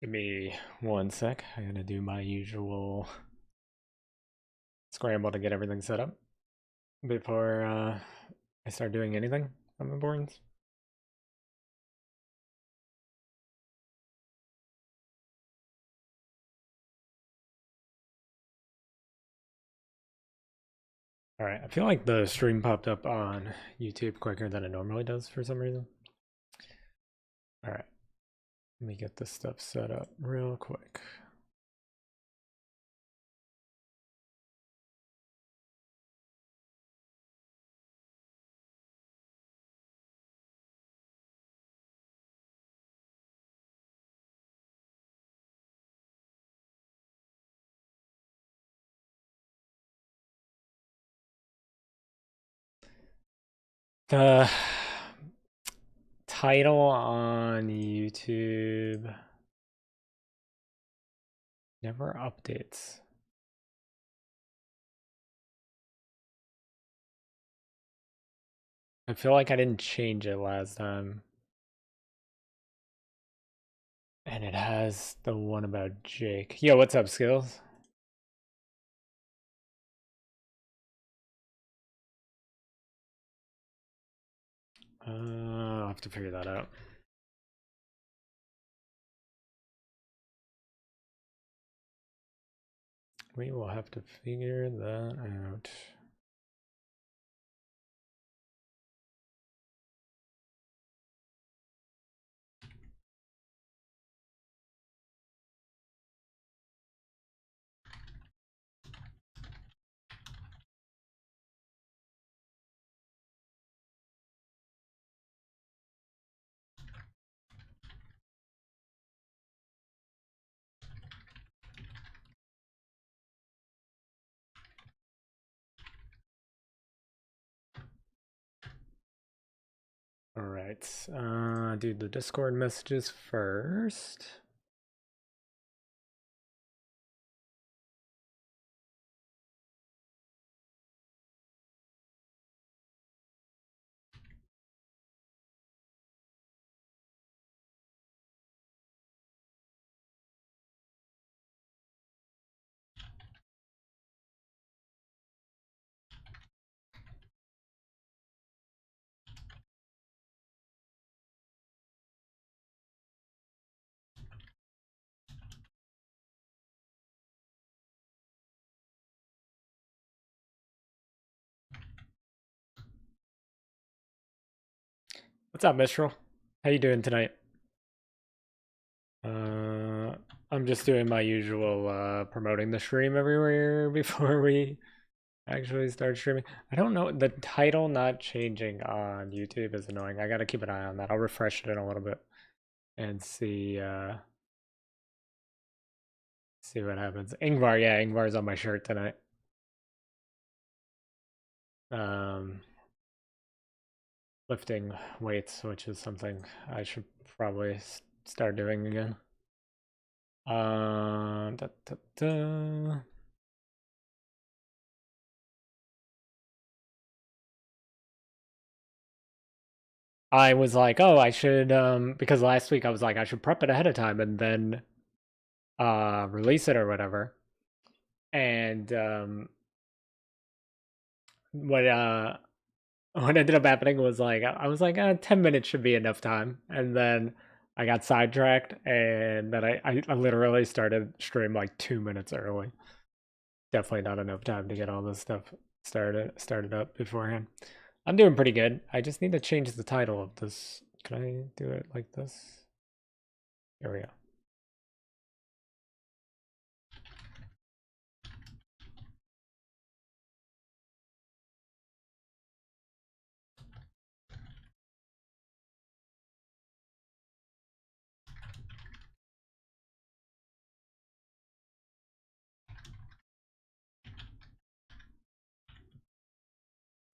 Give me 1 sec. I'm gonna do my usual scramble to get everything set up before I start doing anything of importance. Alright, I feel like the stream popped up on YouTube quicker than it normally does for some reason. Alright, let me get this stuff set up real quick. The title on YouTube never updates. I feel like I didn't change it last time. And it has the one about Jake. Yo, what's up, Skills? I'll have to figure that out. We will have to figure that out. All right, do the Discord messages first. What's up, Mistral? How you doing tonight? I'm just doing my usual promoting the stream everywhere before we actually start streaming. I don't know, the title not changing on YouTube is annoying. I gotta keep an eye on that. I'll refresh it in a little bit and see see what happens. Ingvar, yeah, Ingvar's on my shirt tonight. Lifting weights, which is something I should probably start doing again. Da, da, da. I was like, oh, I should because last week I was like I should prep it ahead of time and then release it or whatever. And what what ended up happening was like I was like 10 minutes should be enough time, and then I got sidetracked and then I literally started stream like 2 minutes early. Definitely not enough time to get all this stuff started up beforehand. I'm doing pretty good. I just need to change the title of this. Can I do it like this? There we go.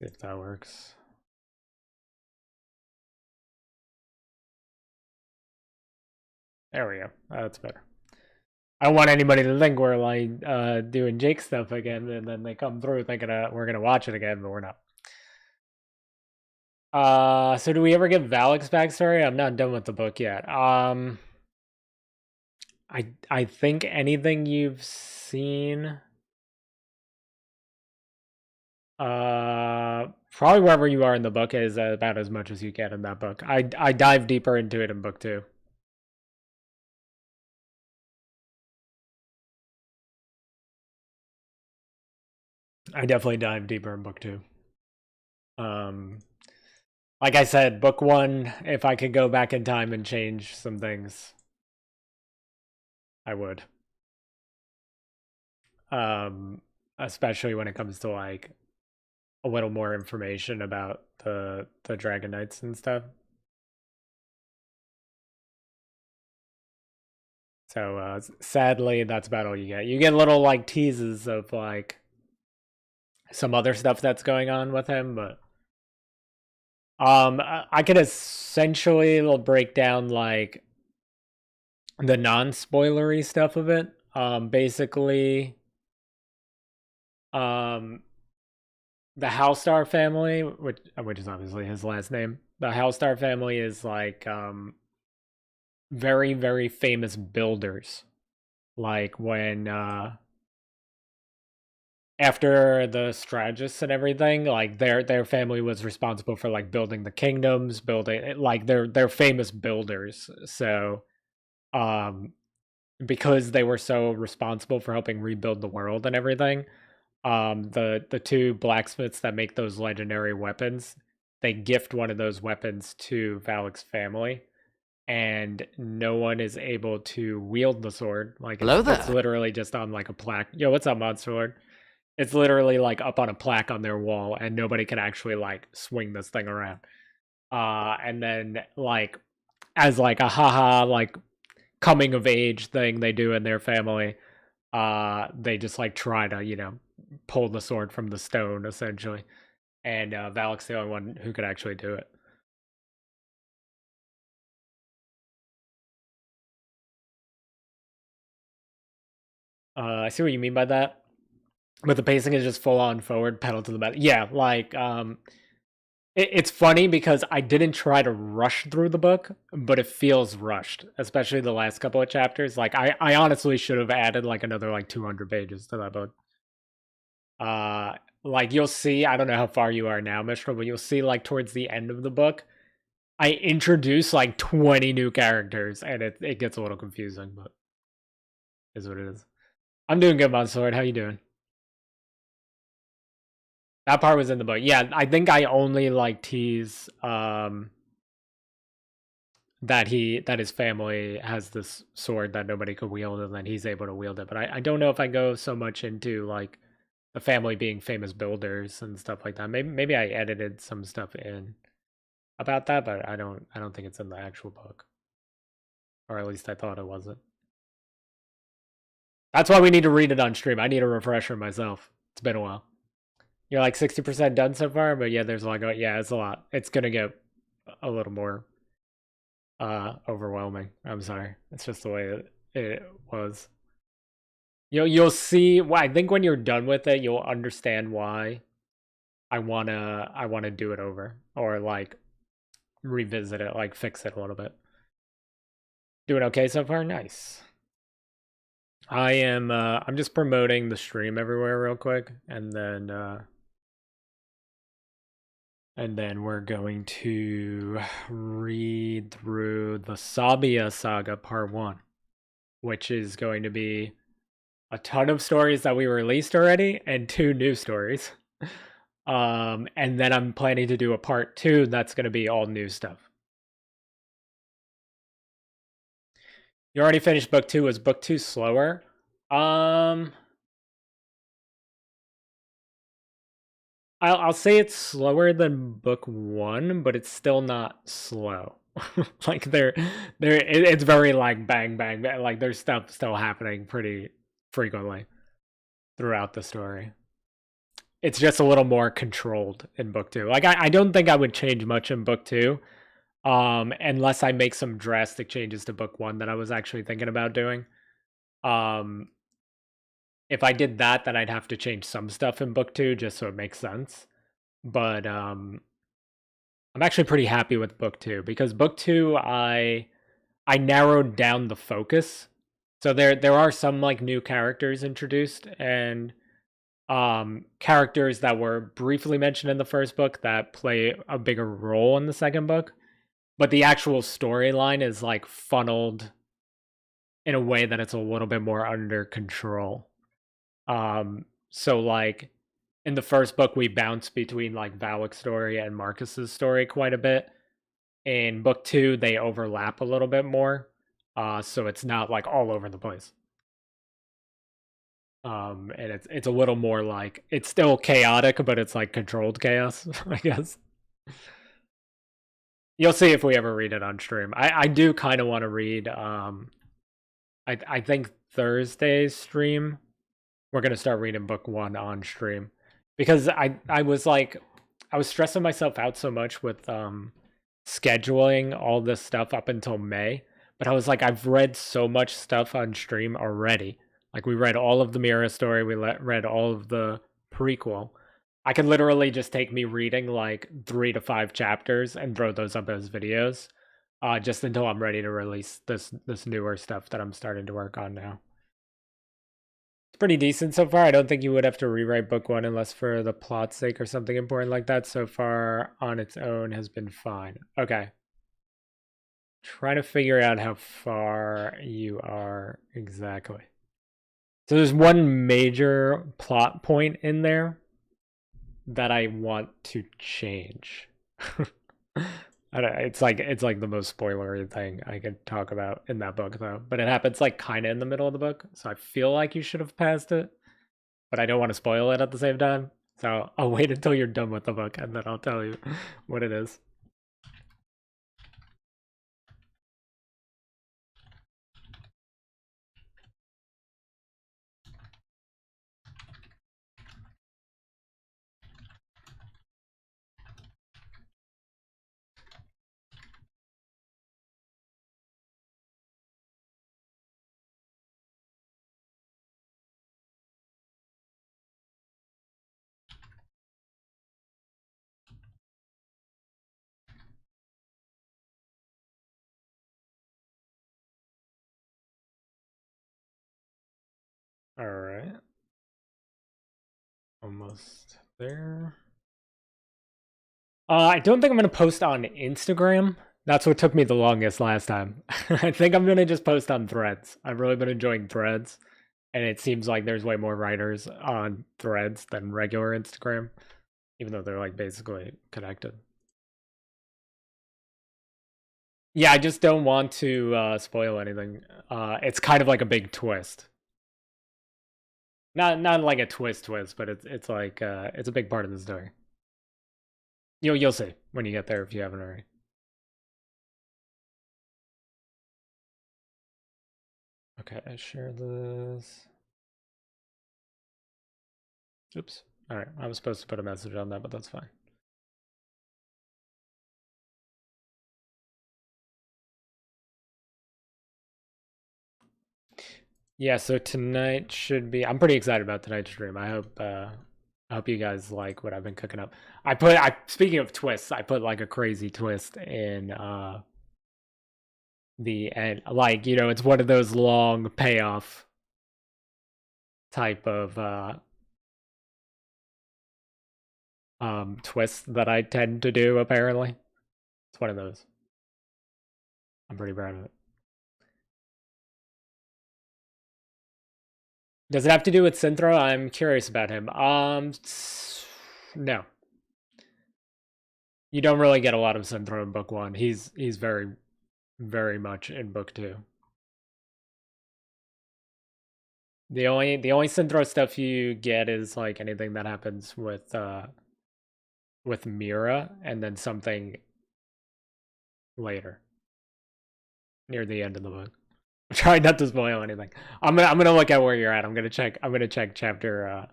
See if that works. There we go. That's better. I don't want anybody to think we're like doing Jake stuff again, and then they come through thinking we're gonna watch it again, but we're not. So do we ever get Valak's backstory? I'm not done with the book yet. I think anything you've seen, probably wherever you are in the book is about as much as you get in that book. I dive deeper into it in book two. I definitely dive deeper in book two. Um, like I said, book one, if I could go back in time and change some things, I would. Um, Especially when it comes to like a little more information about the Dragon Knights and stuff. So sadly, that's about all you get. You get little like teases of like some other stuff that's going on with him, but I could essentially break down like the non-spoilery stuff of it. Basically, um, the Halstar family, which is obviously his last name, the Halstar family is like very very famous builders. Like when after the strategists and everything, like their family was responsible for like building the kingdoms, building like they're famous builders. So um because they were so responsible for helping rebuild the world and everything, the two blacksmiths that make those legendary weapons, they gift one of those weapons to Valak's family, and no one is able to wield the sword. Like Hello it's there. literally just on like a plaque. Yo, what's up, Monster Lord? It's literally like up on a plaque on their wall, and nobody can actually like swing this thing around. And then like as like a haha like coming of age thing they do in their family, they just like try to pull the sword from the stone essentially, and Valak's the only one who could actually do it. I see what you mean by that, but the pacing is just full on forward pedal to the metal. Yeah, like it's funny because I didn't try to rush through the book, but it feels rushed, especially the last couple of chapters. Like I honestly should have added like another like 200 pages to that book. Uh, like you'll see, I don't know how far you are now, Mistral, but you'll see like towards the end of the book, I introduce like 20 new characters, and it gets a little confusing, but is what it is. I'm doing good, Monsword. How you doing? That part was in the book. Yeah, I think I only like tease that his family has this sword that nobody could wield, and then he's able to wield it. But I don't know if I go so much into like the family being famous builders and stuff like that. Maybe I edited some stuff in about that, but I don't think it's in the actual book, or at least I thought it wasn't. That's why we need to read it on stream. I need a refresher myself. It's been a while. You're like 60% done so far, but yeah, there's a lot going. Yeah, it's a lot. It's gonna get a little more overwhelming. I'm sorry. It's just the way it was. You'll see. Well, I think when you're done with it, you'll understand why I wanna do it over, or like revisit it, like fix it a little bit. Doing okay so far? Nice. I'm just promoting the stream everywhere real quick, and then we're going to read through the Sabbia Saga Part 1, which is going to be a ton of stories that we released already and two new stories. And then I'm planning to do a Part 2 that's going to be all new stuff. You already finished book 2. Was book 2 slower? Um, I'll say it's slower than book 1, but it's still not slow. Like it's very like bang bang bang. Like there's stuff still happening pretty frequently throughout the story. It's just a little more controlled in book 2. Like I don't think I would change much in book 2, unless I make some drastic changes to book 1 that I was actually thinking about doing. Um, if I did that, then I'd have to change some stuff in book 2 just so it makes sense. But I'm actually pretty happy with book 2 because book 2 I narrowed down the focus So there are some like new characters introduced, and characters that were briefly mentioned in the first book that play a bigger role in the second book. But the actual storyline is like funneled in a way that it's a little bit more under control. So like in the first book, we bounce between like Valak's story and Marcus's story quite a bit. In book two, they overlap a little bit more. So it's not like all over the place. And it's a little more like it's still chaotic, but it's like controlled chaos, I guess. You'll see if we ever read it on stream. I do kind of want to read I think Thursday's stream we're gonna start reading book one on stream because I was like I was stressing myself out so much with scheduling all this stuff up until May, but I was like I've read so much stuff on stream already. Like we read all of the Mira story, read all of the prequel. I could literally just take me reading like 3 to 5 chapters and throw those up as videos, just until I'm ready to release this newer stuff that I'm starting to work on now. It's pretty decent so far. I don't think you would have to rewrite book one unless for the plot's sake or something important like that. So far on its own has been fine. Okay. Trying to figure out how far you are exactly. So there's one major plot point in there that I want to change. It's like the most spoilery thing I could talk about in that book though. But it happens like kind of in the middle of the book, so I feel like you should have passed it, but I don't want to spoil it at the same time. So I'll wait until you're done with the book and then I'll tell you what it is. All right. Almost there. I don't think I'm going to post on Instagram. That's what took me the longest last time. I think I'm going to just post on Threads. I've really been enjoying Threads, and it seems like there's way more writers on Threads than regular Instagram, even though they're like basically connected. Yeah, I just don't want to spoil anything. It's kind of like a big twist. Not like a twist, but it's like it's a big part of the story. You'll see when you get there if you haven't already. Okay, I share this. Oops. All right, I was supposed to put a message on that, but that's fine. Yeah, so tonight should be. I'm pretty excited about tonight's stream. I hope you guys like what I've been cooking up. I speaking of twists, I put like a crazy twist in the end. Like, it's one of those long payoff type of twists that I tend to do apparently. It's one of those. I'm pretty proud of it. Does it have to do with Synthro? I'm curious about him. No. You don't really get a lot of Synthro in book one. He's very, very much in book two. The only Synthro stuff you get is like anything that happens with Mira and then something later. Near the end of the book. I'm trying not to spoil anything. I'm gonna look at where you're at. I'm gonna check chapter I'm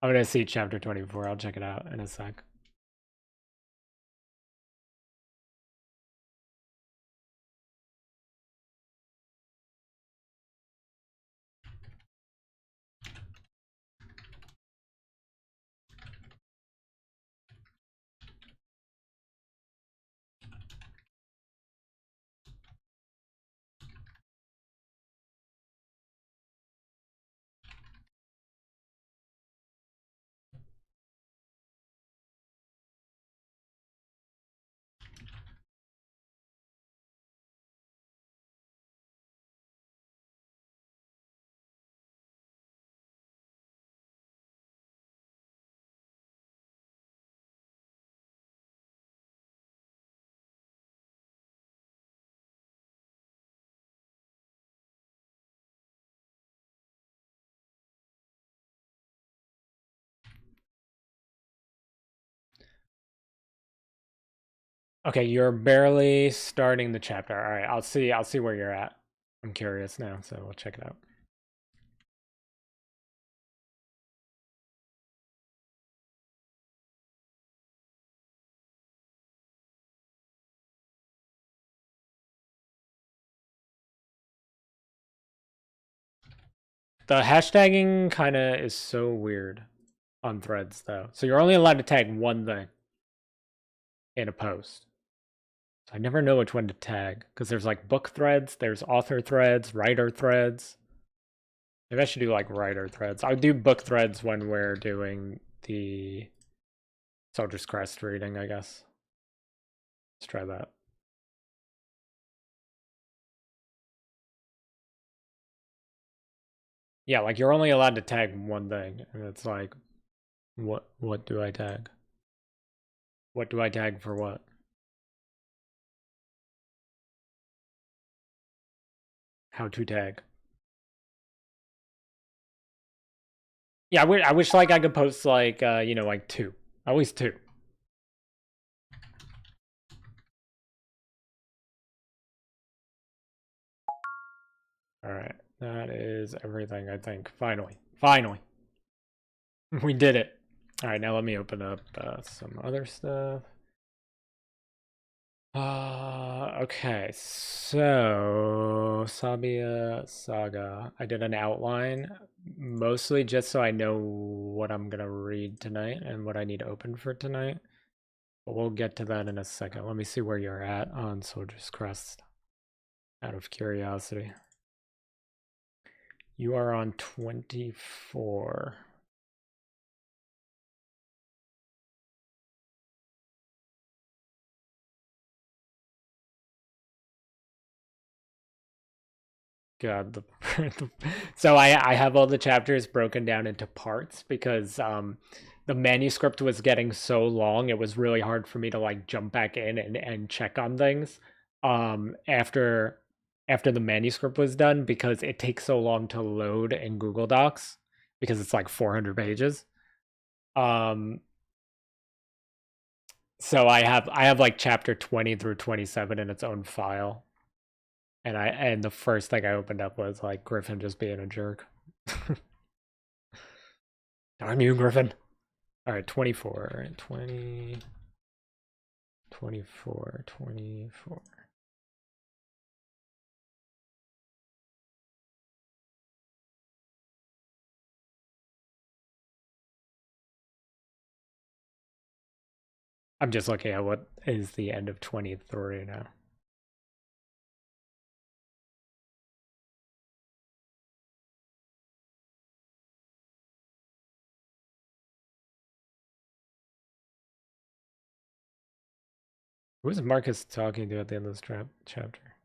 gonna see chapter 24. I'll check it out in a sec. Okay, you're barely starting the chapter. All right, I'll see where you're at. I'm curious now, so we'll check it out. The hashtagging kind of is so weird on threads, though. So you're only allowed to tag one thing in a post. So I never know which one to tag because there's like book threads, there's author threads, writer threads. Maybe I should do like writer threads. I'll do book threads when we're doing the Soldier's Crest reading, I guess. Let's try that. Yeah, like you're only allowed to tag one thing, and it's like, what do I tag? What do I tag for what? How to tag? Yeah, I wish like I could post like you know, like two, at least two. All right, that is everything. I think finally, we did it. All right, now let me open up some other stuff. Okay, so Sabbia Saga. I did an outline, mostly just so I know what I'm gonna read tonight and what I need open for tonight. But we'll get to that in a second. Let me see where you're at on Soldier's Crest, out of curiosity. You are on 24. God, so I have all the chapters broken down into parts because the manuscript was getting so long it was really hard for me to like jump back in and check on things after the manuscript was done because it takes so long to load in Google Docs because it's like 400 pages. Um so I have like chapter 20 through 27 in its own file. And the first thing I opened up was like Griffin just being a jerk. Darn you, Griffin. All right, 24, 20, 24, 24. I'm just looking at what is the end of 23 now. Who is Marcus talking to at the end of this chapter?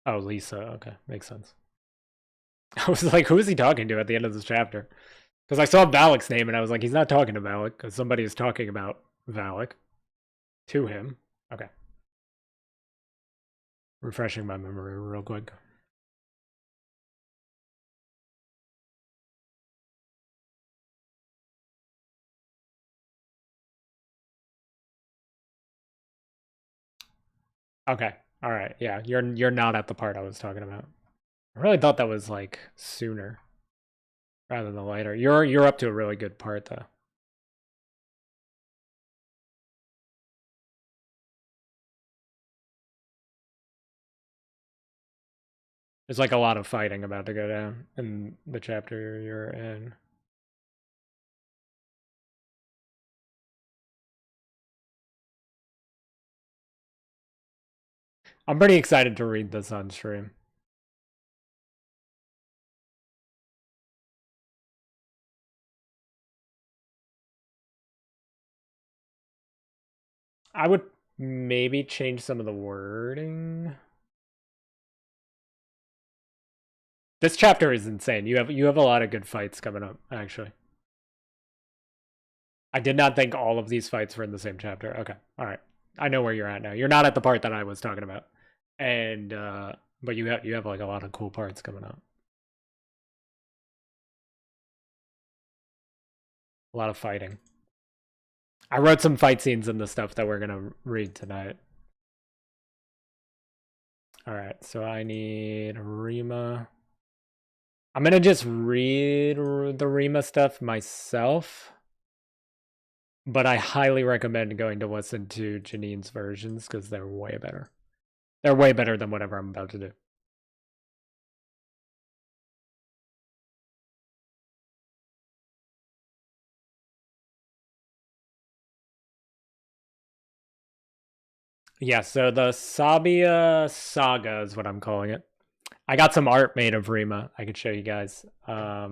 Oh, Lisa. Okay, makes sense. I was like, who is he talking to at the end of this chapter? Because I saw Valak's name and I was like, he's not talking to Valak because somebody is talking about Valak to him. Okay. Refreshing my memory real quick. Okay. All right. Yeah, you're not at the part I was talking about. I really thought that was like sooner rather than later. You're up to a really good part though. There's like a lot of fighting about to go down in the chapter you're in. I'm pretty excited to read this on stream. I would maybe change some of the wording. This chapter is insane. You have a lot of good fights coming up, actually. I did not think all of these fights were in the same chapter. Okay. All right. I know where you're at now. You're not at the part that I was talking about, and but you have like a lot of cool parts coming up. A lot of fighting. I wrote some fight scenes in the stuff that we're gonna read tonight. All right, so I need Rima. I'm gonna just read the Rima stuff myself, but I highly recommend going to listen to Janine's versions because they're way better. They're way better than whatever I'm about to do. Yeah, so the Sabbia Saga is what I'm calling it. I got some art made of Rima. I could show you guys. I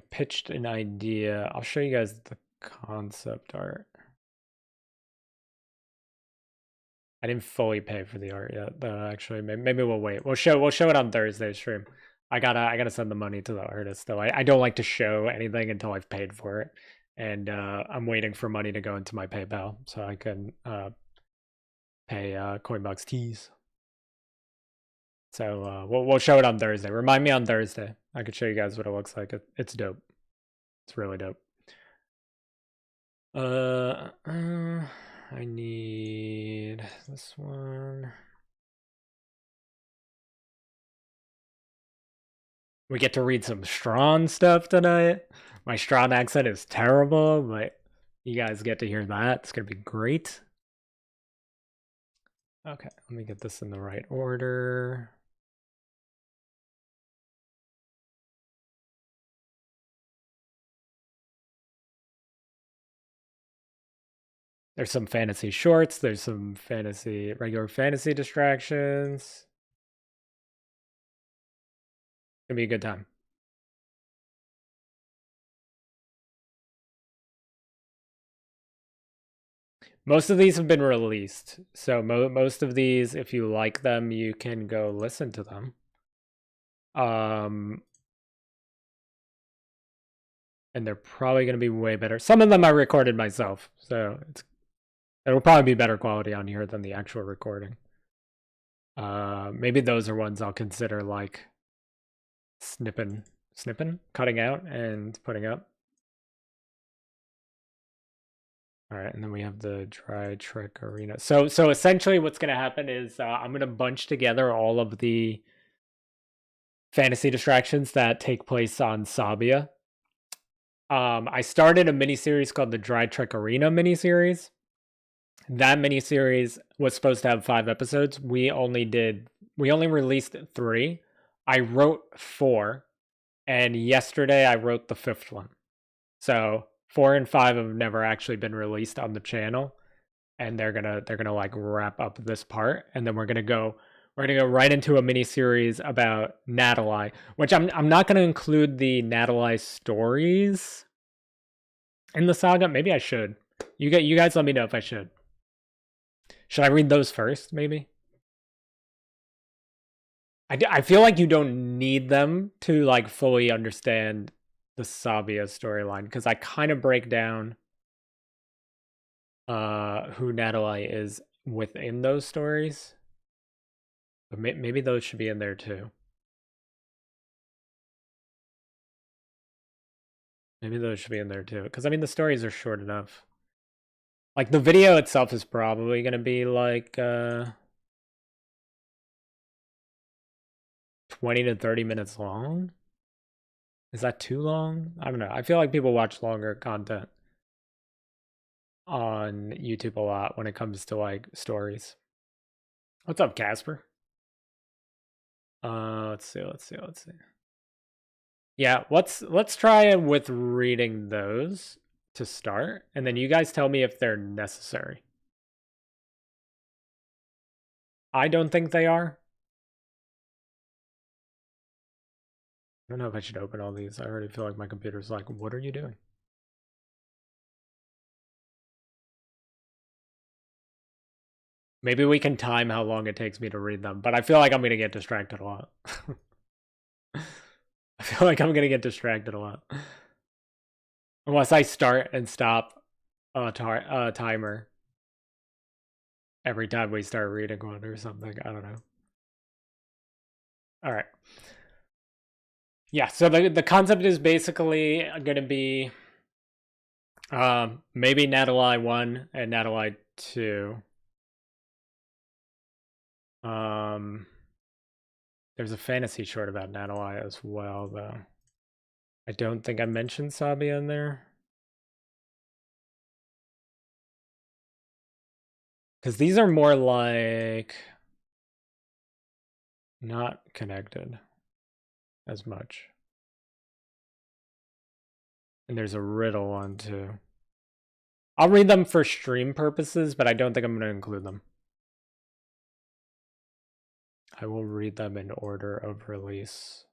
pitched an idea. I'll show you guys the concept art. I didn't fully pay for the art yet, though. Actually, maybe we'll wait. We'll show it on Thursday's stream. I gotta send the money to the artist though. I don't like to show anything until I've paid for it, and I'm waiting for money to go into my PayPal so I can pay Coinbox teas. So we'll show it on Thursday. Remind me on Thursday. I could show you guys what it looks like. It's dope. It's really dope. I need this one. We get to read some Strawn stuff tonight. My Strawn accent is terrible, but you guys get to hear that. It's gonna be great. Okay, let me get this in the right order. There's some fantasy shorts. There's some regular fantasy distractions. It's gonna be a good time. Most of these have been released. So most of these, if you like them, you can go listen to them. And they're probably going to be way better. Some of them I recorded myself, so it'll probably be better quality on here than the actual recording. Maybe those are ones I'll consider like snipping, cutting out and putting up. All right, and then we have the Dry Trick Arena. So essentially what's going to happen is I'm going to bunch together all of the fantasy distractions that take place on Sabbia. I started a miniseries called the Dry Trick Arena miniseries. That miniseries was supposed to have 5 episodes. We only released 3. I wrote 4, and yesterday I wrote the 5th one. So 4 and 5 have never actually been released on the channel, and they're gonna like wrap up this part, and then we're gonna go right into a mini series about Natalie, which I'm not gonna include the Natalie stories in the saga. Maybe I should. You guys let me know if I should. Should I read those first? Maybe. I feel like you don't need them to like fully understand the Sabbia storyline, because I kind of break down who Natalie is within those stories. But maybe those should be in there too. Maybe those should be in there too, because I mean the stories are short enough. Like the video itself is probably gonna be like 20 to 30 minutes long. Is that too long? I don't know. I feel like people watch longer content on YouTube a lot when it comes to like stories. What's up, Casper? Let's see. Yeah, let's try with reading those to start, and then you guys tell me if they're necessary. I don't think they are. I don't know if I should open all these. I already feel like my computer's like, what are you doing? Maybe we can time how long it takes me to read them, but I feel like I'm going to get distracted a lot. I feel like I'm going to get distracted a lot. Unless I start and stop a timer every time we start reading one or something. I don't know. All right. Yeah, so the concept is basically going to be maybe Natali 1 and Natali 2. There's a fantasy short about Natali as well, though. I don't think I mentioned Sabbia in there. Because these are more like not connected as much. And there's a riddle one too. I'll read them for stream purposes, but I don't think I'm going to include them. I will read them in order of release.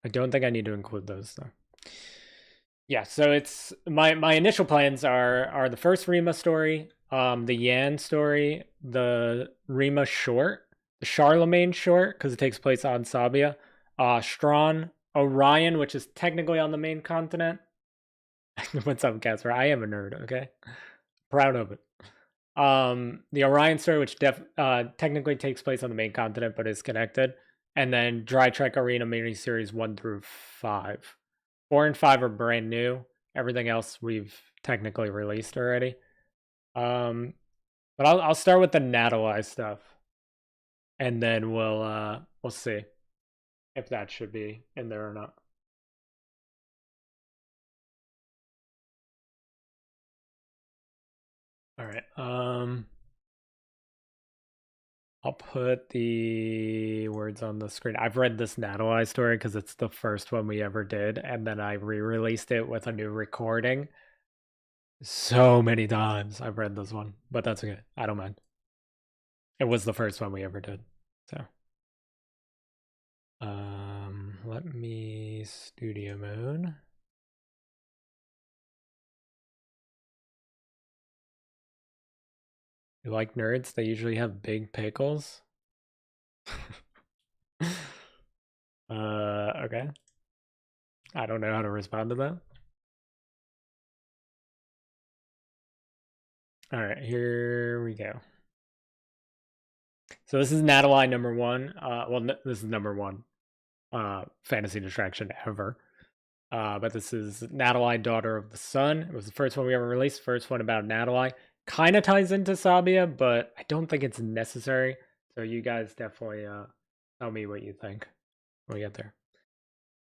I don't think I need to include those though. Yeah, so it's my initial plans are the first Rima story, the Yan story, the Rima short, the Charlemagne short because it takes place on Sabbia, Strawn, Orion, which is technically on the main continent. What's up, Casper? I am a nerd, okay? Proud of it. The Orion story, which technically takes place on the main continent but is connected, and then Dry Trek Arena miniseries 1 through 5. 4 and 5 are brand new. Everything else we've technically released already. But I'll start with the Natali stuff, and then we'll see if that should be in there or not. All right. I'll put the words on the screen. I've read this Natali story because it's the first one we ever did, and then I re-released it with a new recording. So many times I've read this one, but that's okay. I don't mind. It was the first one we ever did, so. Let me studio mode. You like nerds? They usually have big pickles. Okay. I don't know how to respond to that. All right, here we go. So this is Natali number 1. Well, this is number 1 fantasy distraction ever. But this is Natali, Daughter of the Sun. It was the first one we ever released. First one about Natali. Kind of ties into Sabbia, but I don't think it's necessary. So you guys definitely tell me what you think when we get there.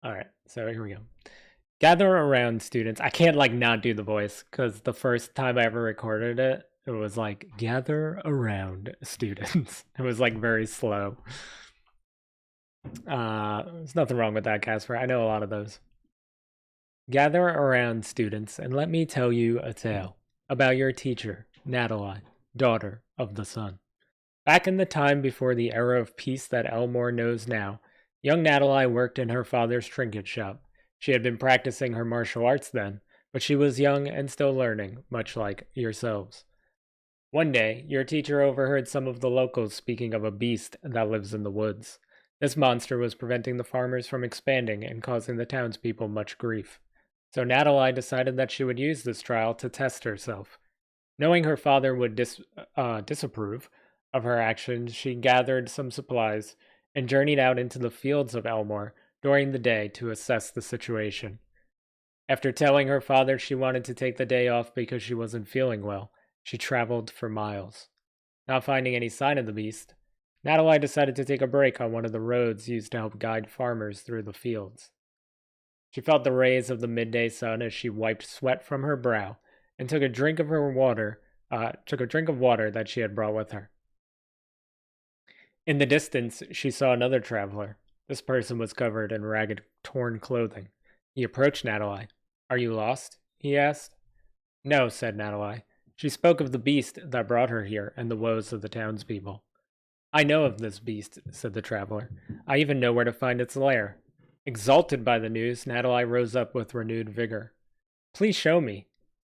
All right, so here we go. Gather around, students. I can't like not do the voice because the first time I ever recorded it, it was like, gather around, students. It was like very slow. There's nothing wrong with that, Casper. I know a lot of those. Gather around, students, and let me tell you a tale about your teacher, Natali, daughter of the sun. Back in the time before the era of peace that Elmore knows now, young Natali worked in her father's trinket shop. She had been practicing her martial arts then, but she was young and still learning, much like yourselves. One day, your teacher overheard some of the locals speaking of a beast that lives in the woods. This monster was preventing the farmers from expanding and causing the townspeople much grief. So Natali decided that she would use this trial to test herself. Knowing her father would disapprove of her actions, she gathered some supplies and journeyed out into the fields of Elmore during the day to assess the situation. After telling her father she wanted to take the day off because she wasn't feeling well, she traveled for miles. Not finding any sign of the beast, Natali decided to take a break on one of the roads used to help guide farmers through the fields. She felt the rays of the midday sun as she wiped sweat from her brow and took a drink of water that she had brought with her. In the distance, she saw another traveler. This person was covered in ragged, torn clothing. He approached Natali. "Are you lost?" he asked. "No," said Natali. She spoke of the beast that brought her here and the woes of the townspeople. "I know of this beast," said the traveler. "I even know where to find its lair." Exalted by the news, Natali rose up with renewed vigor. "Please show me."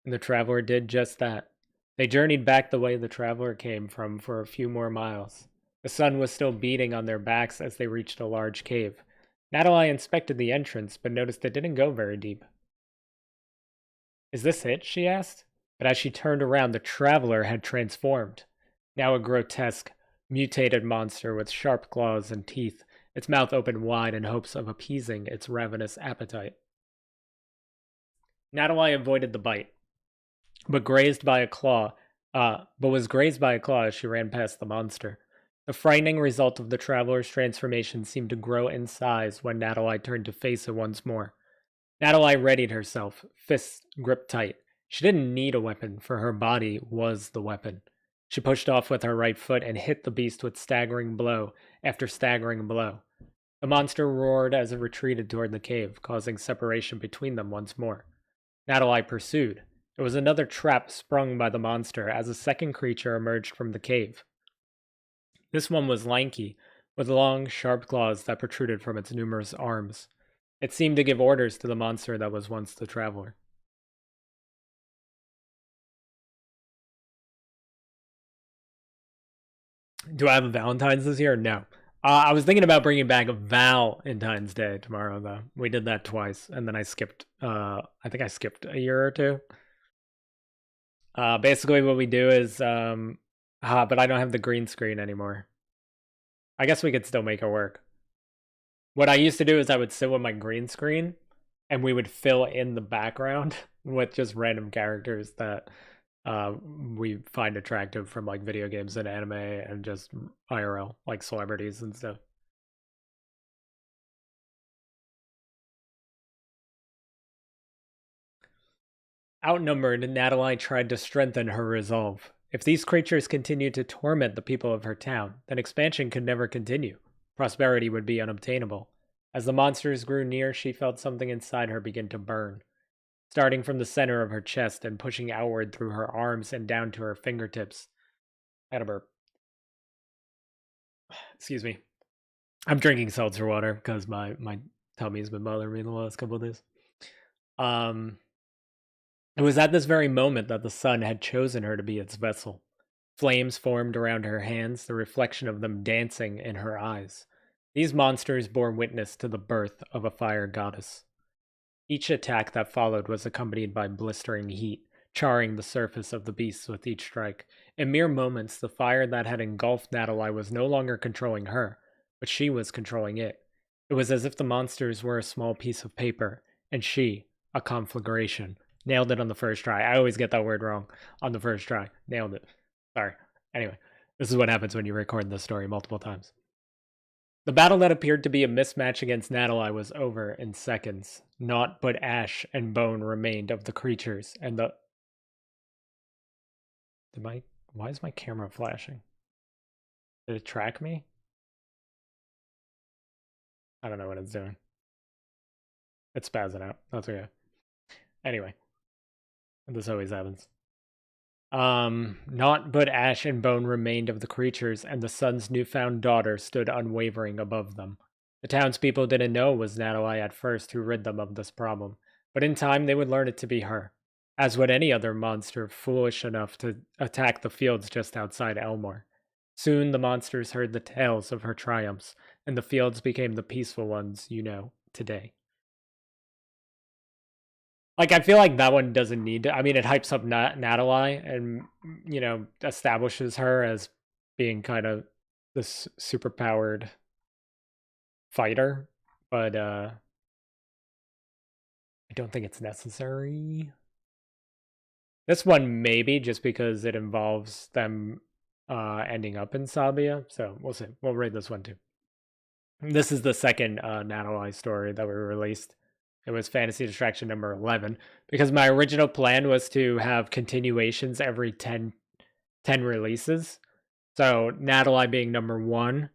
And the traveler did just that. They journeyed back the way the traveler came from for a few more miles. The sun was still beating on their backs as they reached a large cave. Natalie inspected the entrance, but noticed it didn't go very deep. Is this it? She asked. But as she turned around, the traveler had transformed. Now a grotesque, mutated monster with sharp claws and teeth, its mouth open wide in hopes of appeasing its ravenous appetite. Natalie avoided the bite, but was grazed by a claw as she ran past the monster. The frightening result of the traveler's transformation seemed to grow in size when Natalie turned to face it once more. Natalie readied herself, fists gripped tight. She didn't need a weapon, for her body was the weapon. She pushed off with her right foot and hit the beast with staggering blow after staggering blow. The monster roared as it retreated toward the cave, causing separation between them once more. Natalie pursued. It was another trap sprung by the monster as a second creature emerged from the cave. This one was lanky, with long, sharp claws that protruded from its numerous arms. It seemed to give orders to the monster that was once the traveler. Do I have a Valentine's this year? No. I was thinking about bringing back a Valentine's Day tomorrow, though. We did that twice, and then I skipped, I think I skipped a year or two. Basically what we do is, but I don't have the green screen anymore. I guess we could still make it work. What I used to do is I would sit with my green screen, and we would fill in the background with just random characters that we find attractive from like video games and anime and just IRL, like celebrities and stuff. Outnumbered, Natalie tried to strengthen her resolve. If these creatures continued to torment the people of her town, then expansion could never continue. Prosperity would be unobtainable. As the monsters grew near, she felt something inside her begin to burn. Starting from the center of her chest and pushing outward through her arms and down to her fingertips. I had a burp. Excuse me. I'm drinking seltzer water because my tummy's been bothering me the last couple of days. It was at this very moment that the sun had chosen her to be its vessel. Flames formed around her hands, the reflection of them dancing in her eyes. These monsters bore witness to the birth of a fire goddess. Each attack that followed was accompanied by blistering heat, charring the surface of the beasts with each strike. In mere moments, the fire that had engulfed Natalie was no longer controlling her, but she was controlling it. It was as if the monsters were a small piece of paper, and she, a conflagration. Nailed it on the first try. I always get that word wrong on the first try. Nailed it. Sorry. Anyway, this is what happens when you record this story multiple times. The battle that appeared to be a mismatch against Natalie was over in seconds. Naught but ash and bone remained of the creatures, and the... Why is my camera flashing? Did it track me? I don't know what it's doing. It's spazzing out. That's okay. Anyway. This always happens. Naught but ash and bone remained of the creatures, and the sun's newfound daughter stood unwavering above them. The townspeople didn't know it was Natalie at first who rid them of this problem, but in time they would learn it to be her, as would any other monster foolish enough to attack the fields just outside Elmore. Soon the monsters heard the tales of her triumphs, and the fields became the peaceful ones you know today. Like, I feel like that one doesn't need to. I mean, it hypes up Natalie and, you know, establishes her as being kind of this superpowered fighter, but I don't think it's necessary. This one maybe, just because it involves them ending up in Sabbia, so we'll see. We'll read this one too. This is the second Natalie story that we released. It was Fantasy Distraction number 11, because my original plan was to have continuations every 10 releases. So Natalie being number 1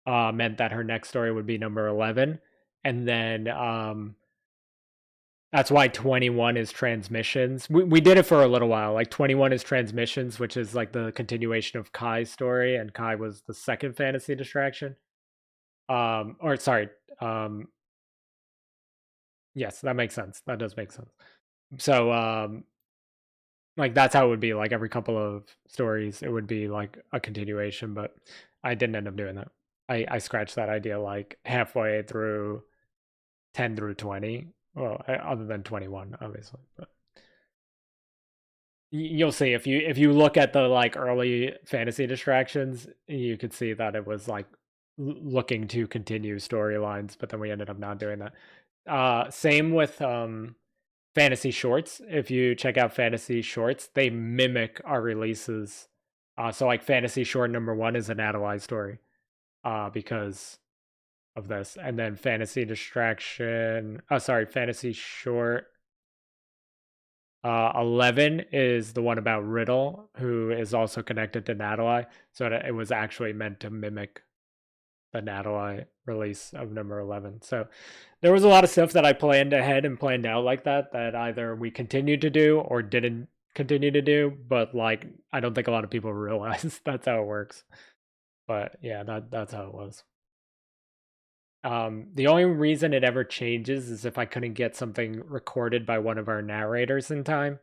meant that her next story would be number 11. And then that's why 21 is Transmissions. We did it for a little while. Like 21 is Transmissions, which is like the continuation of Kai's story. And Kai was the second Fantasy Distraction. Yes, that makes sense. That does make sense. So, like, that's how it would be. Like, every couple of stories, it would be, like, a continuation, but I didn't end up doing that. I scratched that idea, like, halfway through 10 through 20. Well, other than 21, obviously. But you'll see if you look at the like early fantasy distractions, you could see that it was like looking to continue storylines, but then we ended up not doing that. Same with fantasy shorts. If you check out fantasy shorts, they mimic our releases. So like fantasy short number 1 is an Adelaide story, because of this. And then fantasy distraction, fantasy short 11 is the one about Riddle, who is also connected to Natalie. So it was actually meant to mimic the Natalie release of number 11. So there was a lot of stuff that I planned ahead and planned out like that either we continued to do or didn't continue to do. But like, I don't think a lot of people realize that's how it works. But yeah, that's how it was. The only reason it ever changes is if I couldn't get something recorded by one of our narrators in time.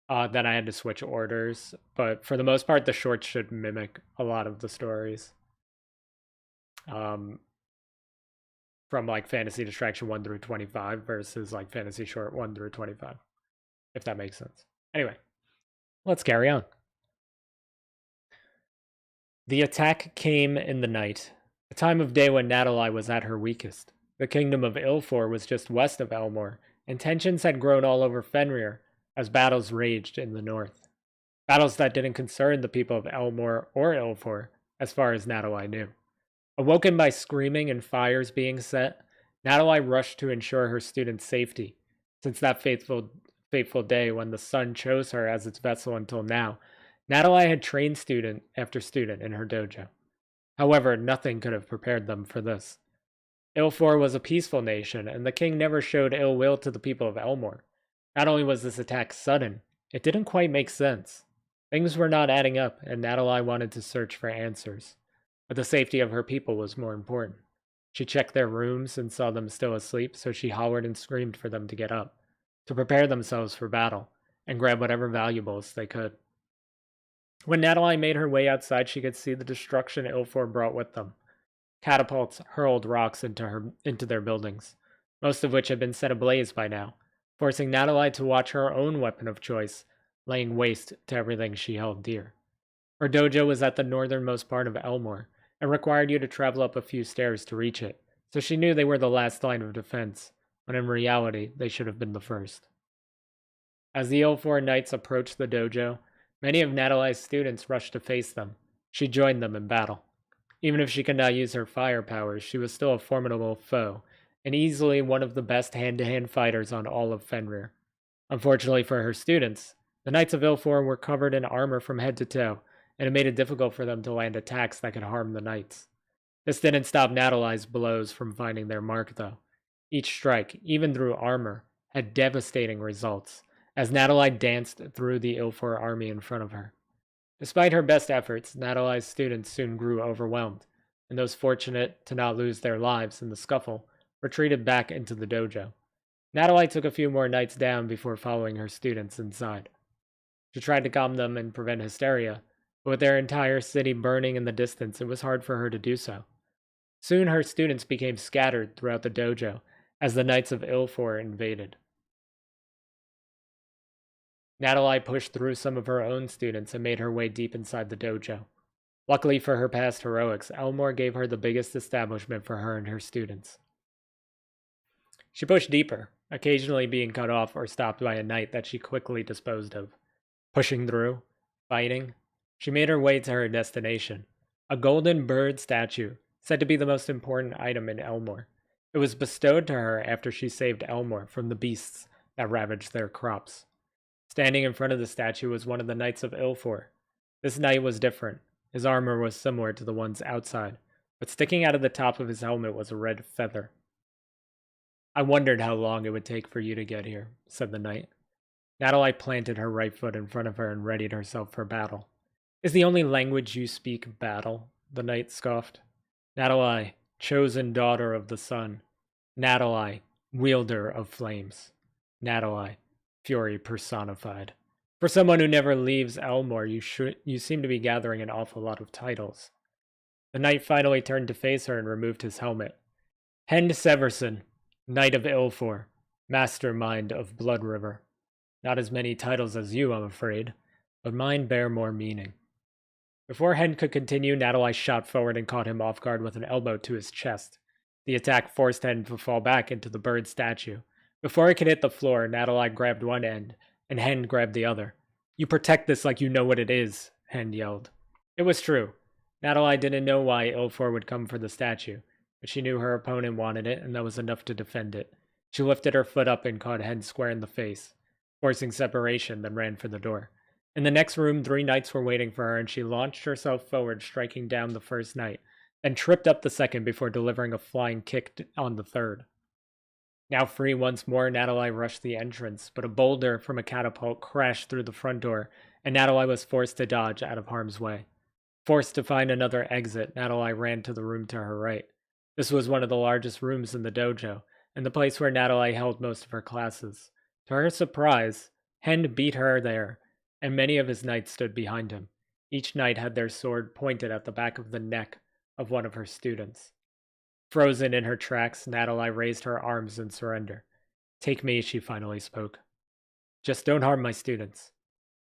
Then I had to switch orders. But for the most part, the shorts should mimic a lot of the stories. From like Fantasy Distraction 1 through 25 versus like Fantasy Short 1 through 25, if that makes sense. Anyway, let's carry on. The attack came in the night, a time of day when Natalie was at her weakest. The kingdom of Ilfor was just west of Elmore, and tensions had grown all over Fenrir as battles raged in the north. Battles that didn't concern the people of Elmore or Ilfor, as far as Natalie knew. Awoken by screaming and fires being set, Natalie rushed to ensure her students' safety. Since that fateful day when the sun chose her as its vessel until now, Natalie had trained student after student in her dojo. However, nothing could have prepared them for this. Ilfor was a peaceful nation, and the king never showed ill will to the people of Elmore. Not only was this attack sudden, it didn't quite make sense. Things were not adding up, and Natalie wanted to search for answers. But the safety of her people was more important. She checked their rooms and saw them still asleep, so she hollered and screamed for them to get up, to prepare themselves for battle, and grab whatever valuables they could. When Natalie made her way outside, she could see the destruction Ilfor brought with them. Catapults hurled rocks into their buildings, most of which had been set ablaze by now, forcing Natalie to watch her own weapon of choice, laying waste to everything she held dear. Her dojo was at the northernmost part of Elmore, and required you to travel up a few stairs to reach it, so she knew they were the last line of defense, when in reality they should have been the first. As the Ilfor knights approached the dojo, many of Natalie's students rushed to face them. She joined them in battle. Even if she could not use her fire powers, she was still a formidable foe, and easily one of the best hand-to-hand fighters on all of Fenrir. Unfortunately for her students, the Knights of Ilfor were covered in armor from head to toe, and it made it difficult for them to land attacks that could harm the knights. This didn't stop Natalie's blows from finding their mark, though. Each strike, even through armor, had devastating results, as Natalie danced through the Ilfor army in front of her. Despite her best efforts, Natalie's students soon grew overwhelmed, and those fortunate to not lose their lives in the scuffle retreated back into the dojo. Natalie took a few more knights down before following her students inside. She tried to calm them and prevent hysteria, but with their entire city burning in the distance, it was hard for her to do so. Soon her students became scattered throughout the dojo as the Knights of Ilfor invaded. Natalie pushed through some of her own students and made her way deep inside the dojo. Luckily for her past heroics, Elmore gave her the biggest establishment for her and her students. She pushed deeper, occasionally being cut off or stopped by a knight that she quickly disposed of. Pushing through, fighting, she made her way to her destination, a golden bird statue, said to be the most important item in Elmore. It was bestowed to her after she saved Elmore from the beasts that ravaged their crops. Standing in front of the statue was one of the Knights of Ilfor. This knight was different. His armor was similar to the ones outside, but sticking out of the top of his helmet was a red feather. "I wondered how long it would take for you to get here," said the knight. Natalie planted her right foot in front of her and readied herself for battle. "Is the only language you speak battle?" the knight scoffed. "Natalie, chosen daughter of the sun. Natalie, wielder of flames. Natalie, fury personified. For someone who never leaves Elmore, you seem to be gathering an awful lot of titles." The knight finally turned to face her and removed his helmet. "Hend Severson, Knight of Ilfor, mastermind of Blood River. Not as many titles as you, I'm afraid, but mine bear more meaning. Before Hen could continue, Natalie shot forward and caught him off guard with an elbow to his chest. The attack forced Hen to fall back into the bird statue. Before he could hit the floor, Natalie grabbed one end, and Hen grabbed the other. You protect this like you know what it is, Hen yelled. It was true. Natalie didn't know why Ilfor would come for the statue, but she knew her opponent wanted it, and that was enough to defend it. She lifted her foot up and caught Hen square in the face, forcing separation, then ran for the door. In the next room, 3 knights were waiting for her, and she launched herself forward, striking down the first knight, then tripped up the second before delivering a flying kick on the third. Now free once more, Natalie rushed the entrance, but a boulder from a catapult crashed through the front door, and Natalie was forced to dodge out of harm's way. Forced to find another exit, Natalie ran to the room to her right. This was one of the largest rooms in the dojo, and the place where Natalie held most of her classes. To her surprise, Hen beat her there, and many of his knights stood behind him. Each knight had their sword pointed at the back of the neck of one of her students. Frozen in her tracks, Natalie raised her arms in surrender. Take me, she finally spoke. Just don't harm my students.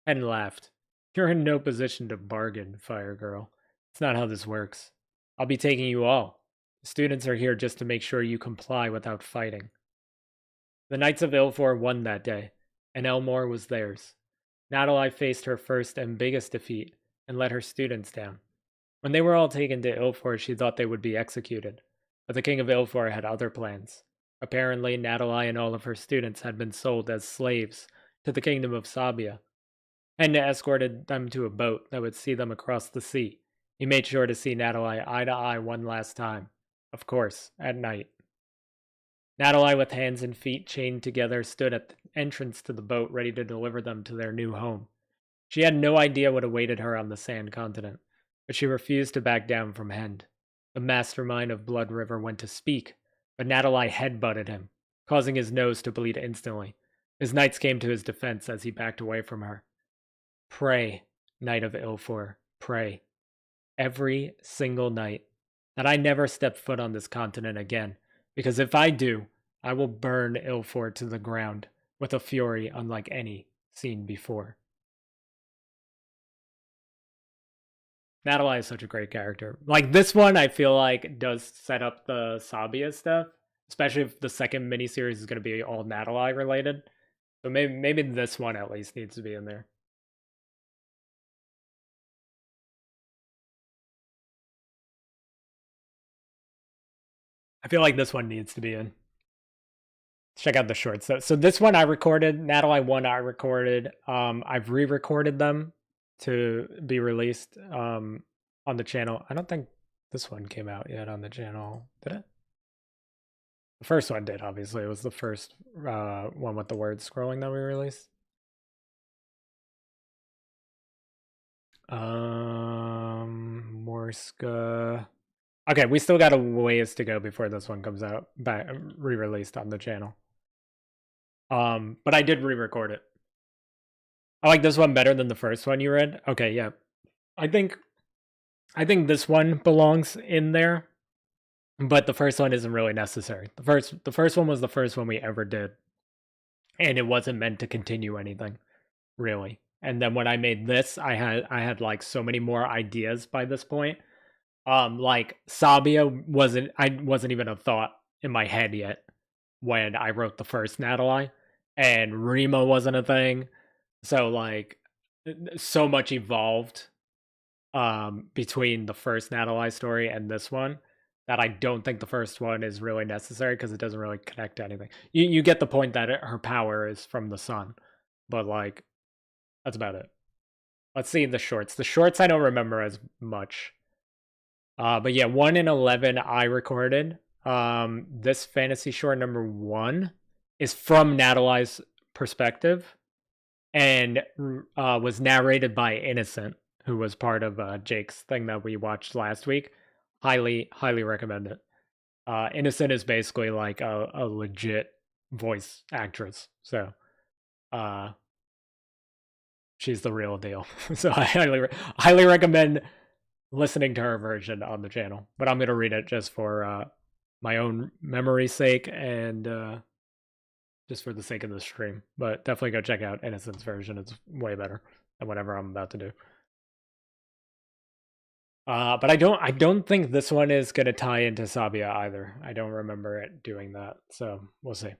Hen laughed. You're in no position to bargain, Fire Girl. It's not how this works. I'll be taking you all. The students are here just to make sure you comply without fighting. The Knights of Ilfor won that day, and Elmore was theirs. Natalie faced her first and biggest defeat, and let her students down. When they were all taken to Ilfor, she thought they would be executed, but the King of Ilfor had other plans. Apparently, Natalie and all of her students had been sold as slaves to the kingdom of Sabbia. Hen escorted them to a boat that would see them across the sea. He made sure to see Natalie eye to eye one last time. Of course, at night. Natalie, with hands and feet chained together, stood at the entrance to the boat ready to deliver them to their new home. She had no idea what awaited her on the Sand Continent, but she refused to back down from Hen. The mastermind of Blood River went to speak, but Natalie headbutted him, causing his nose to bleed instantly. His knights came to his defense as he backed away from her. Pray, Knight of Ilfor, pray. Every single night that I never step foot on this continent again, because if I do, I will burn Ilfor to the ground with a fury unlike any seen before. Natalie is such a great character. Like, this one, I feel like, does set up the Sabbia stuff, especially if the second miniseries is going to be all Natalie related. So maybe this one at least needs to be in there. I feel like this one needs to be in. Check out the shorts. So this one I recorded. Natalie one I recorded. I've re-recorded them to be released on the channel. I don't think this one came out yet on the channel. Did it? The first one did, obviously. It was the first one with the word scrolling that we released. Morska. Okay, we still got a ways to go before this one comes out, back re-released on the channel. But I did re-record it. I like this one better than the first one you read. Okay, yeah. I think this one belongs in there, but the first one isn't really necessary. The first one was the first one we ever did, and it wasn't meant to continue anything, really. And then when I made this, I had like so many more ideas by this point. Like Sabbia wasn't even a thought in my head yet when I wrote the first Natalie, and Rima wasn't a thing. So like so much evolved between the first Natalie story and this one that I don't think the first one is really necessary because it doesn't really connect to anything. You get the point that her power is from the sun, but like that's about it. Let's see the shorts. The shorts I don't remember as much. But yeah, 1 in 11 I recorded. This fantasy short number 1 is from Natalie's perspective and was narrated by Innocent, who was part of Jake's thing that we watched last week. Highly recommend it. Innocent is basically like a legit voice actress. So she's the real deal. So I highly recommend listening to her version on the channel, but I'm going to read it just for my own memory's sake and just for the sake of the stream. But definitely go check out Innocent's version. It's way better than whatever I'm about to do. But I don't think this one is gonna tie into Sabbia either. I don't remember it doing that, so we'll see.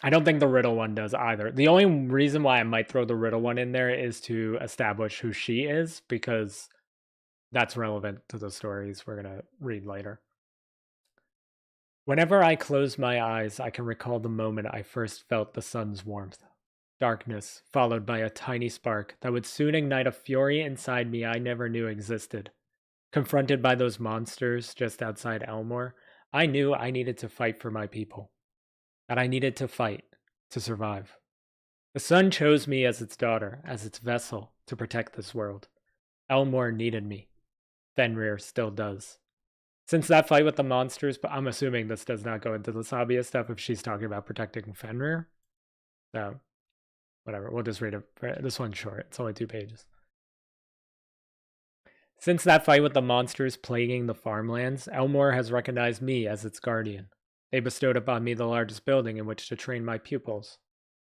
I don't think the riddle one does either. The only reason why I might throw the riddle one in there is to establish who she is, because that's relevant to the stories we're gonna read later. Whenever I close my eyes, I can recall the moment I first felt the sun's warmth. Darkness, followed by a tiny spark that would soon ignite a fury inside me I never knew existed. Confronted by those monsters just outside Elmore, I knew I needed to fight for my people. That I needed to fight to survive. The sun chose me as its daughter, as its vessel, to protect this world. Elmore needed me. Fenrir still does. Since that fight with the monsters, but I'm assuming this does not go into the Sabbia stuff if she's talking about protecting Fenrir. So, whatever, we'll just read it. This one's short, it's only 2 pages. Since that fight with the monsters plaguing the farmlands, Elmore has recognized me as its guardian. They bestowed upon me the largest building in which to train my pupils.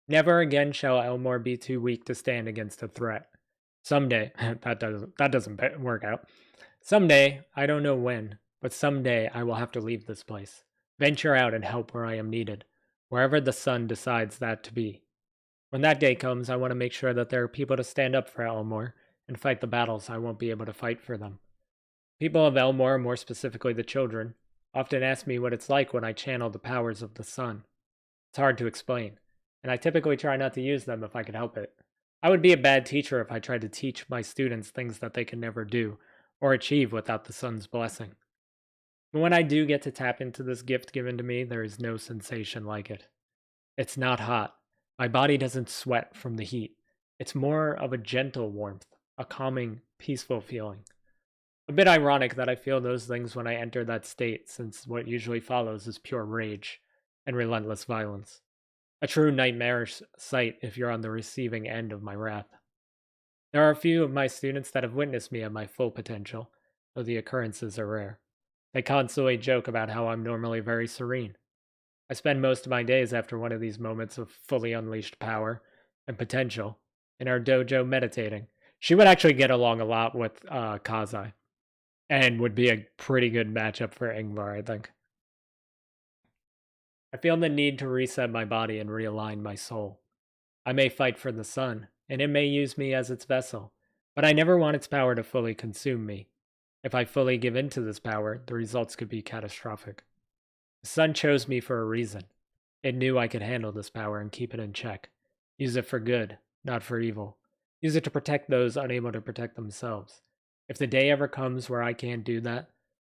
Never again shall Elmore be too weak to stand against a threat. Someday, that doesn't work out. Someday, I don't know when, but someday I will have to leave this place. Venture out and help where I am needed, wherever the sun decides that to be. When that day comes, I want to make sure that there are people to stand up for Elmore and fight the battles I won't be able to fight for them. People of Elmore, more specifically the children, often ask me what it's like when I channel the powers of the sun. It's hard to explain, and I typically try not to use them if I can help it. I would be a bad teacher if I tried to teach my students things that they can never do or achieve without the sun's blessing. But when I do get to tap into this gift given to me, there is no sensation like it. It's not hot. My body doesn't sweat from the heat. It's more of a gentle warmth, a calming, peaceful feeling. A bit ironic that I feel those things when I enter that state, since what usually follows is pure rage and relentless violence. A true nightmarish sight if you're on the receiving end of my wrath. There are a few of my students that have witnessed me at my full potential, though the occurrences are rare. They constantly joke about how I'm normally very serene. I spend most of my days after one of these moments of fully unleashed power and potential in our dojo meditating. She would actually get along a lot with Kazai and would be a pretty good matchup for Ingvar, I think. I feel the need to reset my body and realign my soul. I may fight for the sun, and it may use me as its vessel, but I never want its power to fully consume me. If I fully give in to this power, the results could be catastrophic. The sun chose me for a reason. It knew I could handle this power and keep it in check. Use it for good, not for evil. Use it to protect those unable to protect themselves. If the day ever comes where I can't do that,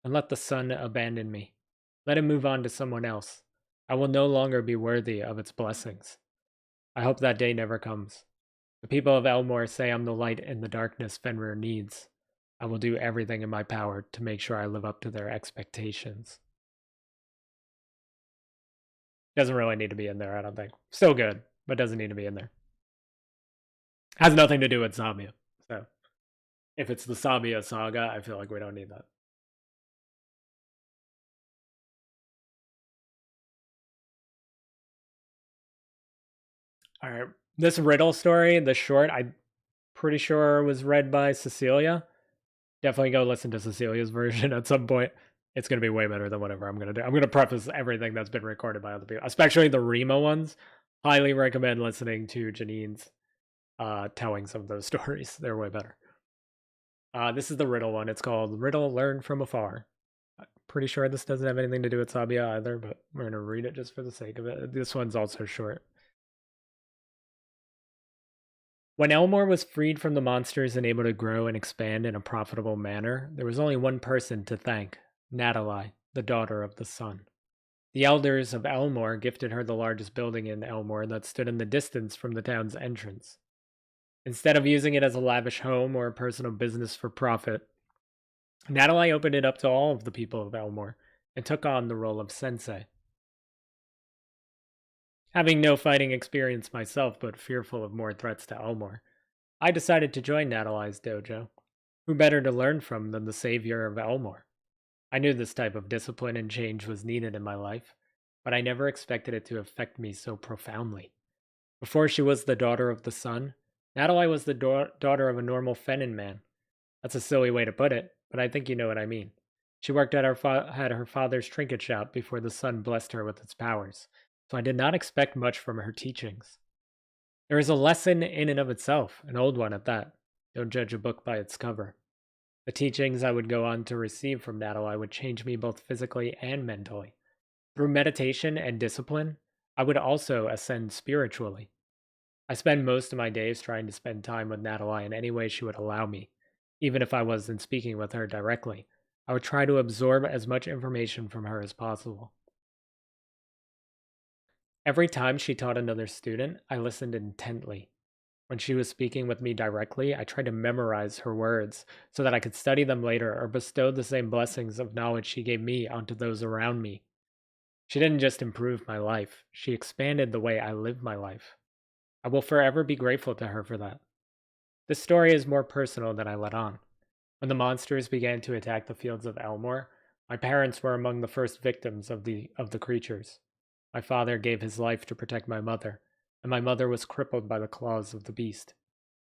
then let the sun abandon me. Let it move on to someone else. I will no longer be worthy of its blessings. I hope that day never comes. The people of Elmore say I'm the light in the darkness Fenrir needs. I will do everything in my power to make sure I live up to their expectations. Doesn't really need to be in there, I don't think. Still good, but doesn't need to be in there. Has nothing to do with Sabbia. So, if it's the Sabbia Saga, I feel like we don't need that. All right. This riddle story, the short, I'm pretty sure was read by Cecilia. Definitely go listen to Cecilia's version at some point. It's going to be way better than whatever I'm going to do. I'm going to preface everything that's been recorded by other people, especially the Remo ones. Highly recommend listening to Janine's telling some of those stories. They're way better. This is the riddle one. It's called Riddle Learned from Afar. I'm pretty sure this doesn't have anything to do with Sabbia either, but we're going to read it just for the sake of it. This one's also short. When Elmore was freed from the monsters and able to grow and expand in a profitable manner, there was only one person to thank, Natalie, the daughter of the sun. The elders of Elmore gifted her the largest building in Elmore that stood in the distance from the town's entrance. Instead of using it as a lavish home or a personal business for profit, Natalie opened it up to all of the people of Elmore and took on the role of sensei. Having no fighting experience myself, but fearful of more threats to Elmore, I decided to join Natalie's dojo. Who better to learn from than the savior of Elmore? I knew this type of discipline and change was needed in my life, but I never expected it to affect me so profoundly. Before she was the daughter of the sun, Natalie was the daughter of a normal Fennin man. That's a silly way to put it, but I think you know what I mean. She worked at her father's trinket shop before the sun blessed her with its powers, so I did not expect much from her teachings. There is a lesson in and of itself, an old one at that. Don't judge a book by its cover. The teachings I would go on to receive from Natalie would change me both physically and mentally. Through meditation and discipline, I would also ascend spiritually. I spend most of my days trying to spend time with Natalie in any way she would allow me. Even if I wasn't speaking with her directly, I would try to absorb as much information from her as possible. Every time she taught another student, I listened intently. When she was speaking with me directly, I tried to memorize her words so that I could study them later or bestow the same blessings of knowledge she gave me onto those around me. She didn't just improve my life, she expanded the way I live my life. I will forever be grateful to her for that. This story is more personal than I let on. When the monsters began to attack the fields of Elmore, my parents were among the first victims of the creatures. My father gave his life to protect my mother, and my mother was crippled by the claws of the beast.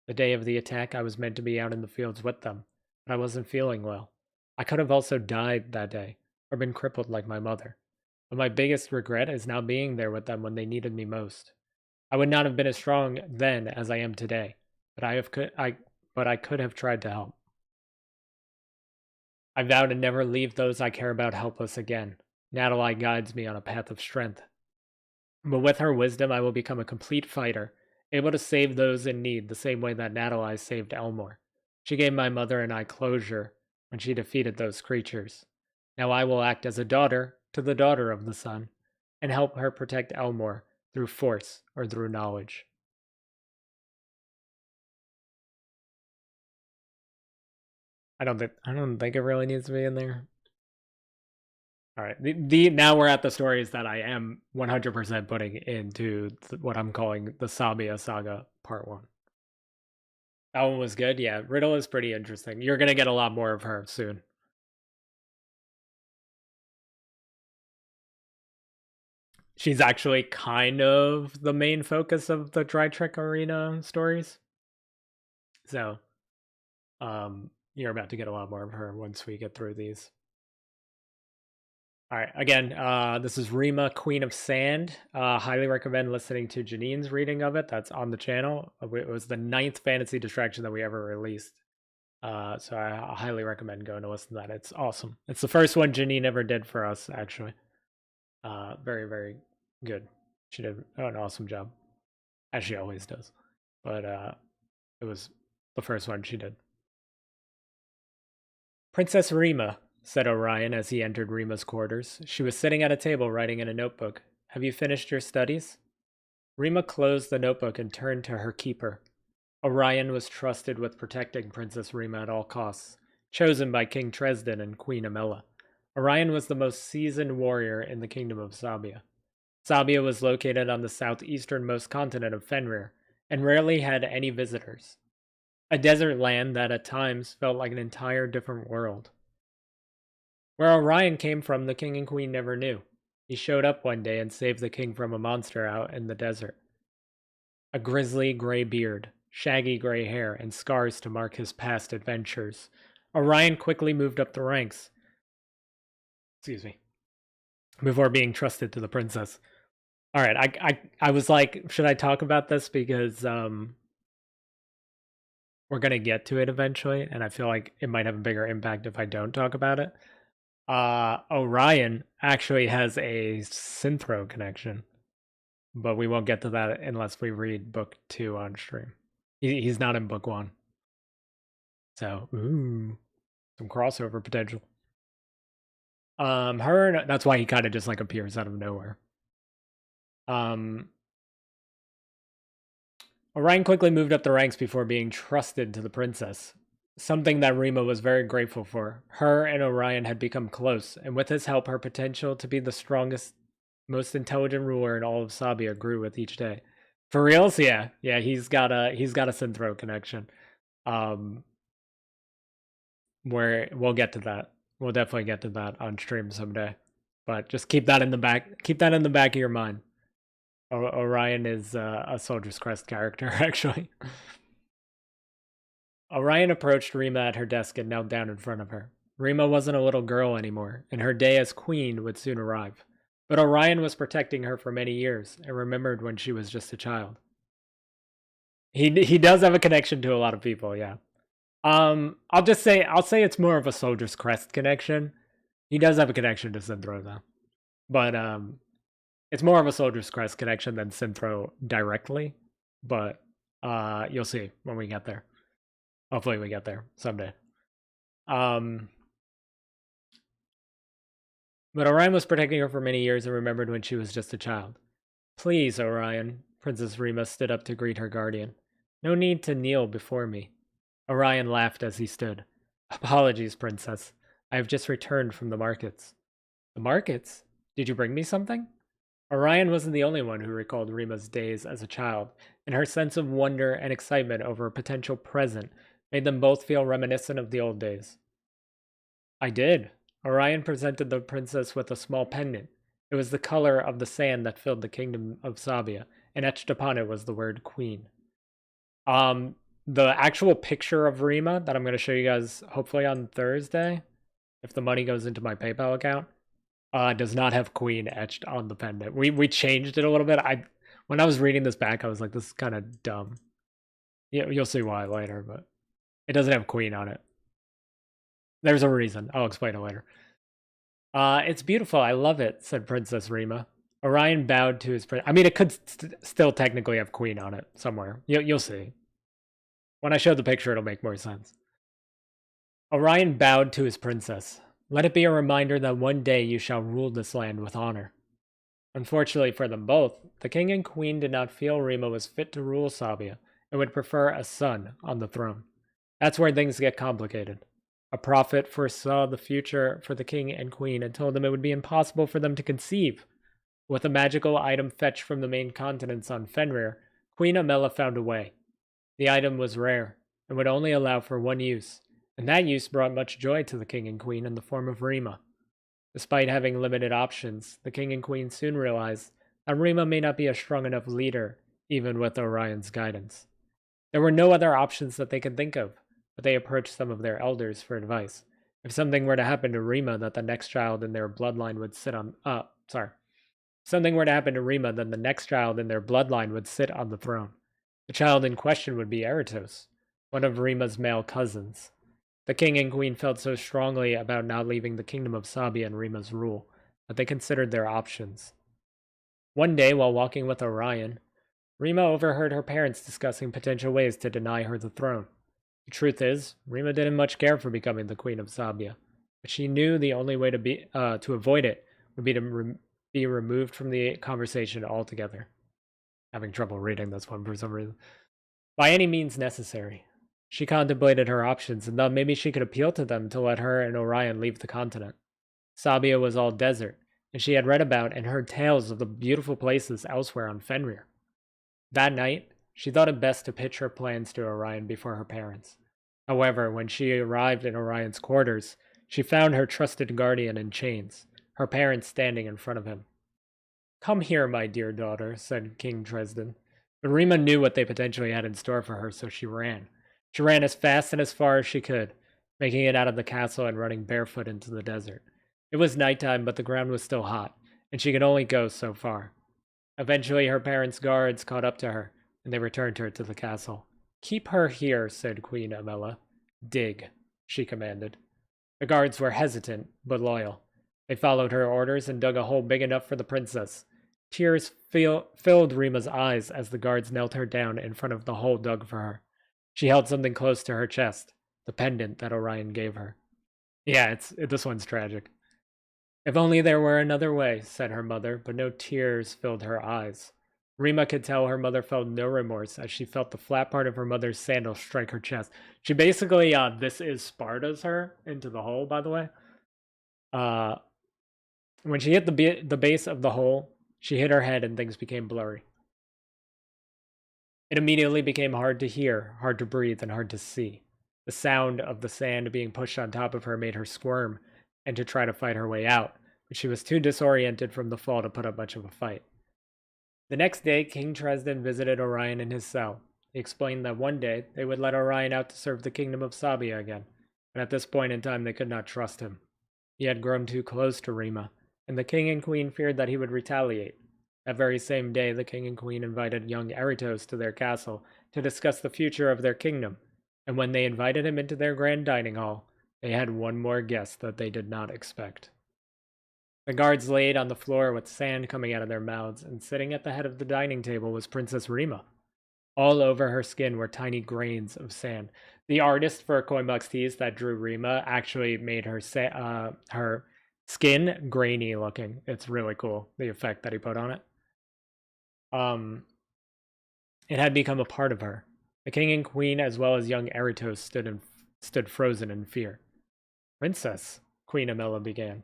The day of the attack, I was meant to be out in the fields with them, but I wasn't feeling well. I could have also died that day, or been crippled like my mother. But my biggest regret is not being there with them when they needed me most. I would not have been as strong then as I am today, but I could have tried to help. I vow to never leave those I care about helpless again. Natalie guides me on a path of strength. But with her wisdom, I will become a complete fighter, able to save those in need the same way that Natalie saved Elmore. She gave my mother and I closure when she defeated those creatures. Now I will act as a daughter to the daughter of the sun and help her protect Elmore through force or through knowledge. I don't think it really needs to be in there. All right. The now we're at the stories that I am 100% putting into what I'm calling the Sabbia Saga Part 1. That one was good. Yeah, Riddle is pretty interesting. You're going to get a lot more of her soon. She's actually kind of the main focus of the Dry Trek Arena stories. So, you're about to get a lot more of her once we get through these. All right. Again, this is Rima, Queen of Sand. Highly recommend listening to Janine's reading of it. That's on the channel. It was the 9th fantasy distraction that we ever released. So I highly recommend going to listen to that. It's awesome. It's the first one Janine ever did for us, actually. Very, very good. She did an awesome job, as she always does. But it was the first one she did. Princess Rima, said Orion as he entered Rima's quarters. She was sitting at a table writing in a notebook. Have you finished your studies? Rima closed the notebook and turned to her keeper. Orion was trusted with protecting Princess Rima at all costs, chosen by King Tresden and Queen Amela. Orion was the most seasoned warrior in the kingdom of Sabbia. Sabbia was located on the southeasternmost continent of Fenrir, and rarely had any visitors. A desert land that at times felt like an entire different world. Where Orion came from, the king and queen never knew. He showed up one day and saved the king from a monster out in the desert. A grisly gray beard, shaggy gray hair, and scars to mark his past adventures. Orion quickly moved up the ranks. Excuse me. Before being trusted to the princess. All right, I was like, should I talk about this because we're gonna get to it eventually, and I feel like it might have a bigger impact if I don't talk about it. Orion actually has a Synthro connection, but we won't get to that unless we read book 2 on stream. He's not in book 1. So, ooh, some crossover potential. That's why he kind of just like appears out of nowhere. Orion quickly moved up the ranks before being trusted to the princess, something that Rima was very grateful for. Her and Orion had become close, and with his help, her potential to be the strongest, most intelligent ruler in all of Sabbia grew with each day. For reals, yeah, he's got a Synthro connection. Where we'll get to that. We'll definitely get to that on stream someday. But just keep that in the back. Keep that in the back of your mind. Orion is a Soldier's Crest character, actually. Orion approached Rima at her desk and knelt down in front of her. Rima wasn't a little girl anymore, and her day as queen would soon arrive. But Orion was protecting her for many years and remembered when she was just a child. He does have a connection to a lot of people, yeah. I'll say it's more of a Soldier's Crest connection. He does have a connection to Synthro though. But it's more of a Soldier's Crest connection than Synthro directly. But you'll see when we get there. Hopefully we get there someday. But Orion was protecting her for many years and remembered when she was just a child. Please, Orion, Princess Rima stood up to greet her guardian. No need to kneel before me. Orion laughed as he stood. Apologies, Princess. I have just returned from the markets. The markets? Did you bring me something? Orion wasn't the only one who recalled Rima's days as a child, and her sense of wonder and excitement over a potential present made them both feel reminiscent of the old days. I did. Orion presented the princess with a small pendant. It was the color of the sand that filled the kingdom of Sabbia, and etched upon it was the word queen. The actual picture of Rima that I'm going to show you guys hopefully on Thursday, if the money goes into my PayPal account, does not have queen etched on the pendant. We changed it a little bit. When I was reading this back, I was like, this is kind of dumb. Yeah, you'll see why later, but it doesn't have queen on it. There's a reason. I'll explain it later. It's beautiful. I love it, said Princess Rima. Orion bowed to his I mean, it could still technically have queen on it somewhere. You'll see. When I show the picture, it'll make more sense. Orion bowed to his princess. Let it be a reminder that one day you shall rule this land with honor. Unfortunately for them both, the king and queen did not feel Rima was fit to rule Sabbia and would prefer a son on the throne. That's where things get complicated. A prophet foresaw the future for the king and queen and told them it would be impossible for them to conceive. With a magical item fetched from the main continents on Fenrir, Queen Amela found a way. The item was rare and would only allow for one use, and that use brought much joy to the king and queen in the form of Rima. Despite having limited options, the king and queen soon realized that Rima may not be a strong enough leader, even with Orion's guidance. There were no other options that they could think of, but they approached some of their elders for advice. If something were to happen to Rima, that the next child in their bloodline would sit on something were to happen to Rima, then the next child in their bloodline would sit on the throne. The child in question would be Eratos, one of Rima's male cousins. The king and queen felt so strongly about not leaving the kingdom of Sabbia in Rima's rule that they considered their options. One day, while walking with Orion, Rima overheard her parents discussing potential ways to deny her the throne. The truth is, Rima didn't much care for becoming the queen of Sabbia, but she knew the only way to avoid it would be to be removed from the conversation altogether. Having trouble reading this one for some reason. By any means necessary. She contemplated her options and thought maybe she could appeal to them to let her and Orion leave the continent. Sabbia was all desert, and she had read about and heard tales of the beautiful places elsewhere on Fenrir. That night, she thought it best to pitch her plans to Orion before her parents. However, when she arrived in Orion's quarters, she found her trusted guardian in chains, her parents standing in front of him. Come here, my dear daughter, said King Dresden. But Rima knew what they potentially had in store for her, so she ran. She ran as fast and as far as she could, making it out of the castle and running barefoot into the desert. It was nighttime, but the ground was still hot, and she could only go so far. Eventually, her parents' guards caught up to her, and they returned her to the castle. Keep her here, said Queen Amela. Dig, she commanded. The guards were hesitant, but loyal. They followed her orders and dug a hole big enough for the princess. Tears filled Rima's eyes as the guards knelt her down in front of the hole dug for her. She held something close to her chest, the pendant that Orion gave her. Yeah, this one's tragic. If only there were another way, said her mother, but no tears filled her eyes. Rima could tell her mother felt no remorse as she felt the flat part of her mother's sandal strike her chest. She basically, this is Sparta's her into the hole, by the way. When she hit the base of the hole, she hit her head and things became blurry. It immediately became hard to hear, hard to breathe, and hard to see. The sound of the sand being pushed on top of her made her squirm, and to try to fight her way out, but she was too disoriented from the fall to put up much of a fight. The next day, King Tresden visited Orion in his cell. He explained that one day they would let Orion out to serve the kingdom of Sabbia again, but at this point in time they could not trust him. He had grown too close to Rima, and the king and queen feared that he would retaliate. That very same day, the king and queen invited young Eritos to their castle to discuss the future of their kingdom, and when they invited him into their grand dining hall, they had one more guest that they did not expect. The guards laid on the floor with sand coming out of their mouths, and sitting at the head of the dining table was Princess Rima. All over her skin were tiny grains of sand. The artist for Coinbox Tees that drew Rima actually made her her skin grainy looking. It's really cool, the effect that he put on it. It had become a part of her. The king and queen, as well as young Eritos, stood frozen in fear. Princess, Queen Amela began.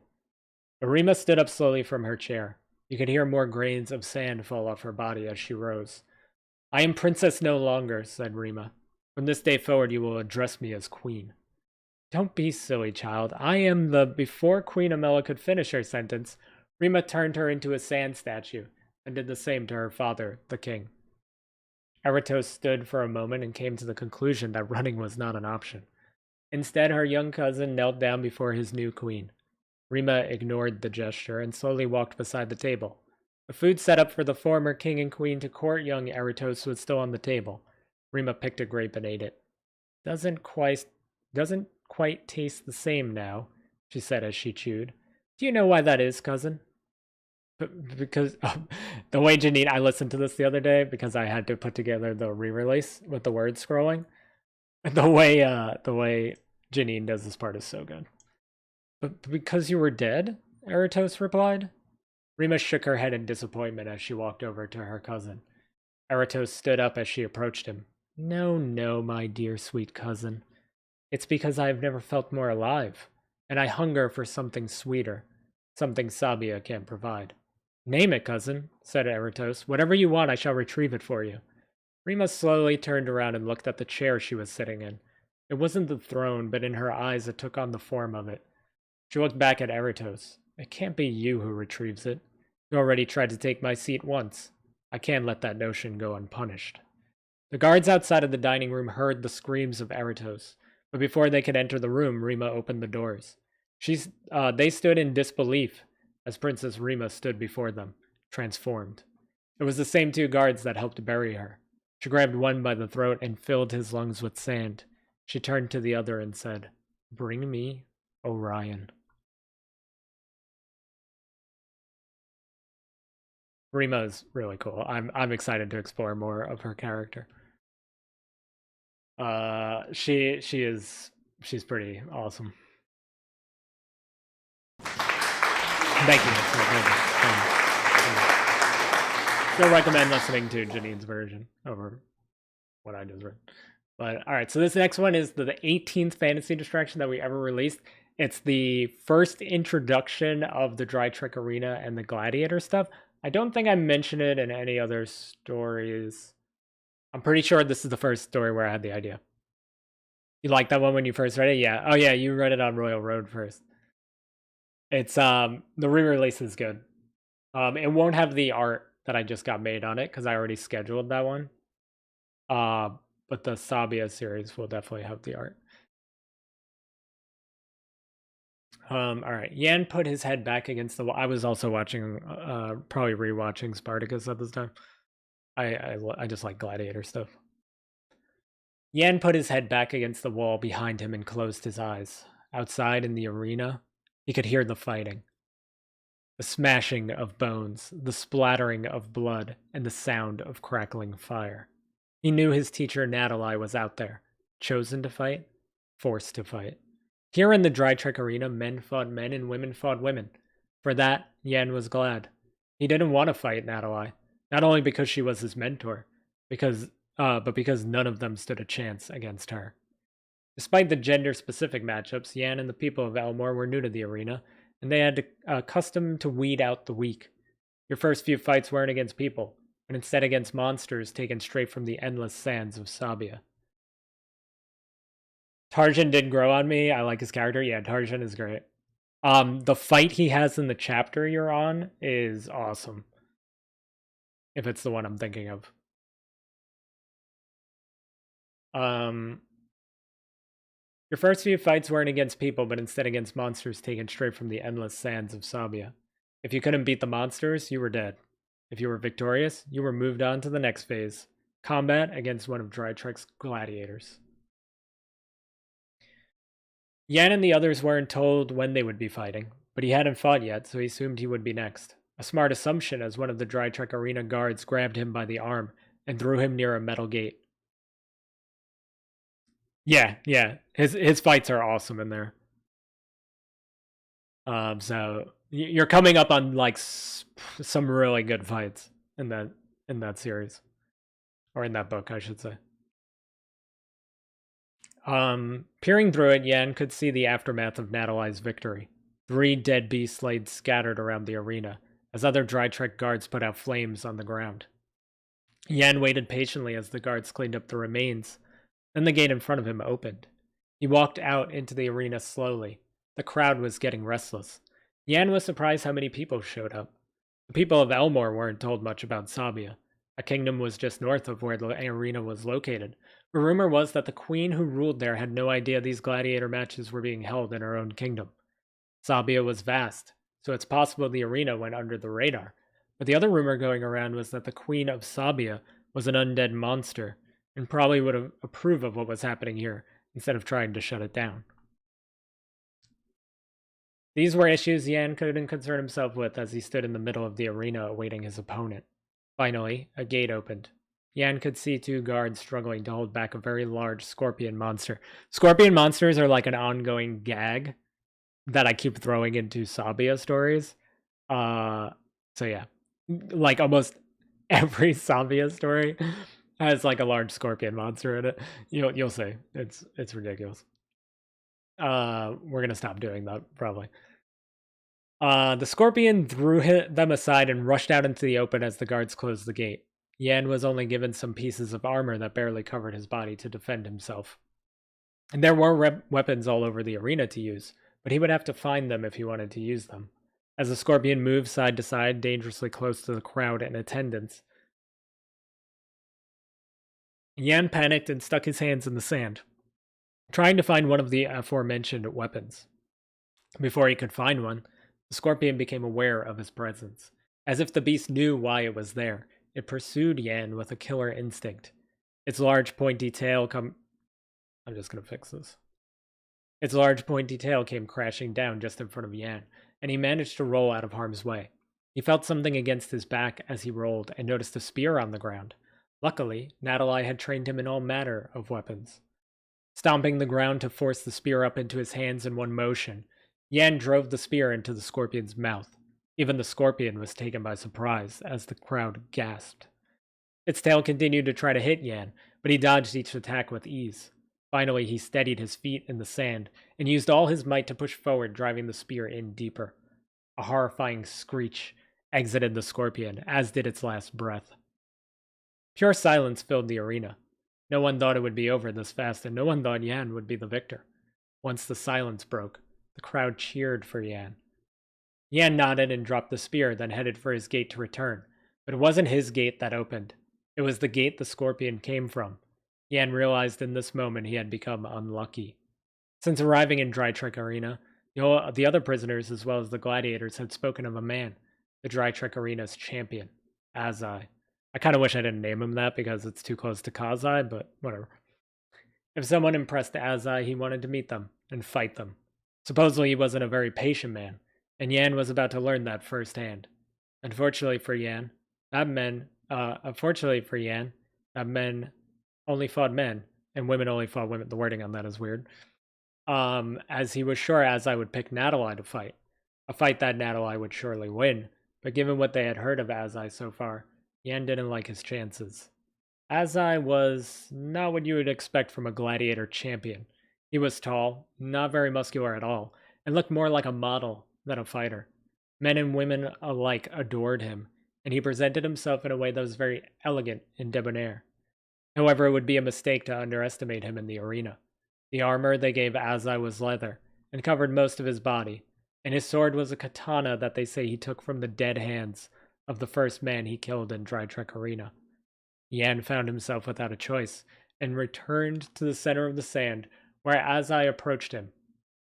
Rima stood up slowly from her chair. You could hear more grains of sand fall off her body as she rose. I am princess no longer, said Rima. From this day forward you will address me as queen. Don't be silly, child. I am the... Before Queen Amela could finish her sentence, Rima turned her into a sand statue, and did the same to her father, the king. Eritos stood for a moment and came to the conclusion that running was not an option. Instead, her young cousin knelt down before his new queen. Rima ignored the gesture and slowly walked beside the table. The food set up for the former king and queen to court young Eritos was still on the table. Rima picked a grape and ate it. Doesn't quite taste the same now, she said as she chewed. Do you know why that is, cousin? Because the way Janine, I listened to this the other day because I had to put together the re-release with the word scrolling. The way Janine does this part is so good. But because you were dead? Eritos replied. Rima shook her head in disappointment as she walked over to her cousin. Eritos stood up as she approached him. No, no, my dear sweet cousin. It's because I have never felt more alive, and I hunger for something sweeter, something Sabbia can't provide. Name it, cousin, said Eritos. Whatever you want, I shall retrieve it for you. Rima slowly turned around and looked at the chair she was sitting in. It wasn't the throne, but in her eyes it took on the form of it. She looked back at Eritos. It can't be you who retrieves it. You already tried to take my seat once. I can't let that notion go unpunished. The guards outside of the dining room heard the screams of Eritos, but before they could enter the room, Rima opened the doors. They stood in disbelief as Princess Rima stood before them, transformed. It was the same two guards that helped bury her. She grabbed one by the throat and filled his lungs with sand. She turned to the other and said, Bring me Orion. Rima is really cool. I'm excited to explore more of her character. She's pretty awesome. Thank you. Still recommend listening to Janine's version over what I just read. But all right, so this next one is the 18th fantasy distraction that we ever released. It's the first introduction of the Dry Trick Arena and the Gladiator stuff. I don't think I mentioned it in any other stories. I'm pretty sure this is the first story where I had the idea. You liked that one when you first read it? Yeah. Oh yeah, you read it on Royal Road first. It's the re-release is good. It won't have the art that I just got made on it because I already scheduled that one. But the Sabbia series will definitely have the art. All right. Yan put his head back against the wall. I was also watching, probably rewatching Spartacus at this time. I just like gladiator stuff. Yan put his head back against the wall behind him and closed his eyes. Outside in the arena, he could hear the fighting. The smashing of bones, the splattering of blood, and the sound of crackling fire. He knew his teacher Natalie was out there, chosen to fight, forced to fight. Here in the Dry Trick Arena, men fought men and women fought women. For that, Yan was glad. He didn't want to fight Natalie, not only because she was his mentor, but because none of them stood a chance against her. Despite the gender-specific matchups, Yan and the people of Elmore were new to the arena, and they had accustomed to weed out the weak. Your first few fights weren't against people, but instead against monsters taken straight from the endless sands of Sabbia. Tarjan did grow on me. I like his character. Yeah, Tarjan is great. The fight he has in the chapter you're on is awesome. If it's the one I'm thinking of. Um, your first few fights weren't against people, but instead against monsters taken straight from the endless sands of Sabbia. If you couldn't beat the monsters, you were dead. If you were victorious, you were moved on to the next phase. Combat against one of Drytrek's gladiators. Yan and the others weren't told when they would be fighting, but he hadn't fought yet, so he assumed he would be next. A smart assumption, as one of the Drytrek arena guards grabbed him by the arm and threw him near a metal gate. Yeah. His fights are awesome in there. So you're coming up on like some really good fights in that series, or in that book, I should say. Peering through it, Yan could see the aftermath of Natalie's victory. 3 dead beasts lay scattered around the arena, as other Drytrek guards put out flames on the ground. Yan waited patiently as the guards cleaned up the remains. Then the gate in front of him opened. He walked out into the arena slowly. The crowd was getting restless. Yan was surprised how many people showed up. The people of Elmore weren't told much about Sabbia. A kingdom was just north of where the arena was located. The rumor was that the queen who ruled there had no idea these gladiator matches were being held in her own kingdom. Sabbia was vast, so it's possible the arena went under the radar. But the other rumor going around was that the queen of Sabbia was an undead monster, and probably would approve of what was happening here, instead of trying to shut it down. These were issues Yan couldn't concern himself with as he stood in the middle of the arena awaiting his opponent. Finally, a gate opened. Yan could see 2 guards struggling to hold back a very large scorpion monster. Scorpion monsters are like an ongoing gag that I keep throwing into Sabbia stories. So yeah, like almost every Sabbia story has like a large scorpion monster in it. You'll see. It's ridiculous. We're gonna stop doing that probably. The scorpion threw them aside and rushed out into the open as the guards closed the gate. Yan was only given some pieces of armor that barely covered his body to defend himself. And there were weapons all over the arena to use, but he would have to find them if he wanted to use them. As the scorpion moved side to side, dangerously close to the crowd in attendance, Yan panicked and stuck his hands in the sand, trying to find one of the aforementioned weapons. Before he could find one, the scorpion became aware of his presence. As if the beast knew why it was there, it pursued Yan with a killer instinct. Its large pointy tail I'm just gonna fix this. Its large pointy tail came crashing down just in front of Yan, and he managed to roll out of harm's way. He felt something against his back as he rolled and noticed a spear on the ground. Luckily, Natalie had trained him in all manner of weapons. Stomping the ground to force the spear up into his hands in one motion, Yan drove the spear into the scorpion's mouth. Even the scorpion was taken by surprise as the crowd gasped. Its tail continued to try to hit Yan, but he dodged each attack with ease. Finally, he steadied his feet in the sand and used all his might to push forward, driving the spear in deeper. A horrifying screech exited the scorpion, as did its last breath. Pure silence filled the arena. No one thought it would be over this fast, and no one thought Yan would be the victor. Once the silence broke, the crowd cheered for Yan. Yan nodded and dropped the spear, then headed for his gate to return. But it wasn't his gate that opened. It was the gate the scorpion came from. Yan realized in this moment he had become unlucky. Since arriving in Drytrek Arena, the other prisoners as well as the gladiators had spoken of a man, the Drytrek Arena's champion, Azai. I kind of wish I didn't name him that because it's too close to Kazai, but whatever. If someone impressed Azai, he wanted to meet them and fight them. Supposedly he wasn't a very patient man, and Yan was about to learn that firsthand. Unfortunately for Yan, that men only fought men, and women only fought women. The wording on that is weird. As he was sure Azai would pick Natalie to fight. A fight that Natalie would surely win, but given what they had heard of Azai so far, Yan didn't like his chances. Azai was not what you would expect from a gladiator champion. He was tall, not very muscular at all, and looked more like a model than a fighter. Men and women alike adored him, and he presented himself in a way that was very elegant and debonair. However, it would be a mistake to underestimate him in the arena. The armor they gave Azai was leather, and covered most of his body, and his sword was a katana that they say he took from the dead hands of the first man he killed in Dry Trek Arena. Yan found himself without a choice and returned to the center of the sand, where Azai approached him.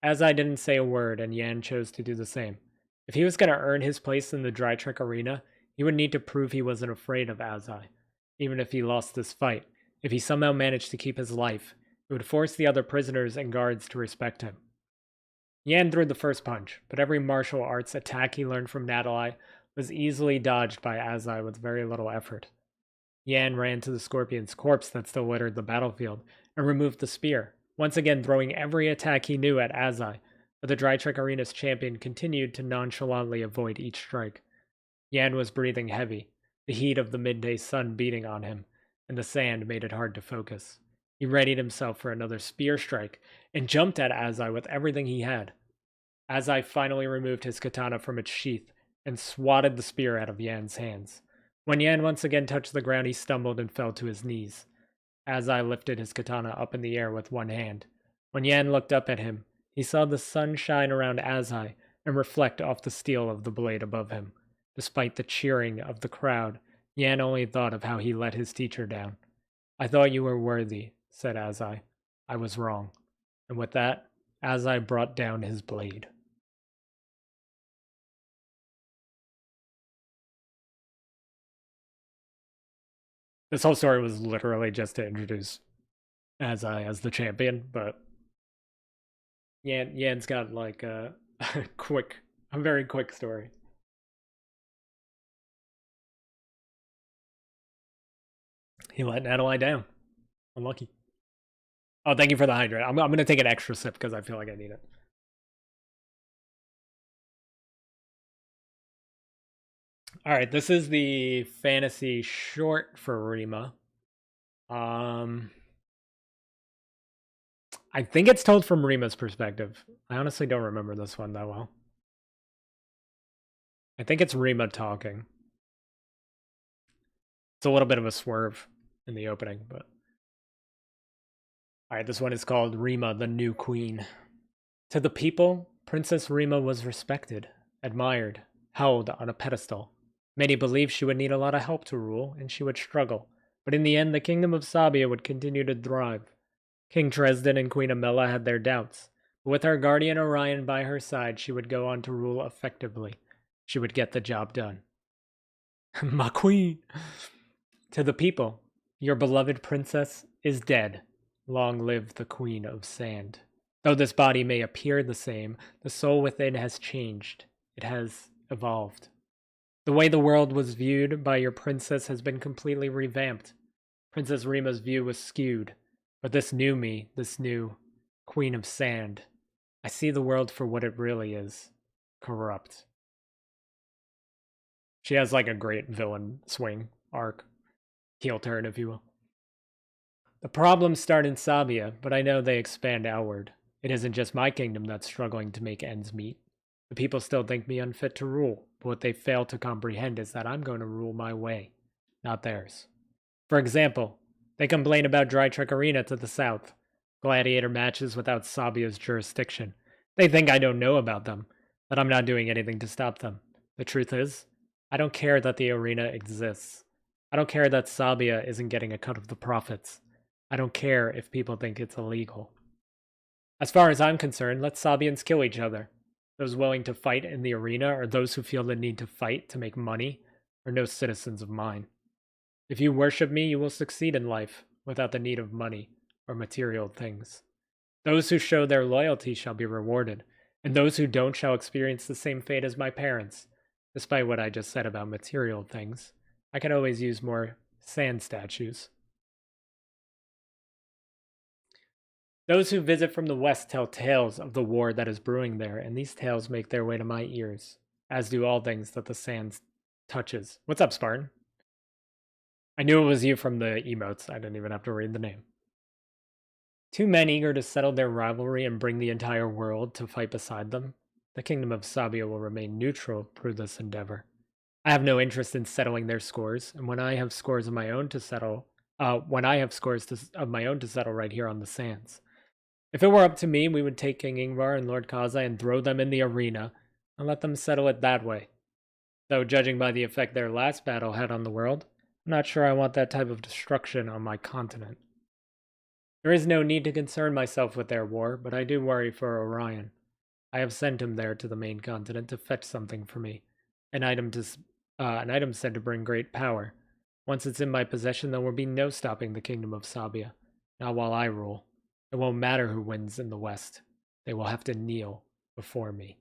Azai didn't say a word, and Yan chose to do the same. If he was going to earn his place in the Dry Trek Arena, he would need to prove he wasn't afraid of Azai. Even if he lost this fight, if he somehow managed to keep his life, it would force the other prisoners and guards to respect him. Yan threw the first punch, but every martial arts attack he learned from Natalai was easily dodged by Azai with very little effort. Yan ran to the scorpion's corpse that still littered the battlefield and removed the spear, once again throwing every attack he knew at Azai, but the Dry Trek Arena's champion continued to nonchalantly avoid each strike. Yan was breathing heavy, the heat of the midday sun beating on him, and the sand made it hard to focus. He readied himself for another spear strike and jumped at Azai with everything he had. Azai finally removed his katana from its sheath and swatted the spear out of Yan's hands. When Yan once again touched the ground, he stumbled and fell to his knees. Azai lifted his katana up in the air with one hand. When Yan looked up at him, he saw the sun shine around Azai and reflect off the steel of the blade above him. Despite the cheering of the crowd, Yan only thought of how he let his teacher down. "I thought you were worthy," said Azai. "I was wrong." And with that, Azai brought down his blade. This whole story was literally just to introduce Azai as the champion, but Yan's got like a a very quick story. He let Natalai down. Unlucky. Oh, thank you for the hydrate. I'm going to take an extra sip because I feel like I need it. All right, this is the fantasy short for Rima. I think it's told from Rima's perspective. I honestly don't remember this one that well. I think it's Rima talking. It's a little bit of a swerve in the opening, but... Alright, this one is called Rima, the New Queen. To the people, Princess Rima was respected, admired, held on a pedestal. Many believed she would need a lot of help to rule, and she would struggle. But in the end, the kingdom of Sabbia would continue to thrive. King Tresden and Queen Amela had their doubts, but with her guardian Orion by her side, she would go on to rule effectively. She would get the job done. My queen! To the people, your beloved princess is dead. Long live the Queen of Sand. Though this body may appear the same, the soul within has changed. It has evolved. The way the world was viewed by your princess has been completely revamped. Princess Rima's view was skewed. But this new me, this new Queen of Sand, I see the world for what it really is. Corrupt. She has like a great villain swing arc. Heel turn, if you will. The problems start in Sabbia, but I know they expand outward. It isn't just my kingdom that's struggling to make ends meet. The people still think me unfit to rule, but what they fail to comprehend is that I'm going to rule my way, not theirs. For example, they complain about Dry Trek Arena to the south, gladiator matches without Sabbia's jurisdiction. They think I don't know about them, that I'm not doing anything to stop them. The truth is, I don't care that the arena exists. I don't care that Sabbia isn't getting a cut of the profits. I don't care if people think it's illegal. As far as I'm concerned, let Sabbians kill each other. Those willing to fight in the arena or those who feel the need to fight to make money are no citizens of mine. If you worship me, you will succeed in life without the need of money or material things. Those who show their loyalty shall be rewarded, and those who don't shall experience the same fate as my parents. Despite what I just said about material things, I can always use more sand statues. Those who visit from the west tell tales of the war that is brewing there, and these tales make their way to my ears, as do all things that the sand touches. What's up, Spartan? I knew it was you from the emotes. I didn't even have to read the name. Two men eager to settle their rivalry and bring the entire world to fight beside them. The kingdom of Sabbia will remain neutral through this endeavor. I have no interest in settling their scores, and when I have scores of my own to settle, of my own to settle right here on the sands, If it were up to me, we would take King Ingvar and Lord Kazai and throw them in the arena and let them settle it that way. Though, judging by the effect their last battle had on the world, I'm not sure I want that type of destruction on my continent. There is no need to concern myself with their war, but I do worry for Orion. I have sent him there to the main continent to fetch something for me. An item said to bring great power. Once it's in my possession, there will be no stopping the kingdom of Sabbia. Not while I rule. It won't matter who wins in the west. They will have to kneel before me.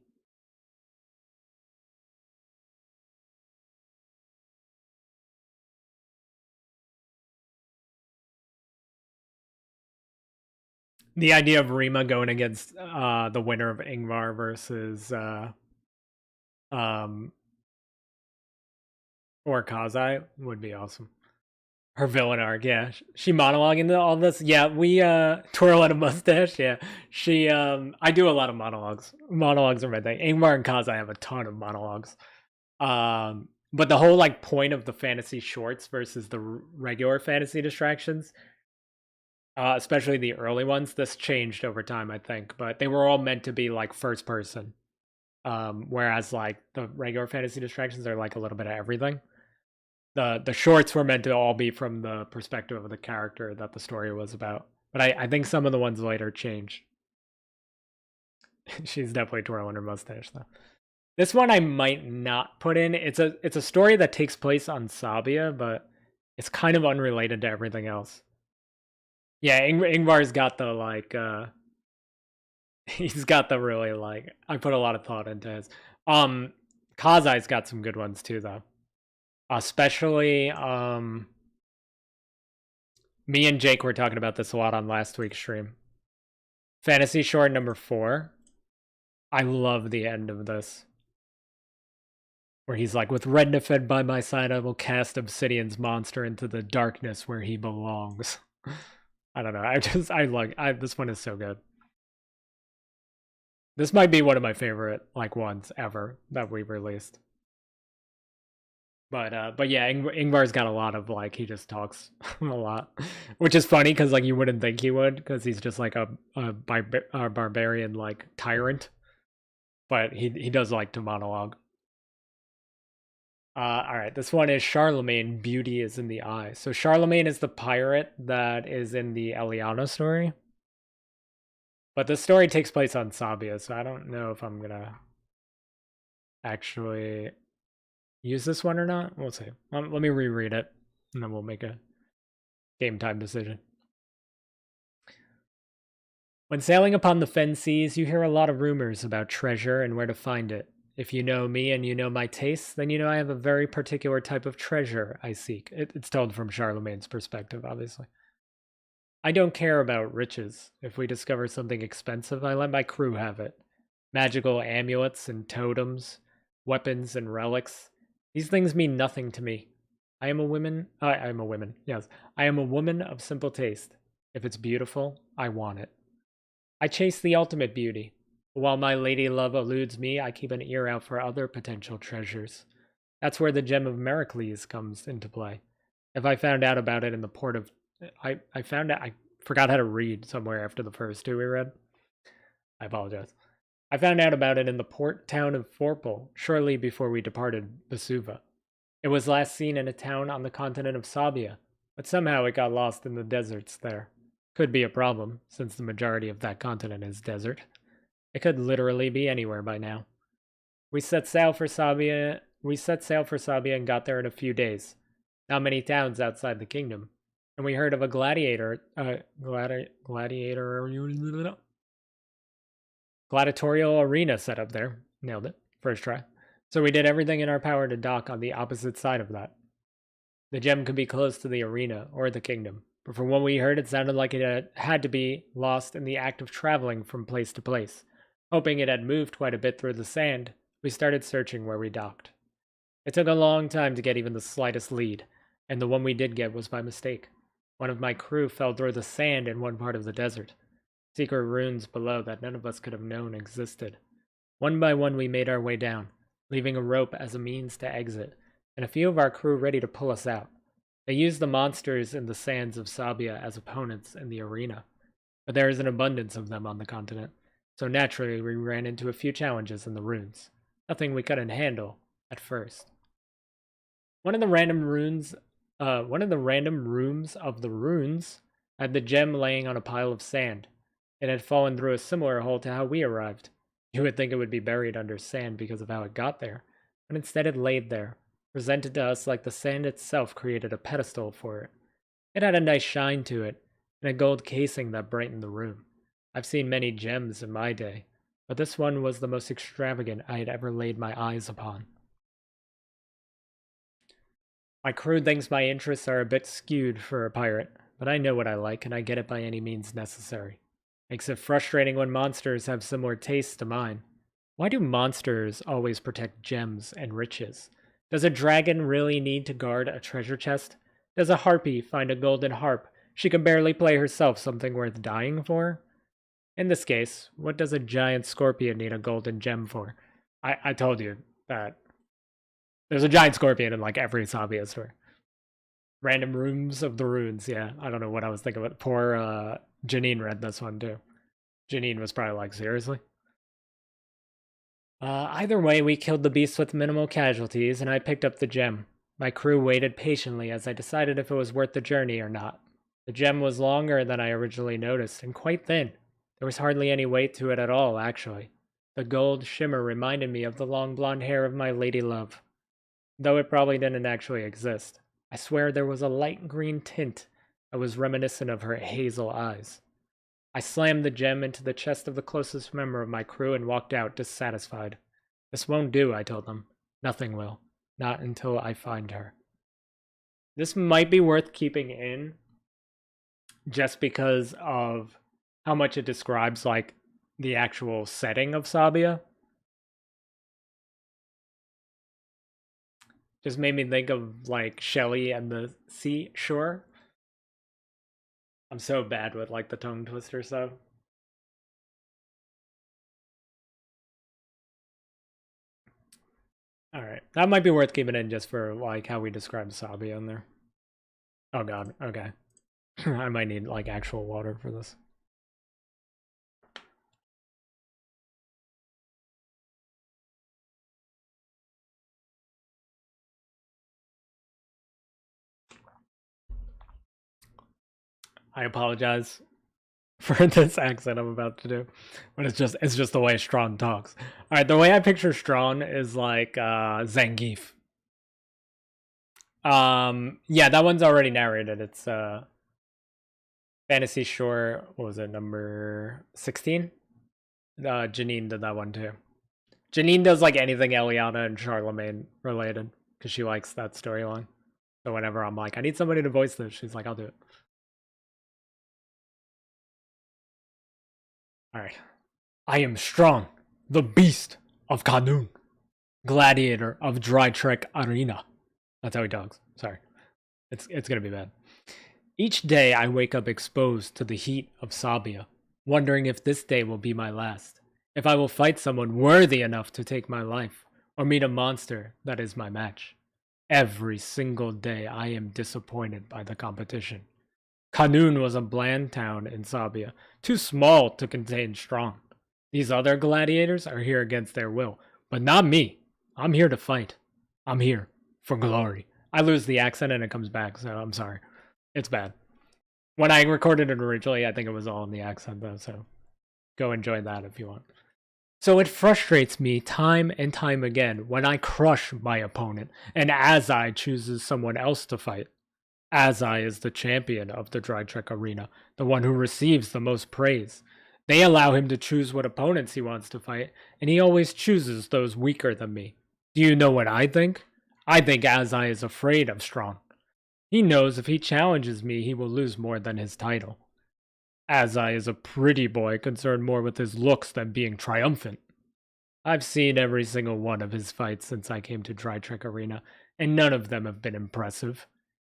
The idea of Rima going against the winner of Ingvar versus um, or Kazai would be awesome. Her villain arc, yeah. She monologuing all this. Yeah, we twirling a mustache, yeah. She I do a lot of monologues. Monologues are my thing. Ingvar and Kazai have a ton of monologues. But the whole like point of the fantasy shorts versus the regular fantasy distractions, especially the early ones, this changed over time, I think. But they were all meant to be like first person. Whereas like the regular fantasy distractions are like a little bit of everything. The shorts were meant to all be from the perspective of the character that the story was about. But I think some of the ones later changed. She's definitely twirling her mustache though. This one I might not put in. It's a story that takes place on Sabbia, but it's kind of unrelated to everything else. Yeah, Ingvar's got the like he's got the really like I put a lot of thought into his. Kazai's got some good ones too though. Especially me and Jake were talking about this a lot on last week's stream. Fantasy short number 4. I love the end of this. Where he's like, with Rednefed by my side, I will cast Obsidian's monster into the darkness where he belongs. I don't know. This one is so good. This might be one of my favorite like ones ever that we've released. But yeah, Ingvar's got a lot of like he just talks a lot, which is funny because like you wouldn't think he would because he's just like a barbarian like tyrant, but he does like to monologue. All right, this one is Charlemagne. Beauty is in the eye. So Charlemagne is the pirate that is in the Eliana story, but the story takes place on Sabbia, so I don't know if I'm gonna actually use this one or not. We'll see. Let me reread it, and then we'll make a game time decision. When sailing upon the fen seas, you hear a lot of rumors about treasure and where to find it. If you know me and you know my tastes, then you know I have a very particular type of treasure I seek. It's told from Charlemagne's perspective, obviously. I don't care about riches. If we discover something expensive, I let my crew have it. Magical amulets and totems, weapons and relics. These things mean nothing to me. I am a woman. Yes, I am a woman of simple taste. If it's beautiful, I want it. I chase the ultimate beauty. But while my lady love eludes me, I keep an ear out for other potential treasures. That's where the gem of Mericles comes into play. If I found out about it in the port of... I found out... I forgot how to read somewhere after the first 2 we read. I apologize. I found out about it in the port town of Forpal, shortly before we departed Vesuva. It was last seen in a town on the continent of Sabbia, but somehow it got lost in the deserts there. Could be a problem, since the majority of that continent is desert. It could literally be anywhere by now. We set sail for Sabbia and got there in a few days. Not many towns outside the kingdom. And we heard of a gladiatorial arena set up there. Nailed it. First try. So we did everything in our power to dock on the opposite side of that. The gem could be close to the arena or the kingdom, but from what we heard, it sounded like it had to be lost in the act of traveling from place to place. Hoping it had moved quite a bit through the sand, we started searching where we docked. It took a long time to get even the slightest lead, and the one we did get was by mistake. One of my crew fell through the sand in one part of the desert. Secret ruins below that none of us could have known existed. One by one we made our way down, leaving a rope as a means to exit, and a few of our crew ready to pull us out. They used the monsters in the sands of Sabbia as opponents in the arena. but there is an abundance of them on the continent, so naturally we ran into a few challenges in the ruins. Nothing we couldn't handle at first. One of the random runes, one of the random rooms of the runes had the gem laying on a pile of sand. It had fallen through a similar hole to how we arrived. You would think it would be buried under sand because of how it got there, but instead it laid there, presented to us like the sand itself created a pedestal for it. It had a nice shine to it, and a gold casing that brightened the room. I've seen many gems in my day, but this one was the most extravagant I had ever laid my eyes upon. My crew thinks my interests are a bit skewed for a pirate, but I know what I like and I get it by any means necessary. Makes it frustrating when monsters have similar tastes to mine. Why do monsters always protect gems and riches? Does a dragon really need to guard a treasure chest? Does a harpy find a golden harp she can barely play herself something worth dying for? In this case, what does a giant scorpion need a golden gem for? I told you that there's a giant scorpion in like every Sabbia story. Random rooms of the runes, yeah. I don't know what I was thinking about. Poor Janine read this one too. Janine was probably like, seriously? Either way, we killed the beast with minimal casualties, and I picked up the gem. My crew waited patiently as I decided if it was worth the journey or not. The gem was longer than I originally noticed, and quite thin. There was hardly any weight to it at all, actually. The gold shimmer reminded me of the long blonde hair of my lady love, though it probably didn't actually exist. I swear there was a light green tint that was reminiscent of her hazel eyes. I slammed the gem into the chest of the closest member of my crew and walked out dissatisfied. This won't do, I told them. Nothing will. Not until I find her. This might be worth keeping in just because of how much it describes like the actual setting of Sabbia. Just made me think of like Shelley and the seashore. I'm so bad with like the tongue twister stuff. Alright, that might be worth keeping in just for like how we describe Sabbia in there. Oh god, okay. I might need like actual water for this. I apologize for this accent I'm about to do, but it's just the way Strawn talks. All right, the way I picture Strawn is like Zangief. Yeah, that one's already narrated. It's Fantasy Shore. What was it, number 16? Janine did that one too. Janine does like anything Eliana and Charlemagne related because she likes that storyline. So whenever I'm like, I need somebody to voice this, she's like, I'll do it. Alright. I am Strong, the beast of Kanun, gladiator of Dry Trek Arena. That's how he talks. Sorry. It's gonna be bad. Each day I wake up exposed to the heat of Sabbia, wondering if this day will be my last, if I will fight someone worthy enough to take my life, or meet a monster that is my match. Every single day I am disappointed by the competition. Kanun was a bland town in Sabbia, too small to contain Strong. These other gladiators are here against their will, but not me. I'm here to fight. I'm here for glory. I lose the accent and it comes back, so I'm sorry. It's bad. When I recorded it originally, I think it was all in the accent though, so go enjoy that if you want. So it frustrates me time and time again when I crush my opponent and Azai chooses someone else to fight. Azai is the champion of the Dry Trek Arena, the one who receives the most praise. They allow him to choose what opponents he wants to fight, and he always chooses those weaker than me. Do you know what I think? I think Azai is afraid of Strong. He knows if he challenges me, he will lose more than his title. Azai is a pretty boy concerned more with his looks than being triumphant. I've seen every single one of his fights since I came to Dry Trek Arena, and none of them have been impressive.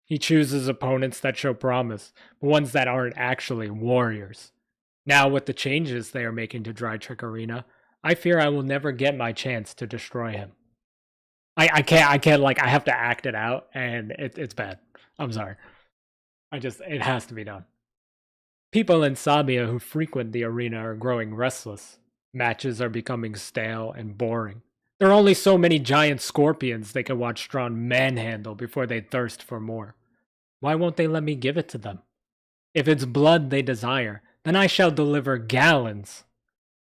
He chooses opponents that show promise, but ones that aren't actually warriors. Now, with the changes they are making to Dry Trek Arena, I fear I will never get my chance to destroy him. I can't, like, I have to act it out, and it's bad. I'm sorry. It has to be done. People in Sabbia who frequent the arena are growing restless. Matches are becoming stale and boring. There are only so many giant scorpions they can watch Strawn manhandle before they thirst for more. Why won't they let me give it to them? If it's blood they desire, then I shall deliver gallons.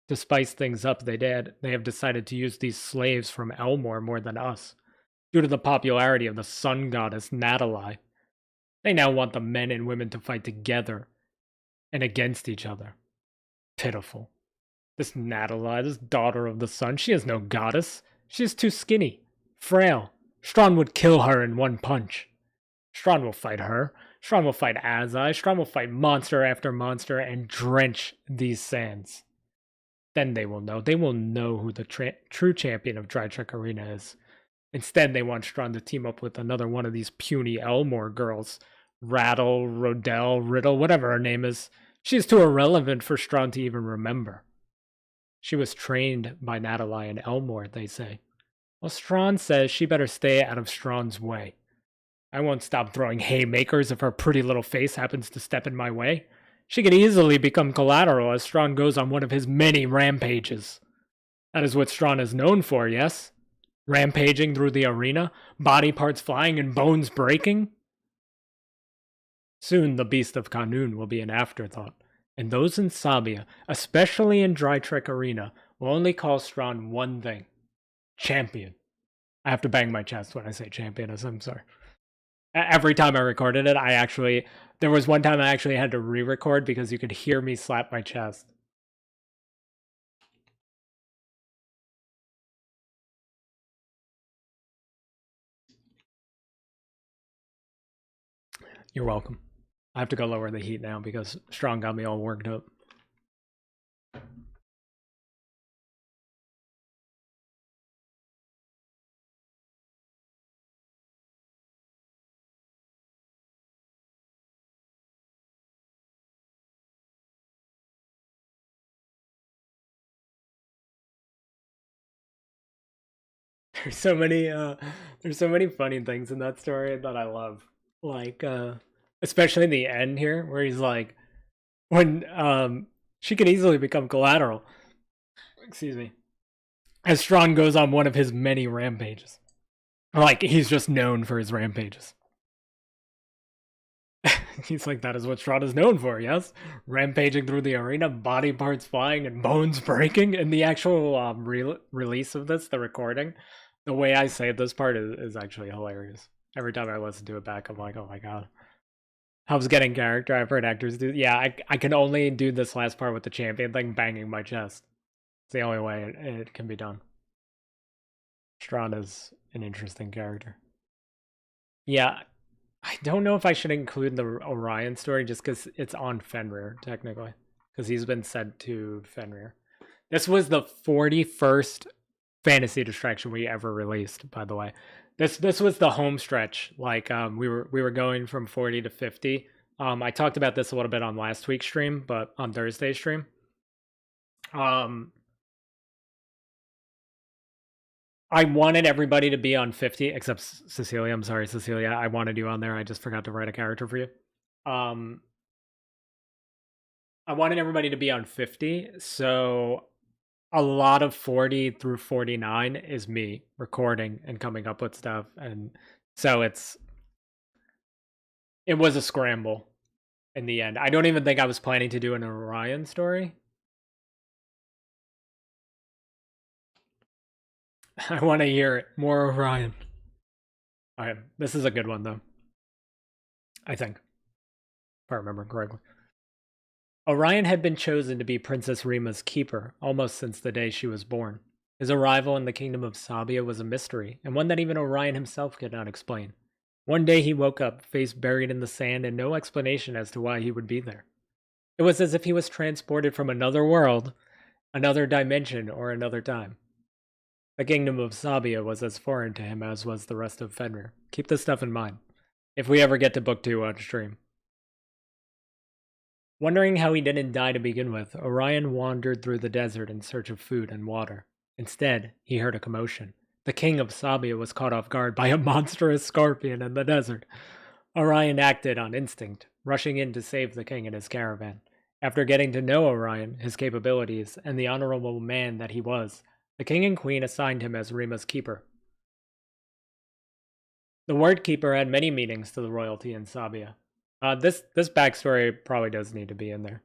To spice things up, they have decided to use these slaves from Elmore more than us, due to the popularity of the sun goddess Natalie. They now want the men and women to fight together and against each other. Pitiful. This Natalie, this daughter of the sun, she is no goddess. She is too skinny, frail. Strawn would kill her in one punch. Strawn will fight her. Strawn will fight Azai. Strawn will fight monster after monster and drench these sands. Then they will know. They will know who the true champion of Dry Trek Arena is. Instead, they want Strawn to team up with another one of these puny Elmore girls. Rattle, Rodell, Riddle, whatever her name is. She is too irrelevant for Strawn to even remember. She was trained by Natalie and Elmore, they say. Well, Strawn says she better stay out of Strawn's way. I won't stop throwing haymakers if her pretty little face happens to step in my way. She could easily become collateral as Strawn goes on one of his many rampages. That is what Strawn is known for, yes? Rampaging through the arena, body parts flying and bones breaking? Soon the Beast of Kanun will be an afterthought, and those in Sabbia, especially in Dry Trek Arena, will only call Strawn one thing. Champion. I have to bang my chest when I say champion, I'm sorry. Every time I recorded it, there was one time I actually had to re-record because you could hear me slap my chest. You're welcome. I have to go lower the heat now because Strawn got me all worked up. There's so many funny things in that story that I love. Like especially in the end here where he's like when she could easily become collateral. Excuse me. As Strawn goes on one of his many rampages. Like he's just known for his rampages. He's like, that is what Strawn is known for, yes? Rampaging through the arena, body parts flying and bones breaking. And the actual release of this, the recording, the way I say this part is actually hilarious. Every time I listen to it back, I'm like, oh my god. Helps getting character. I've heard actors do. Yeah, I can only do this last part with the champion thing, banging my chest. It's the only way it can be done. Strawn is an interesting character. Yeah, I don't know if I should include the Orion story just because it's on Fenrir, technically. Because he's been sent to Fenrir. This was the 41st fantasy distraction we ever released, by the way. This was the home stretch. Like we were going from 40 to 50. I talked about this a little bit on last week's stream, but on Thursday's stream. I wanted everybody to be on 50, except Cecilia. I'm sorry, Cecilia. I wanted you on there. I just forgot to write a character for you. I wanted everybody to be on 50, so a lot of 40 through 49 is me recording and coming up with stuff, and so it was a scramble in the end. I don't even think I was planning to do an Orion story. I want to hear it. More Orion. Alright, this is a good one though. I think. If I remember correctly. Orion had been chosen to be Princess Rima's keeper almost since the day she was born. His arrival in the kingdom of Sabbia was a mystery, and one that even Orion himself could not explain. One day he woke up, face buried in the sand, and no explanation as to why he would be there. It was as if he was transported from another world, another dimension, or another time. The kingdom of Sabbia was as foreign to him as was the rest of Fenrir. Keep this stuff in mind, if we ever get to book 2 on stream. Wondering how he didn't die to begin with, Orion wandered through the desert in search of food and water. Instead, he heard a commotion. The king of Sabbia was caught off guard by a monstrous scorpion in the desert. Orion acted on instinct, rushing in to save the king and his caravan. After getting to know Orion, his capabilities, and the honorable man that he was, the king and queen assigned him as Rima's keeper. The word keeper had many meanings to the royalty in Sabbia. This backstory probably does need to be in there.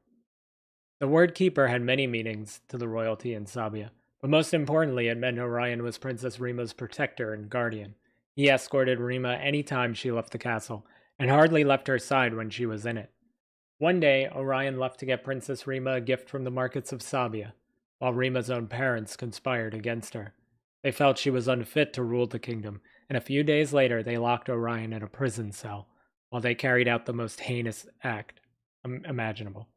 The word keeper had many meanings to the royalty in Sabbia, but most importantly, it meant Orion was Princess Rima's protector and guardian. He escorted Rima any time she left the castle, and hardly left her side when she was in it. One day, Orion left to get Princess Rima a gift from the markets of Sabbia, while Rima's own parents conspired against her. They felt she was unfit to rule the kingdom, and a few days later they locked Orion in a prison cell, while they carried out the most heinous act imaginable.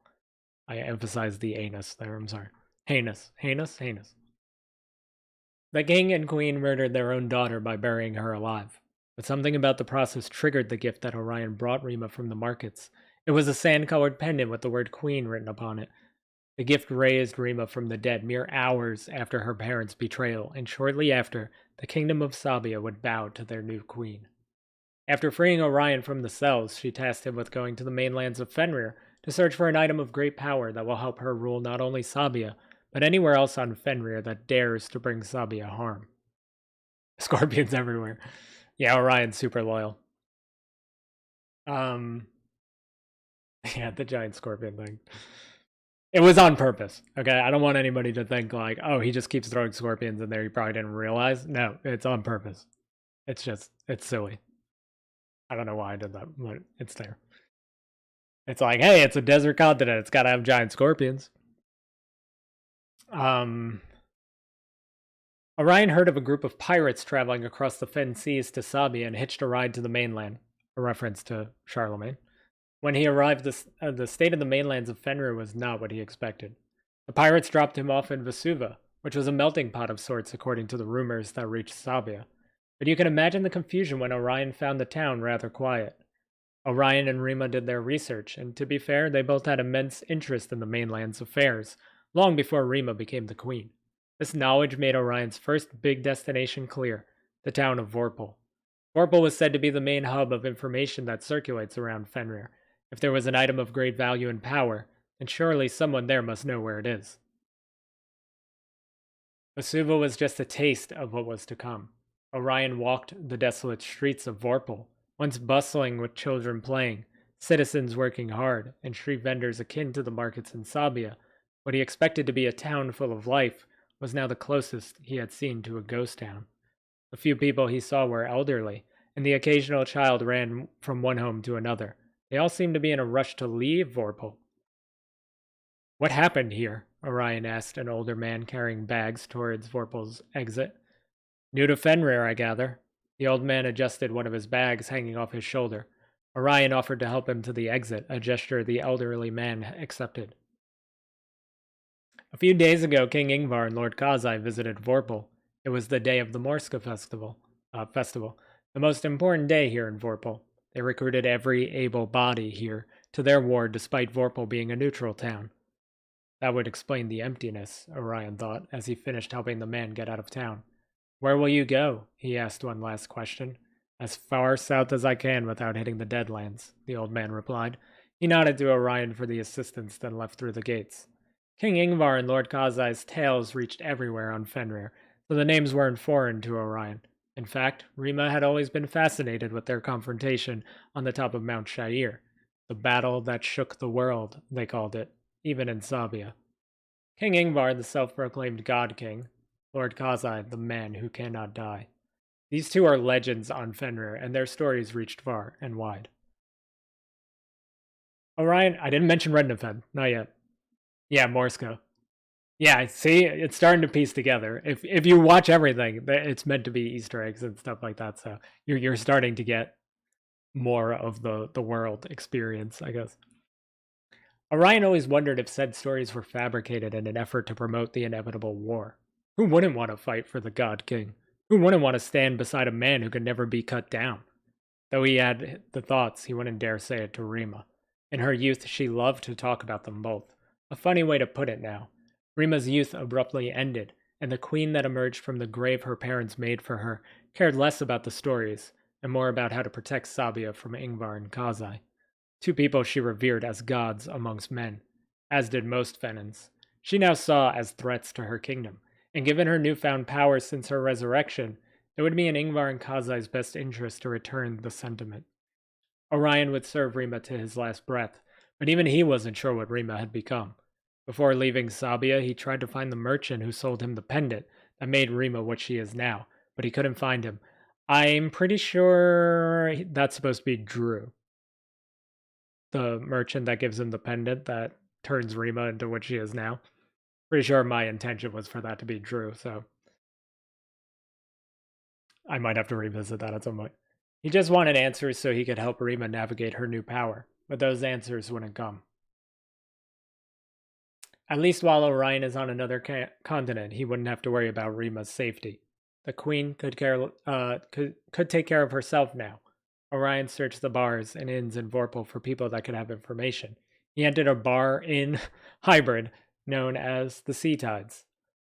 I emphasize the anus there, I'm sorry. Heinous, heinous, heinous. The king and queen murdered their own daughter by burying her alive. But something about the process triggered the gift that Orion brought Rima from the markets. It was a sand-colored pendant with the word queen written upon it. The gift raised Rima from the dead mere hours after her parents' betrayal, and shortly after, the kingdom of Sabbia would bow to their new queen. After freeing Orion from the cells, she tasked him with going to the mainlands of Fenrir to search for an item of great power that will help her rule not only Sabbia, but anywhere else on Fenrir that dares to bring Sabbia harm. Scorpions everywhere. Yeah, Orion's super loyal. Yeah, the giant scorpion thing. It was on purpose, okay? I don't want anybody to think like, oh, he just keeps throwing scorpions in there, he probably didn't realize. No, it's on purpose. It's silly. I don't know why I did that, but it's there. It's like, hey, it's a desert continent, it's gotta have giant scorpions. Orion heard of a group of pirates traveling across the Fen Seas to Sabbia and hitched a ride to the mainland, a reference to Charlemagne. When he arrived, the state of the mainlands of Fenrir was not what he expected. The pirates dropped him off in Vesuva, which was a melting pot of sorts according to the rumors that reached Sabbia. But you can imagine the confusion when Orion found the town rather quiet. Orion and Rima did their research, and to be fair, they both had immense interest in the mainland's affairs, long before Rima became the queen. This knowledge made Orion's first big destination clear, the town of Vorpal. Vorpal was said to be the main hub of information that circulates around Fenrir. If there was an item of great value and power, then surely someone there must know where it is. Vesuva was just a taste of what was to come. Orion walked the desolate streets of Vorpal, once bustling with children playing, citizens working hard, and street vendors akin to the markets in Sabbia. What he expected to be a town full of life was now the closest he had seen to a ghost town. The few people he saw were elderly, and the occasional child ran from one home to another. They all seemed to be in a rush to leave Vorpal. What happened here? Orion asked an older man carrying bags towards Vorpal's exit. New to Fenrir, I gather. The old man adjusted one of his bags hanging off his shoulder. Orion offered to help him to the exit, a gesture the elderly man accepted. A few days ago, King Ingvar and Lord Kazai visited Vorpal. It was the day of the Morska festival, the most important day here in Vorpal. They recruited every able body here to their ward despite Vorpal being a neutral town. That would explain the emptiness, Orion thought, as he finished helping the man get out of town. Where will you go? He asked one last question. As far south as I can without hitting the Deadlands, the old man replied. He nodded to Orion for the assistance, then left through the gates. King Ingvar and Lord Kazai's tales reached everywhere on Fenrir, so the names weren't foreign to Orion. In fact, Rima had always been fascinated with their confrontation on the top of Mount Shair. The battle that shook the world, they called it, even in Sabbia. King Ingvar, the self-proclaimed God King, Lord Kazai, the man who cannot die. These two are legends on Fenrir, and their stories reached far and wide. Orion, I didn't mention Rednefed, not yet. Yeah, Morsko. Yeah, see, it's starting to piece together. If you watch everything, it's meant to be Easter eggs and stuff like that. So you're starting to get more of the world experience, I guess. Orion always wondered if said stories were fabricated in an effort to promote the inevitable war. Who wouldn't want to fight for the God King? Who wouldn't want to stand beside a man who could never be cut down? Though he had the thoughts, he wouldn't dare say it to Rima. In her youth, she loved to talk about them both. A funny way to put it now. Rima's youth abruptly ended, and the queen that emerged from the grave her parents made for her cared less about the stories, and more about how to protect Sabbia from Ingvar and Kazai, two people she revered as gods amongst men. as did most Fenins. She now saw as threats to her kingdom, and given her newfound power since her resurrection, it would be in Ingvar and Kazai's best interest to return the sentiment. Orion would serve Rima to his last breath, but even he wasn't sure what Rima had become. Before leaving Sabbia, he tried to find the merchant who sold him the pendant that made Rima what she is now, but he couldn't find him. I'm pretty sure that's supposed to be Drew. The merchant that gives him the pendant that turns Rima into what she is now. Pretty sure my intention was for that to be Drew, so I might have to revisit that at some point. He just wanted answers so he could help Rima navigate her new power, but those answers wouldn't come. At least while Orion is on another continent, he wouldn't have to worry about Rima's safety. The queen could take care of herself now. Orion searched the bars and inns in Vorpal for people that could have information. He entered a bar-inn hybrid known as the Sea Tides.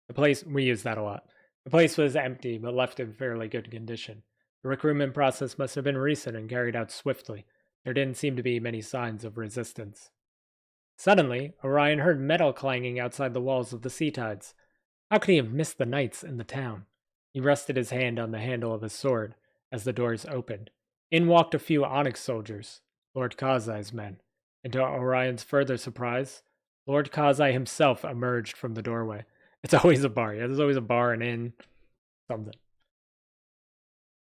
The place, we use that a lot. The place was empty, but left in fairly good condition. The recruitment process must have been recent and carried out swiftly. There didn't seem to be many signs of resistance. Suddenly, Orion heard metal clanging outside the walls of the Sea Tides. How could he have missed the knights in the town? He rested his hand on the handle of his sword as the doors opened. In walked a few Onyx soldiers, Lord Kazai's men, and to Orion's further surprise, Lord Kazai himself emerged from the doorway. It's always a bar. Yeah, there's always a bar, an inn, something.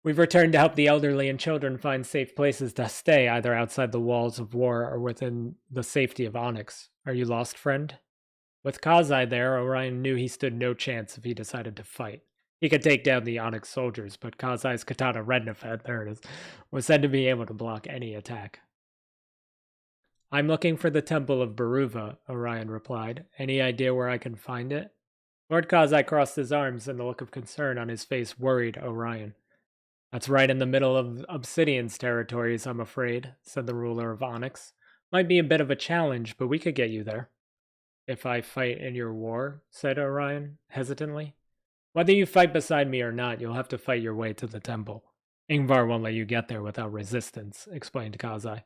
We've returned to help the elderly and children find safe places to stay, either outside the walls of war or within the safety of Onyx. Are you lost, friend? With Kazai there, Orion knew he stood no chance if he decided to fight. He could take down the Onyx soldiers, but Kazai's katana Rednefed, there it is, was said to be able to block any attack. I'm looking for the Temple of Baruva, Orion replied. Any idea where I can find it? Lord Kazai crossed his arms, and the look of concern on his face worried Orion. That's right in the middle of Obsidian's territories, I'm afraid, said the ruler of Onyx. Might be a bit of a challenge, but we could get you there. If I fight in your war, said Orion, hesitantly. Whether you fight beside me or not, you'll have to fight your way to the temple. Ingvar won't let you get there without resistance, explained Kazai.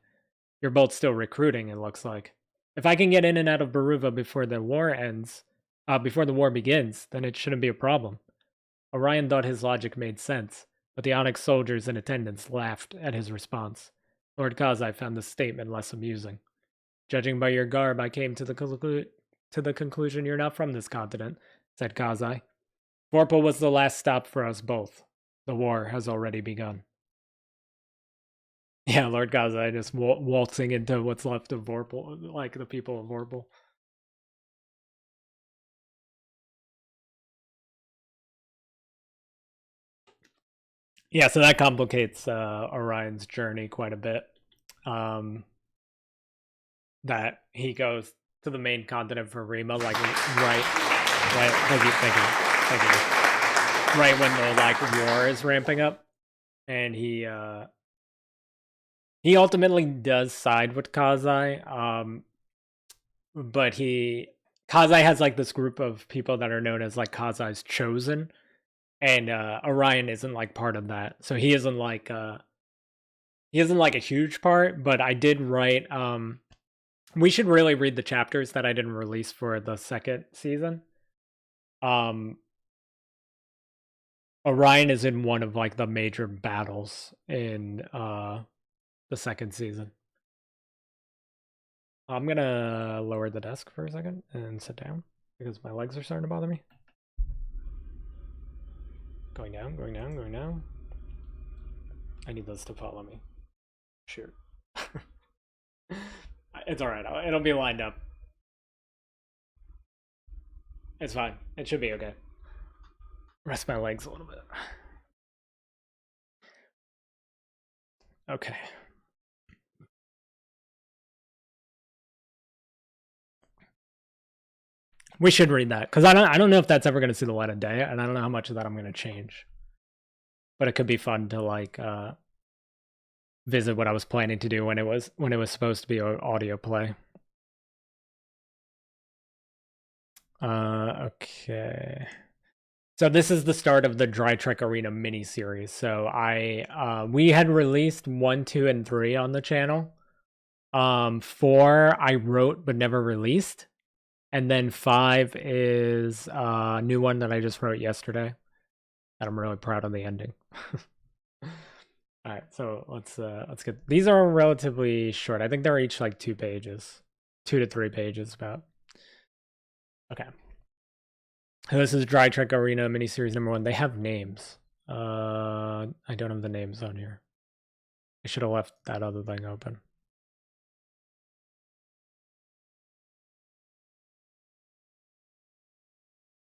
You're both still recruiting, it looks like. If I can get in and out of Baruva before the war begins, then it shouldn't be a problem. Orion thought his logic made sense, but the Onyx soldiers in attendance laughed at his response. Lord Kazai found this statement less amusing. Judging by your garb, I came to the conclusion you're not from this continent, said Kazai. Vorpal was the last stop for us both. The war has already begun. Yeah, Lord Kazai just waltzing into what's left of Vorpal, like the people of Vorpal. Yeah, so that complicates Orion's journey quite a bit. That he goes to the main continent for Rima, like right, thank you. Right when the war is ramping up, and he ultimately does side with Kazai, but Kazai has like this group of people that are known as like Kazai's chosen, and Orion isn't like part of that, so he isn't like a huge part. But I did write. We should really read the chapters that I didn't release for the second season. Orion is in one of like the major battles in the second season. I'm gonna lower the desk for a second and sit down because my legs are starting to bother me. Going down, going down, going down. I need this to follow me. Shoot. It's alright, it'll be lined up. It's fine, it should be okay. Rest my legs a little bit. Okay. We should read that because I don't know if that's ever going to see the light of day, and I don't know how much of that I'm going to change. But it could be fun to like visit what I was planning to do when it was supposed to be an audio play. Okay. So this is the start of the Dry Trek Arena mini-series. So we had released 1, 2, and 3 on the channel. 4 I wrote but never released. And then 5 is a new one that I just wrote yesterday. And I'm really proud of the ending. All right, so let's get these are relatively short. I think they're each like 2 pages, 2 to 3 pages about. Okay. This is Dry Trek Arena miniseries number 1. They have names. I don't have the names on here. I should have left that other thing open.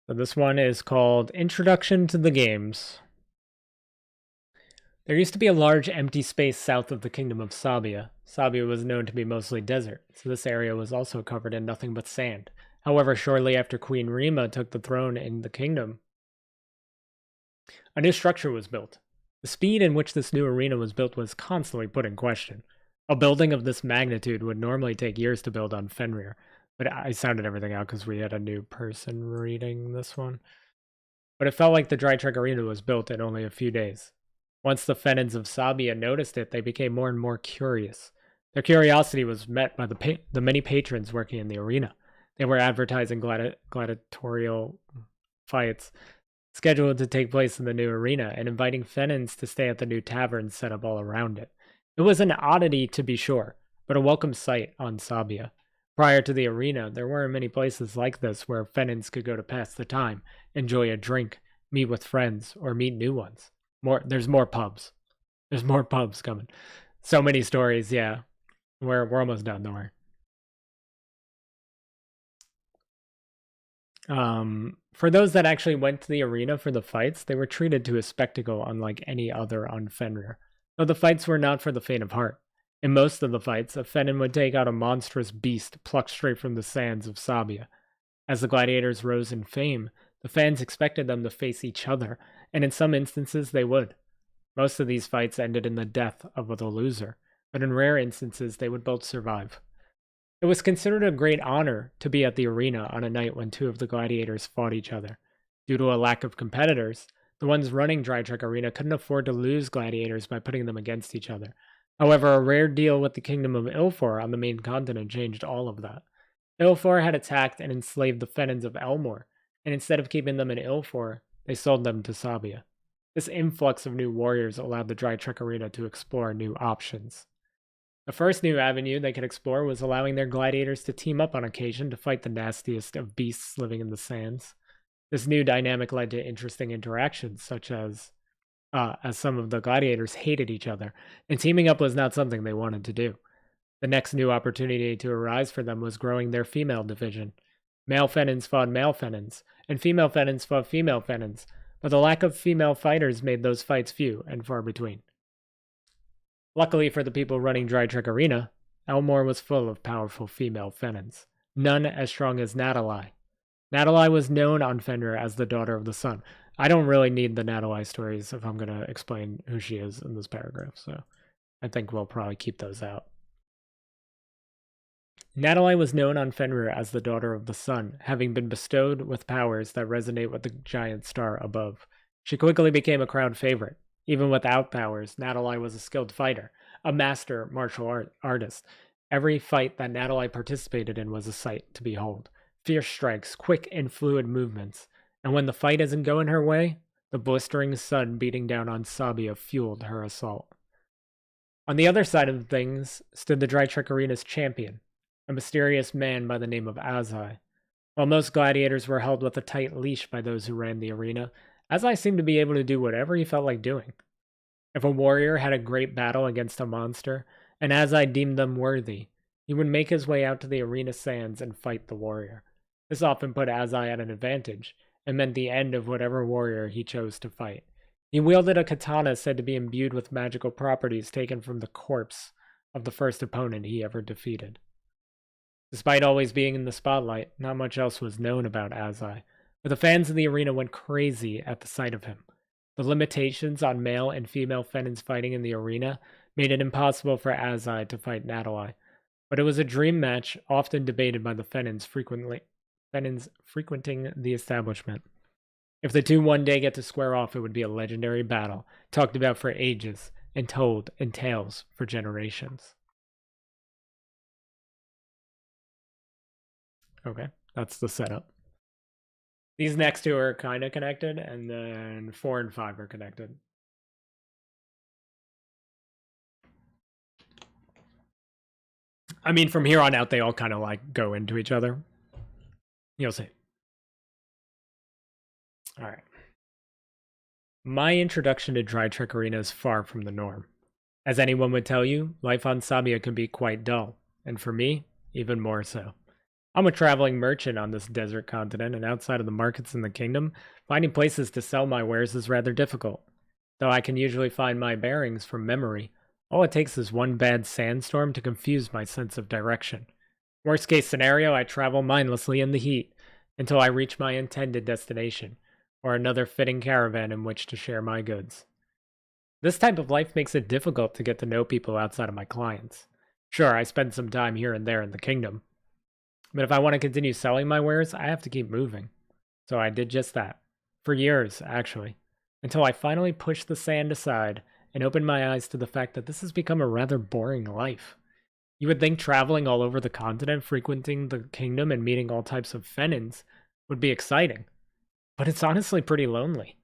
So this one is called Introduction to the Games. There used to be a large empty space south of the kingdom of Sabbia. Sabbia was known to be mostly desert, so this area was also covered in nothing but sand. However, shortly after Queen Rima took the throne in the kingdom, a new structure was built. The speed in which this new arena was built was constantly put in question. A building of this magnitude would normally take years to build on Fenrir, but I sounded everything out because we had a new person reading this one. But it felt like the Dry Trek Arena was built in only a few days. Once the Fenins of Sabbia noticed it, they became more and more curious. Their curiosity was met by the many patrons working in the arena. They were advertising gladiatorial fights scheduled to take place in the new arena and inviting Fenins to stay at the new taverns set up all around it. It was an oddity, to be sure, but a welcome sight on Sabbia. Prior to the arena, there weren't many places like this where Fenins could go to pass the time, enjoy a drink, meet with friends, or meet new ones. There's more pubs. There's more pubs coming. So many stories, yeah. We're almost done, don't worry. For those that actually went to the arena for the fights, they were treated to a spectacle unlike any other on Fenrir. Though the fights were not for the faint of heart. In most of the fights, a Fenin would take out a monstrous beast plucked straight from the sands of Sabbia. As the gladiators rose in fame, the fans expected them to face each other, and in some instances they would. Most of these fights ended in the death of the loser, but in rare instances they would both survive. It was considered a great honor to be at the arena on a night when 2 of the gladiators fought each other. Due to a lack of competitors, the ones running Dry Trek Arena couldn't afford to lose gladiators by putting them against each other. However, a rare deal with the kingdom of Ilfor on the main continent changed all of that. Ilfor had attacked and enslaved the Fenins of Elmore, and instead of keeping them in Ilfor, they sold them to Sabbia. This influx of new warriors allowed the Dry Trek Arena to explore new options. The first new avenue they could explore was allowing their gladiators to team up on occasion to fight the nastiest of beasts living in the sands. This new dynamic led to interesting interactions, such as some of the gladiators hated each other, and teaming up was not something they wanted to do. The next new opportunity to arise for them was growing their female division. Male Fenins fought male Fenins, and female Fenins fought female Fenins, but the lack of female fighters made those fights few and far between. Luckily for the people running Dry Trek Arena, Elmore was full of powerful female Fenins, none as strong as Natalai. Natalai was known on Fenrir as the daughter of the sun. I don't really need the Natalai stories if I'm going to explain who she is in this paragraph, so I think we'll probably keep those out. Natalai was known on Fenrir as the daughter of the sun, having been bestowed with powers that resonate with the giant star above. She quickly became a crowd favorite. Even without powers, Natalai was a skilled fighter, a master martial artist. Every fight that Natalai participated in was a sight to behold. Fierce strikes, quick and fluid movements. And when the fight isn't going her way, the blistering sun beating down on Sabbia fueled her assault. On the other side of things stood the Dry Trek Arena's champion, a mysterious man by the name of Azai. While most gladiators were held with a tight leash by those who ran the arena, Azai seemed to be able to do whatever he felt like doing. If a warrior had a great battle against a monster, and Azai deemed them worthy, he would make his way out to the arena sands and fight the warrior. This often put Azai at an advantage, and meant the end of whatever warrior he chose to fight. He wielded a katana said to be imbued with magical properties taken from the corpse of the first opponent he ever defeated. Despite always being in the spotlight, not much else was known about Azai, but the fans of the arena went crazy at the sight of him. The limitations on male and female Fenins fighting in the arena made it impossible for Azai to fight Natalai, but it was a dream match often debated by the Fenins frequenting the establishment. If the two one day get to square off, it would be a legendary battle, talked about for ages, and told in tales for generations. Okay, That's the setup. These next two are kind of connected, and then 4 and 5 are connected. I mean, from here on out, they all kind of like go into each other. You'll see. All right. My introduction to Dry Trek Arena is far from the norm. As anyone would tell you, life on Sabbia can be quite dull, and for me, even more so. I'm a traveling merchant on this desert continent, and outside of the markets in the kingdom, finding places to sell my wares is rather difficult. Though I can usually find my bearings from memory, all it takes is one bad sandstorm to confuse my sense of direction. Worst case scenario, I travel mindlessly in the heat until I reach my intended destination, or another fitting caravan in which to share my goods. This type of life makes it difficult to get to know people outside of my clients. Sure, I spend some time here and there in the kingdom, but if I want to continue selling my wares, I have to keep moving. So I did just that. For years, actually. Until I finally pushed the sand aside and opened my eyes to the fact that this has become a rather boring life. You would think traveling all over the continent, frequenting the kingdom, and meeting all types of Fenins would be exciting. But it's honestly pretty lonely.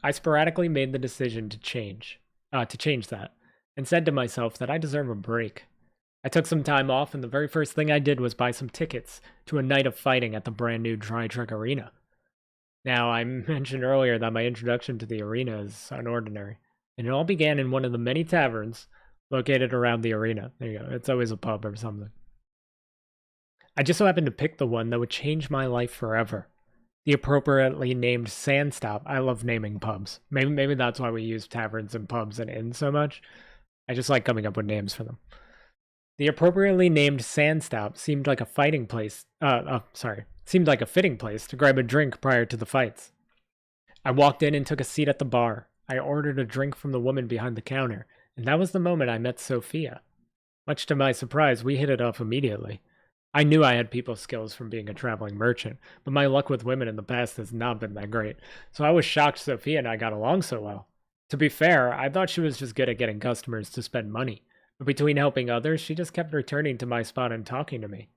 I sporadically made the decision to change that, and said to myself that I deserve a break. I took some time off, and the very first thing I did was buy some tickets to a night of fighting at the brand new Dry Trek Arena. Now, I mentioned earlier that my introduction to the arena is unordinary, and it all began in one of the many taverns located around the arena. There you go, it's always a pub or something. I just so happened to pick the one that would change my life forever. The appropriately named Sandstop. I love naming pubs. Maybe that's why we use taverns and pubs and inns so much. I just like coming up with names for them. The appropriately named Sandstop seemed like a fitting place to grab a drink prior to the fights. I walked in and took a seat at the bar. I ordered a drink from the woman behind the counter, and that was the moment I met Sophia. Much to my surprise, we hit it off immediately. I knew I had people skills from being a traveling merchant, but my luck with women in the past has not been that great, so I was shocked Sophia and I got along so well. To be fair, I thought she was just good at getting customers to spend money, but between helping others, she just kept returning to my spot and talking to me.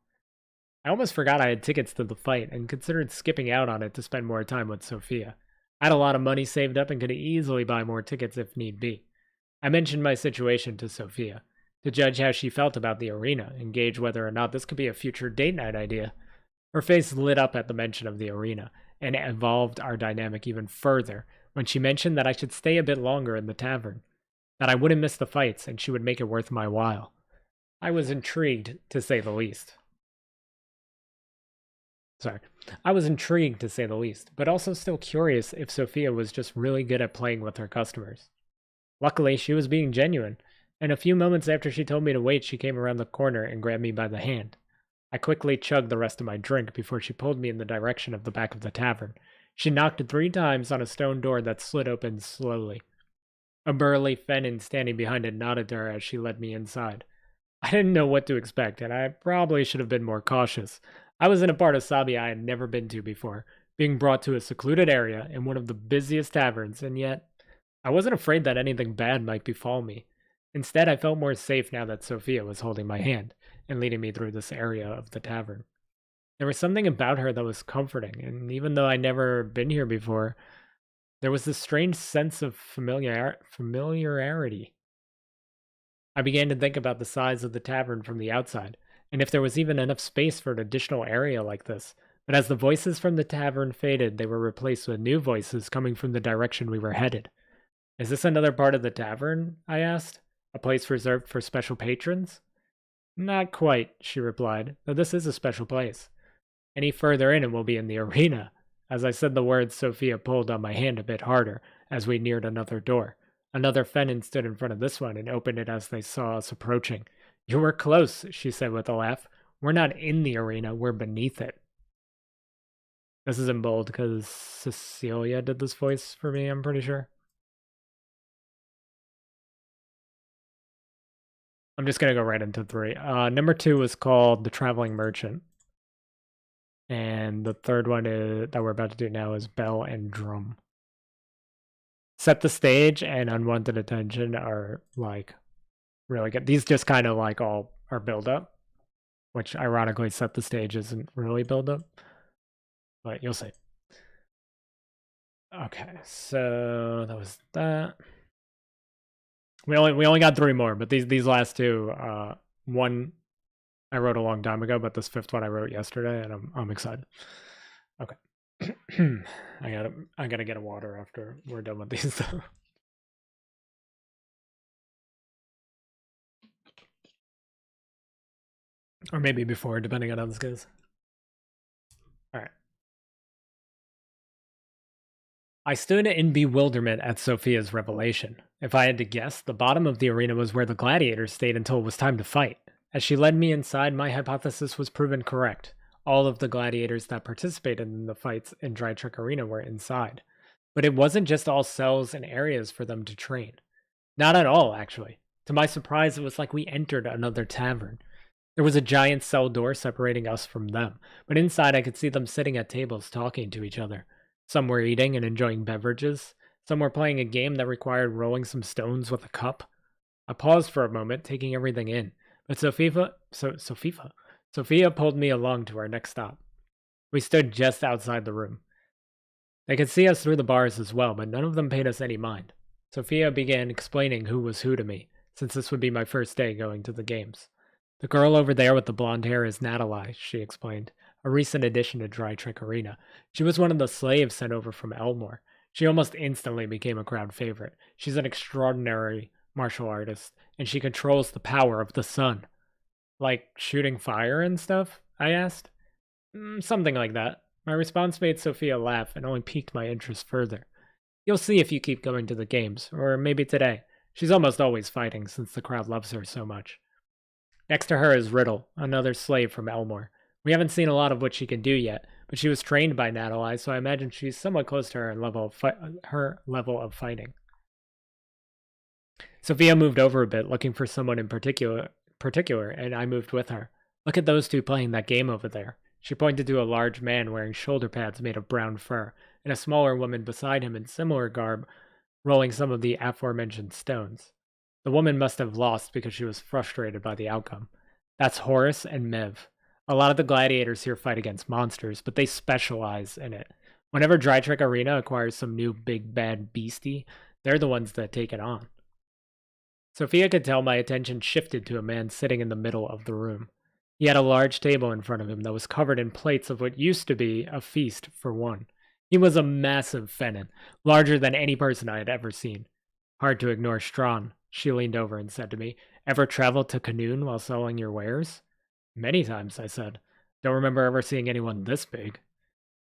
I almost forgot I had tickets to the fight and considered skipping out on it to spend more time with Sophia. I had a lot of money saved up and could easily buy more tickets if need be. I mentioned my situation to Sophia, to judge how she felt about the arena and gauge whether or not this could be a future date night idea. Her face lit up at the mention of the arena, and it evolved our dynamic even further when she mentioned that I should stay a bit longer in the tavern, that I wouldn't miss the fights and she would make it worth my while. I was intrigued, to say the least. I was intrigued to say the least, but also still curious if Sophia was just really good at playing with her customers. Luckily, she was being genuine, and a few moments after she told me to wait, she came around the corner and grabbed me by the hand. I quickly chugged the rest of my drink before she pulled me in the direction of the back of the tavern. She knocked 3 times on a stone door that slid open slowly. A burly Fenin standing behind it nodded to her as she led me inside. I didn't know what to expect, and I probably should have been more cautious. I was in a part of Sabbia I had never been to before, being brought to a secluded area in one of the busiest taverns, and yet I wasn't afraid that anything bad might befall me. Instead, I felt more safe now that Sophia was holding my hand and leading me through this area of the tavern. There was something about her that was comforting, and even though I'd never been here before, there was this strange sense of familiarity. I began to think about the size of the tavern from the outside, and if there was even enough space for an additional area like this. But as the voices from the tavern faded, they were replaced with new voices coming from the direction we were headed. Is this another part of the tavern? I asked. A place reserved for special patrons? Not quite, she replied, though this is a special place. Any further in, it will be in the arena. As I said the words, Sophia pulled on my hand a bit harder as we neared another door. Another Fenin stood in front of this one and opened it as they saw us approaching. You were close, she said with a laugh. We're not in the arena, we're beneath it. This is in bold because Cecilia did this voice for me, I'm pretty sure. I'm just going to go right into 3. Number 2 is called The Traveling Merchant. And the third one that we're about to do now is Bell and Drum. Set the Stage and Unwanted Attention are like really good. These just kind of like all are build up. which ironically set the stage isn't really build up, but you'll see. Okay, so that was that. We only got 3 more, but these last two, one I wrote a long time ago, but this 5th one I wrote yesterday, and I'm excited. Okay. I gotta get a water after we're done with these though. Or maybe before, depending on how this goes. Alright. I stood in bewilderment at Sophia's revelation. If I had to guess, the bottom of the arena was where the gladiators stayed until it was time to fight. As she led me inside, my hypothesis was proven correct. All of the gladiators that participated in the fights in Dry Trick Arena were inside. But it wasn't just all cells and areas for them to train. Not at all, actually. To my surprise, it was like we entered another tavern. There was a giant cell door separating us from them, but inside I could see them sitting at tables talking to each other. Some were eating and enjoying beverages. Some were playing a game that required rolling some stones with a cup. I paused for a moment, taking everything in, but Sophia pulled me along to our next stop. We stood just outside the room. They could see us through the bars as well, but none of them paid us any mind. Sophia began explaining who was who to me, since this would be my first day going to the games. The girl over there with the blonde hair is Natalie, she explained, a recent addition to Dry Trick Arena. She was one of the slaves sent over from Elmore. She almost instantly became a crowd favorite. She's an extraordinary martial artist, and she controls the power of the sun. Like shooting fire and stuff? I asked. Something like that. My response made Sophia laugh and only piqued my interest further. You'll see if you keep going to the games, or maybe today. She's almost always fighting since the crowd loves her so much. Next to her is Riddle, another slave from Elmore. We haven't seen a lot of what she can do yet, but she was trained by Natalie, so I imagine she's somewhat close to her level of fighting. Sophia moved over a bit, looking for someone in particular, and I moved with her. Look at those two playing that game over there. She pointed to a large man wearing shoulder pads made of brown fur, and a smaller woman beside him in similar garb, rolling some of the aforementioned stones. The woman must have lost because she was frustrated by the outcome. That's Horace and Mev. A lot of the gladiators here fight against monsters, but they specialize in it. Whenever Dry Trick Arena acquires some new big bad beastie, they're the ones that take it on. Sophia could tell my attention shifted to a man sitting in the middle of the room. He had a large table in front of him that was covered in plates of what used to be a feast for one. He was a massive Fenin, larger than any person I had ever seen. Hard to ignore Strawn. She leaned over and said to me, Ever traveled to Canoon while selling your wares? Many times, I said. Don't remember ever seeing anyone this big.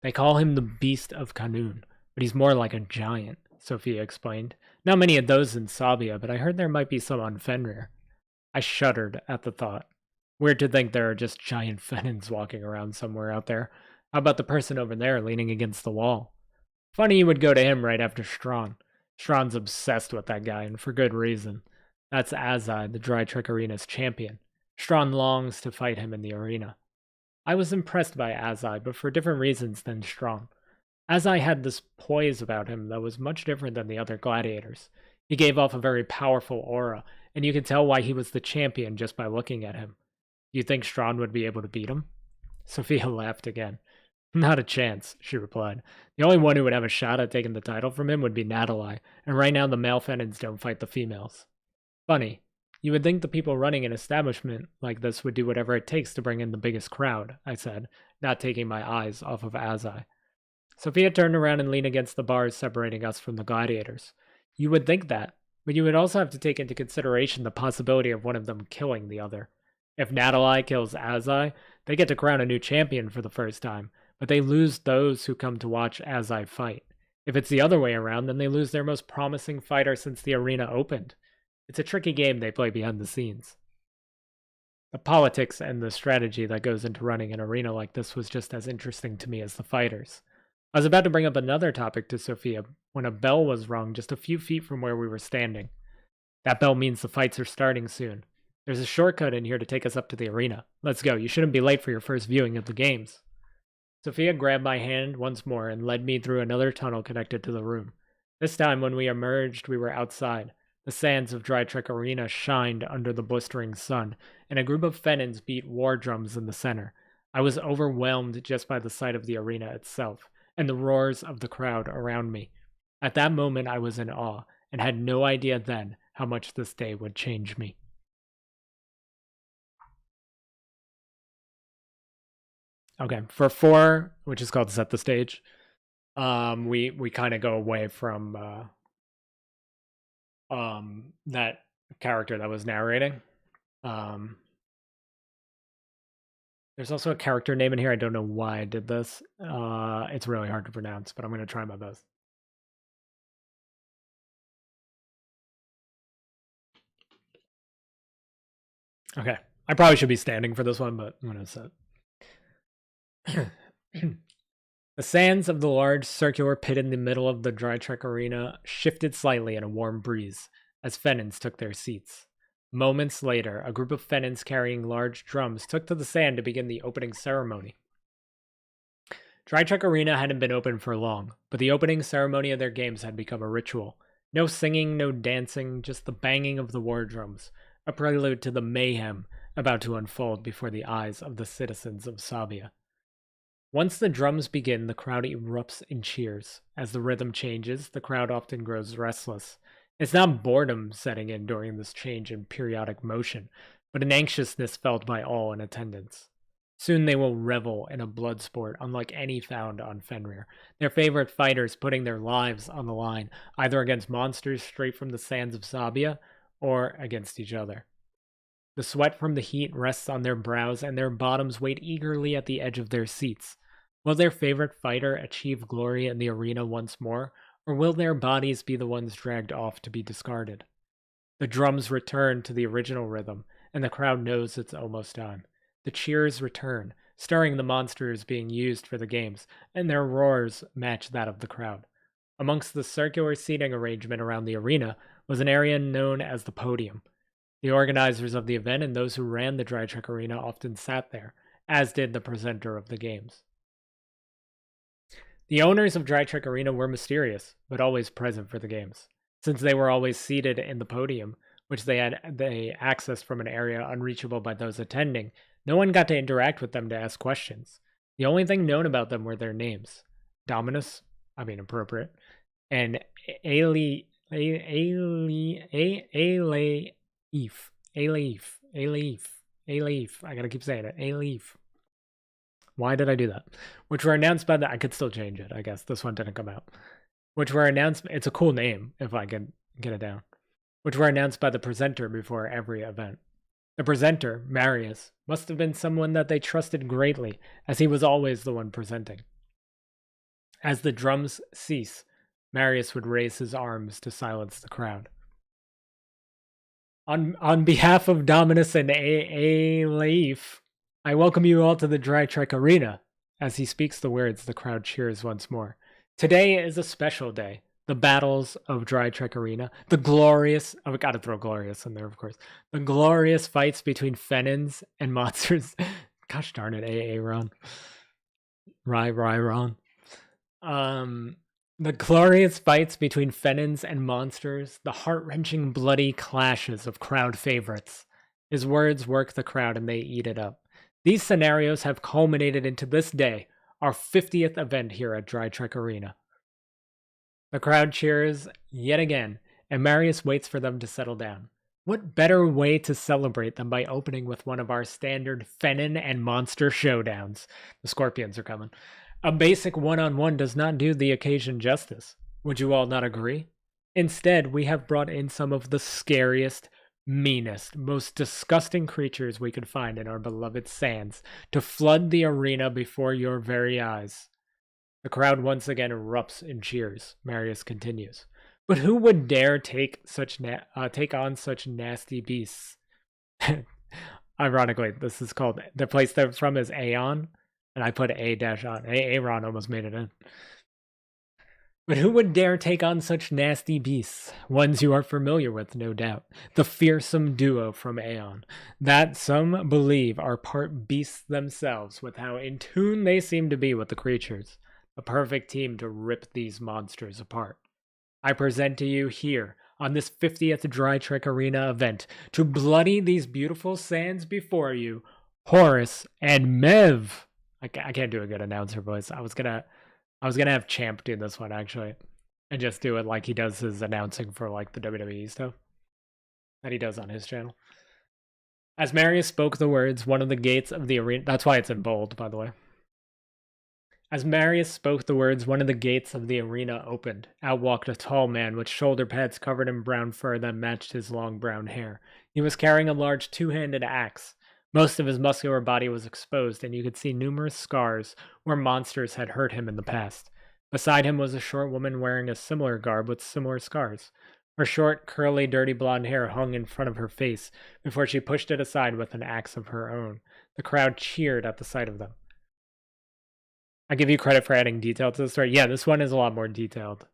They call him the Beast of Canoon, but he's more like a giant, Sophia explained. Not many of those in Sabbia, but I heard there might be some on Fenrir. I shuddered at the thought. Weird to think there are just giant Fenins walking around somewhere out there. How about the person over there leaning against the wall? Funny you would go to him right after Strawn. Strawn's obsessed with that guy, and for good reason. That's Azai, the Dry Trick Arena's champion. Strawn longs to fight him in the arena. I was impressed by Azai, but for different reasons than Strawn. Azai had this poise about him that was much different than the other gladiators. He gave off a very powerful aura, and you could tell why he was the champion just by looking at him. You think Strawn would be able to beat him? Sophia laughed again. Not a chance, she replied. The only one who would have a shot at taking the title from him would be Natalie, and right now the male Fenins don't fight the females. Funny. You would think the people running an establishment like this would do whatever it takes to bring in the biggest crowd, I said, not taking my eyes off of Azai. Sophia turned around and leaned against the bars separating us from the gladiators. You would think that, but you would also have to take into consideration the possibility of one of them killing the other. If Natalie kills Azai, they get to crown a new champion for the first time, but they lose those who come to watch Azai fight. If it's the other way around, then they lose their most promising fighter since the arena opened. It's a tricky game they play behind the scenes. The politics and the strategy that goes into running an arena like this was just as interesting to me as the fighters. I was about to bring up another topic to Sophia when a bell was rung just a few feet from where we were standing. That bell means the fights are starting soon. There's a shortcut in here to take us up to the arena. Let's go. You shouldn't be late for your first viewing of the games. Sophia grabbed my hand once more and led me through another tunnel connected to the room. This time, when we emerged, we were outside. The sands of Dry Trek Arena shined under the blistering sun, and a group of Fenins beat war drums in the center. I was overwhelmed just by the sight of the arena itself, and the roars of the crowd around me. At that moment, I was in awe, and had no idea then how much this day would change me. Okay, for 4, which is called Set the Stage, we kind of go away from that character that was narrating. There's also a character name in here. I don't know why I did this. It's really hard to pronounce, but I'm going to try my best. Okay. I probably should be standing for this one, but I'm going to sit. The sands of the large circular pit in the middle of the Dry Trek Arena shifted slightly in a warm breeze as Fenins took their seats. Moments later, a group of Fenins carrying large drums took to the sand to begin the opening ceremony. Dry Trek Arena hadn't been open for long, but the opening ceremony of their games had become a ritual. No singing, no dancing, just the banging of the war drums, a prelude to the mayhem about to unfold before the eyes of the citizens of Sabbia. Once the drums begin, the crowd erupts in cheers. As the rhythm changes, the crowd often grows restless. It's not boredom setting in during this change in periodic motion, but an anxiousness felt by all in attendance. Soon they will revel in a blood sport unlike any found on Fenrir, their favorite fighters putting their lives on the line, either against monsters straight from the sands of Sabbia, or against each other. The sweat from the heat rests on their brows, and their bottoms wait eagerly at the edge of their seats. Will their favorite fighter achieve glory in the arena once more, or will their bodies be the ones dragged off to be discarded? The drums return to the original rhythm, and the crowd knows it's almost time. The cheers return, stirring the monsters being used for the games, and their roars match that of the crowd. Amongst the circular seating arrangement around the arena was an area known as the podium. The organizers of the event and those who ran the Dry Trek Arena often sat there, as did the presenter of the games. The owners of Dry Trek Arena were mysterious, but always present for the games. Since they were always seated in the podium, which they accessed from an area unreachable by those attending, no one got to interact with them to ask questions. The only thing known about them were their names. Dominus, appropriate, and Aleif. I gotta keep saying it. Aleif. Why did I do that? Which were announced by I could still change it, I guess. This one didn't come out. Which were announced, it's a cool name, if I can get it down. Which were announced by the presenter before every event. The presenter, Marius, must have been someone that they trusted greatly, as he was always the one presenting. As the drums cease, Marius would raise his arms to silence the crowd. On behalf of Dominus and Aleif, I welcome you all to the Dry Trek Arena. As he speaks the words, the crowd cheers once more. Today is a special day. The battles of Dry Trek Arena. The glorious... Oh, we gotta throw glorious in there, of course. The glorious fights between Fenins and monsters. Gosh darn it, Ron. Ron. The glorious fights between Fenins and monsters. The heart-wrenching, bloody clashes of crowd favorites. His words work the crowd and they eat it up. These scenarios have culminated into this day, our 50th event here at Dry Trek Arena. The crowd cheers yet again, and Marius waits for them to settle down. What better way to celebrate than by opening with one of our standard Fenin and monster showdowns? The scorpions are coming. A basic one-on-one does not do the occasion justice. Would you all not agree? Instead, we have brought in some of the scariest, meanest, most disgusting creatures we could find in our beloved sands to flood the arena before your very eyes. The crowd once again erupts in cheers. Marius continues. But who would dare take on such nasty beasts? Ironically, this is called, the place they're from is Aeon, and I put A-on. Aaron almost made it in. But who would dare take on such nasty beasts? Ones you are familiar with, no doubt. The fearsome duo from Aeon, that some believe are part beasts themselves with how in tune they seem to be with the creatures. A perfect team to rip these monsters apart. I present to you here on this 50th Dry Trick Arena event to bloody these beautiful sands before you, Horace and Mev. I can't do a good announcer voice. I was gonna have Champ do this one actually, and just do it like he does his announcing for like the WWE stuff that he does on his channel. As Marius spoke the words, one of the gates of the arena. That's why it's in bold, by the way. As Marius spoke the words, one of the gates of the arena opened. Out walked a tall man with shoulder pads covered in brown fur that matched his long brown hair. He was carrying a large two-handed axe. Most of his muscular body was exposed, and you could see numerous scars where monsters had hurt him in the past. Beside him was a short woman wearing a similar garb with similar scars. Her short, curly, dirty blonde hair hung in front of her face before she pushed it aside with an axe of her own. The crowd cheered at the sight of them. I give you credit for adding detail to the story. Yeah, this one is a lot more detailed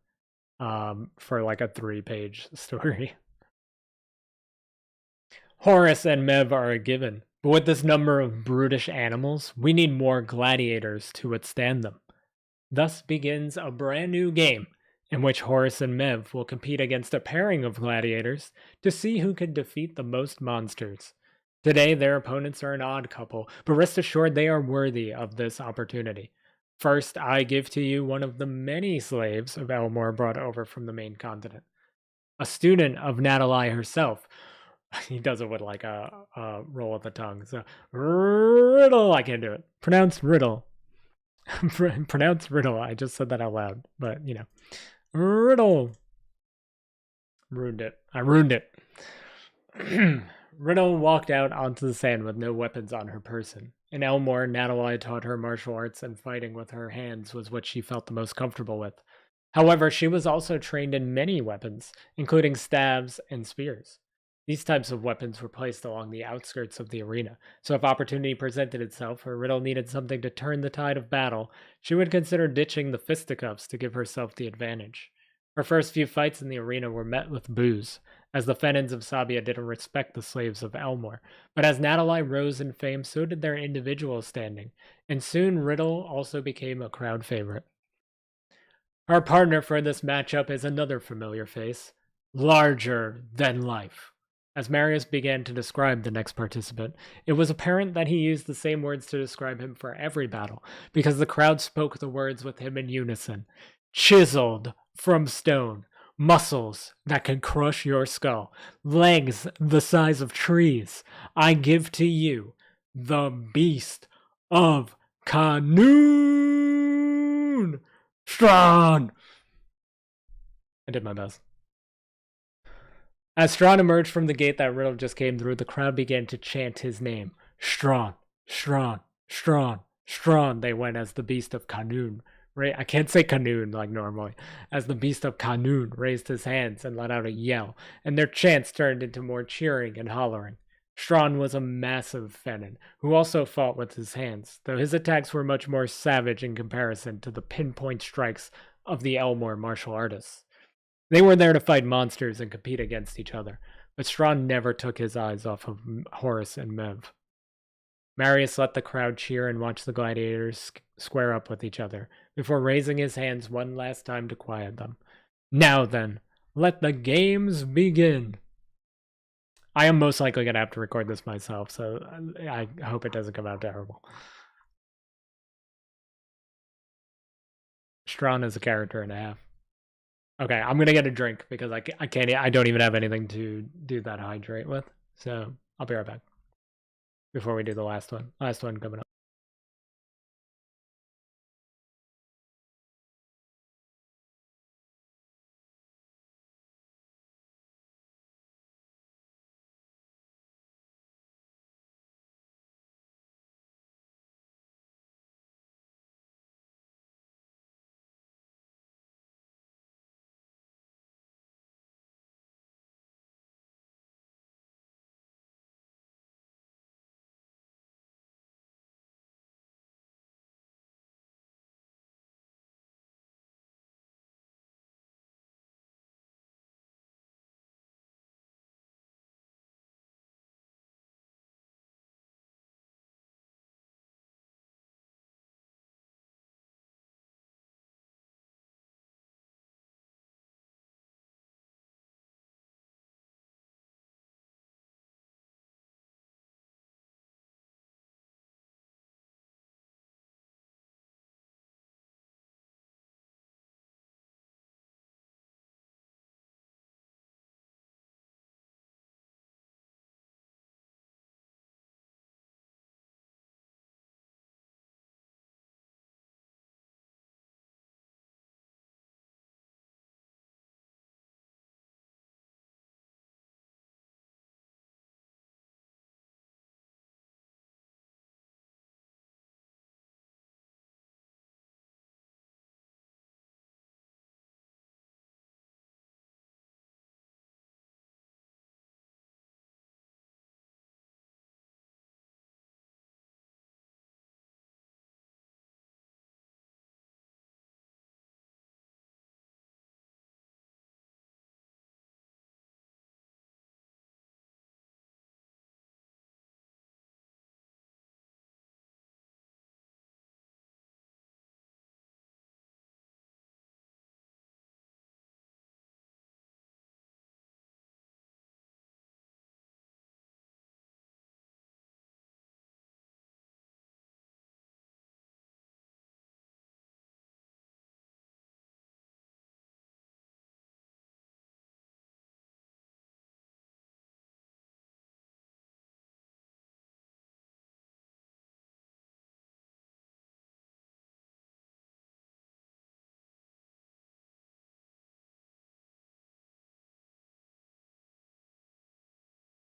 for like a 3-page story. Horace and Mev are a given, but with this number of brutish animals, we need more gladiators to withstand them. Thus begins a brand new game in which Horace and Mev will compete against a pairing of gladiators to see who can defeat the most monsters. Today, their opponents are an odd couple, but rest assured they are worthy of this opportunity. First, I give to you one of the many slaves of Elmore brought over from the main continent. A student of Natalie herself. He does it with like a roll of the tongue. So, Riddle. I can't do it. Pronounced Riddle. Pronounced Riddle. I just said that out loud, but you know. Riddle. Ruined it. I ruined it. Riddle walked out onto the sand with no weapons on her person. In Elmore, Natalie taught her martial arts, and fighting with her hands was what she felt the most comfortable with. However, she was also trained in many weapons, including stabs and spears. These types of weapons were placed along the outskirts of the arena, so if opportunity presented itself or Riddle needed something to turn the tide of battle, she would consider ditching the fisticuffs to give herself the advantage. Her first few fights in the arena were met with boos, as the Fenins of Sabbia didn't respect the slaves of Elmore. But as Natalie rose in fame, so did their individual standing, and soon Riddle also became a crowd favorite. Our partner for this matchup is another familiar face, larger than life. As Marius began to describe the next participant, it was apparent that he used the same words to describe him for every battle, because the crowd spoke the words with him in unison. Chiseled from stone, muscles that can crush your skull, legs the size of trees. I give to you the beast of Kanoon! Strawn! I did my best. As Strawn emerged from the gate that Riddle just came through, the crowd began to chant his name. Strawn, Strawn, Strawn, Strawn, they went as the beast of Kanoon. I can't say Kanoon like normally. As the beast of Kanoon raised his hands and let out a yell, and their chants turned into more cheering and hollering. Strawn was a massive Fenin, who also fought with his hands, though his attacks were much more savage in comparison to the pinpoint strikes of the Elmore martial artists. They were there to fight monsters and compete against each other, but Strawn never took his eyes off of Horace and Mev. Marius let the crowd cheer and watch the gladiators square up with each other, before raising his hands one last time to quiet them. Now then, let the games begin. I am most likely going to have to record this myself, so I hope it doesn't come out terrible. Strawn is a character and a half. Okay, I'm gonna get a drink because I can't. I don't even have anything to do that hydrate with. So I'll be right back before we do the last one. Last one coming up.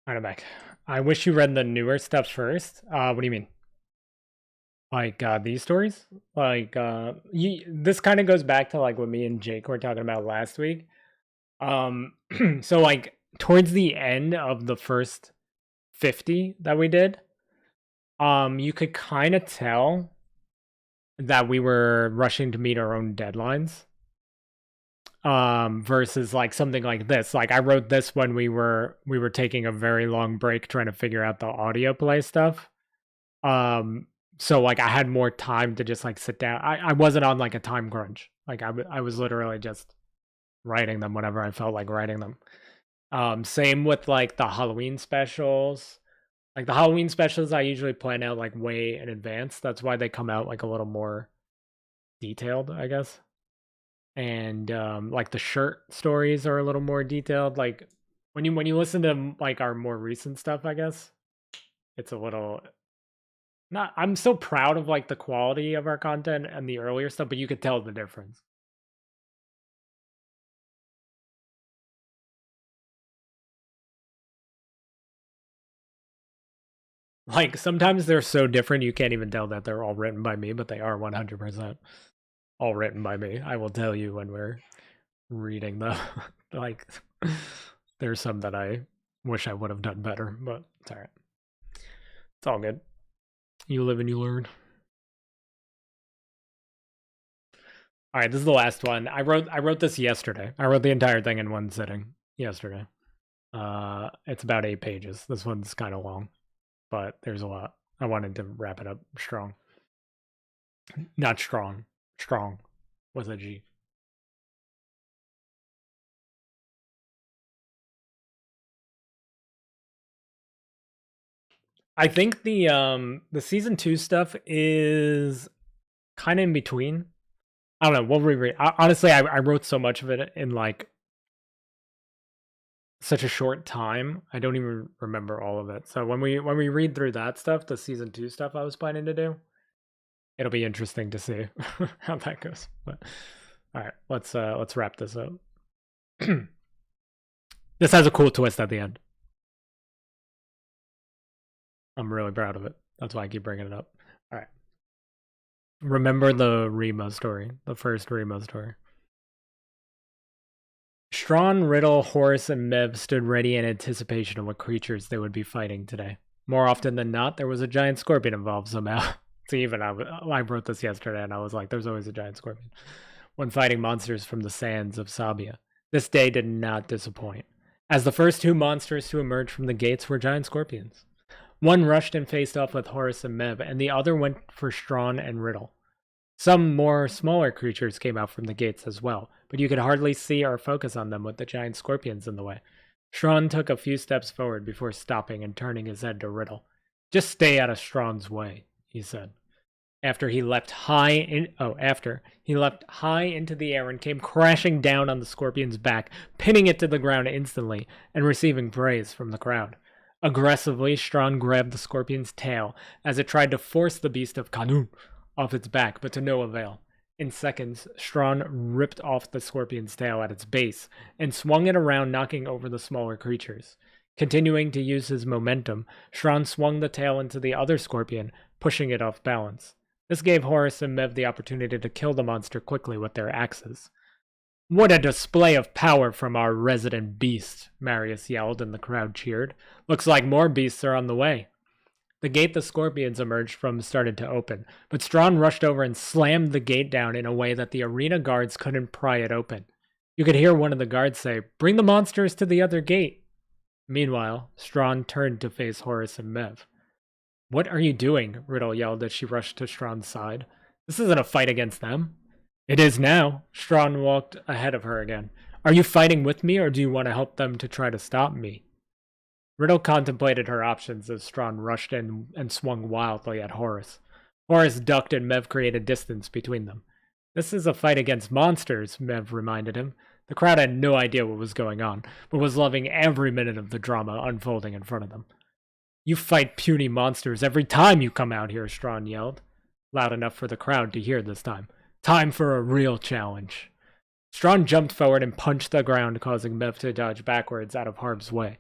Alright, I'm back. I wish you read the newer stuff first. What do you mean? Like these stories? Like this kind of goes back to like what me and Jake were talking about last week. Um so like towards the end of the first 50 that we did, you could kind of tell that we were rushing to meet our own deadlines. Versus like something like this. Like I wrote this when we were taking a very long break trying to figure out the audio play stuff. Um, so like I had more time to just like sit down. I wasn't on like a time crunch. Like I was literally just writing them whenever I felt like writing them. Same with like the Halloween specials. Like the Halloween specials I usually plan out like way in advance. That's why they come out like a little more detailed, I guess. And like the shirt stories are a little more detailed. Like when you listen to like our more recent stuff, I guess it's a little not. I'm so proud of like the quality of our content and the earlier stuff, but you could tell the difference. Like sometimes they're so different you can't even tell that they're all written by me, but they are 100% all written by me. I will tell you when we're reading the like. There's some that I wish I would have done better, but it's all right. It's all good. You live and you learn. All right, this is the last one. I wrote this yesterday. I wrote the entire thing in one sitting yesterday. It's about 8 pages. This one's kind of long, but there's a lot. I wanted to wrap it up strong. Not strong. Strong with a G. I think the season 2 stuff is kind of in between. I don't know. We'll reread. Honestly, I wrote so much of it in like such a short time. I don't even remember all of it. So when we read through that stuff, the season 2 stuff I was planning to do, it'll be interesting to see how that goes. But all right, let's wrap this up. This has a cool twist at the end. I'm really proud of it. That's why I keep bringing it up. All right. Remember the Rima story, the first Rima story. Strawn, Riddle, Horace, and Mev stood ready in anticipation of what creatures they would be fighting today. More often than not, there was a giant scorpion involved somehow. See, even I wrote this yesterday and I was like, there's always a giant scorpion. When fighting monsters from the sands of Sabbia. This day did not disappoint, as the first 2 monsters to emerge from the gates were giant scorpions. One rushed and faced off with Horace and Mev, and the other went for Strawn and Riddle. Some more smaller creatures came out from the gates as well, but you could hardly see or focus on them with the giant scorpions in the way. Strawn took a few steps forward before stopping and turning his head to Riddle. Just stay out of Strawn's way, he said. After he leapt high into the air and came crashing down on the scorpion's back, pinning it to the ground instantly and receiving praise from the crowd. Aggressively, Strawn grabbed the scorpion's tail as it tried to force the beast of Kanun off its back, but to no avail. In seconds, Strawn ripped off the scorpion's tail at its base and swung it around, knocking over the smaller creatures. Continuing to use his momentum, Strawn swung the tail into the other scorpion, pushing it off balance. This gave Horace and Mev the opportunity to kill the monster quickly with their axes. What a display of power from our resident beast, Marius yelled and the crowd cheered. Looks like more beasts are on the way. The gate the scorpions emerged from started to open, but Strawn rushed over and slammed the gate down in a way that the arena guards couldn't pry it open. You could hear one of the guards say, "Bring the monsters to the other gate." Meanwhile, Strawn turned to face Horace and Mev. "What are you doing?" Riddle yelled as she rushed to Strawn's side. "This isn't a fight against them." "It is now." Strawn walked ahead of her again. "Are you fighting with me, or do you want to help them to try to stop me?" Riddle contemplated her options as Strawn rushed in and swung wildly at Horace. Horace ducked and Mev created distance between them. "This is a fight against monsters," Mev reminded him. The crowd had no idea what was going on, but was loving every minute of the drama unfolding in front of them. "You fight puny monsters every time you come out here," Strawn yelled, loud enough for the crowd to hear this time. "Time for a real challenge." Strawn jumped forward and punched the ground, causing Mev to dodge backwards out of harm's way.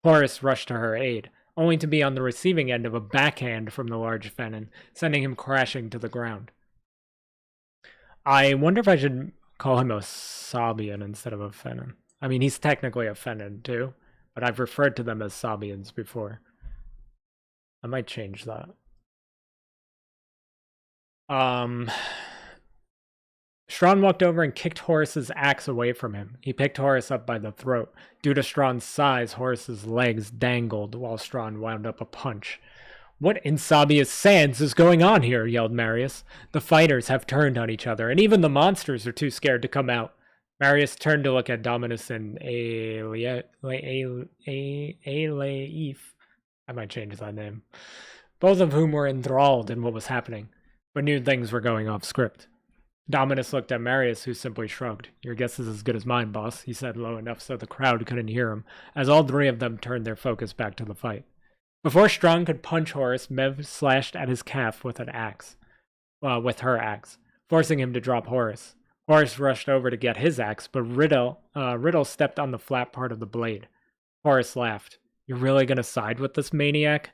Horace rushed to her aid, only to be on the receiving end of a backhand from the large Fennin, sending him crashing to the ground. I wonder if I should call him a Sabbian instead of a Fennin. I mean, he's technically a Fennin too, but I've referred to them as Sabbians before. I might change that. Strawn walked over and kicked Horace's axe away from him. He picked Horace up by the throat. Due to Strawn's size, Horace's legs dangled while Strawn wound up a punch. What in Sabbia Sands is going on here? Yelled Marius. The fighters have turned on each other, and even the monsters are too scared to come out. Marius turned to look at Dominus and Aleif. I might change that name. Both of whom were enthralled in what was happening, but knew things were going off script. Dominus looked at Marius, who simply shrugged. Your guess is as good as mine, boss, he said low enough so the crowd couldn't hear him, as all three of them turned their focus back to the fight. Before Strong could punch Horace, Mev slashed at his calf with her axe, forcing him to drop Horace. Horace rushed over to get his axe, but Riddle stepped on the flat part of the blade. Horace laughed. You're really gonna side with this maniac?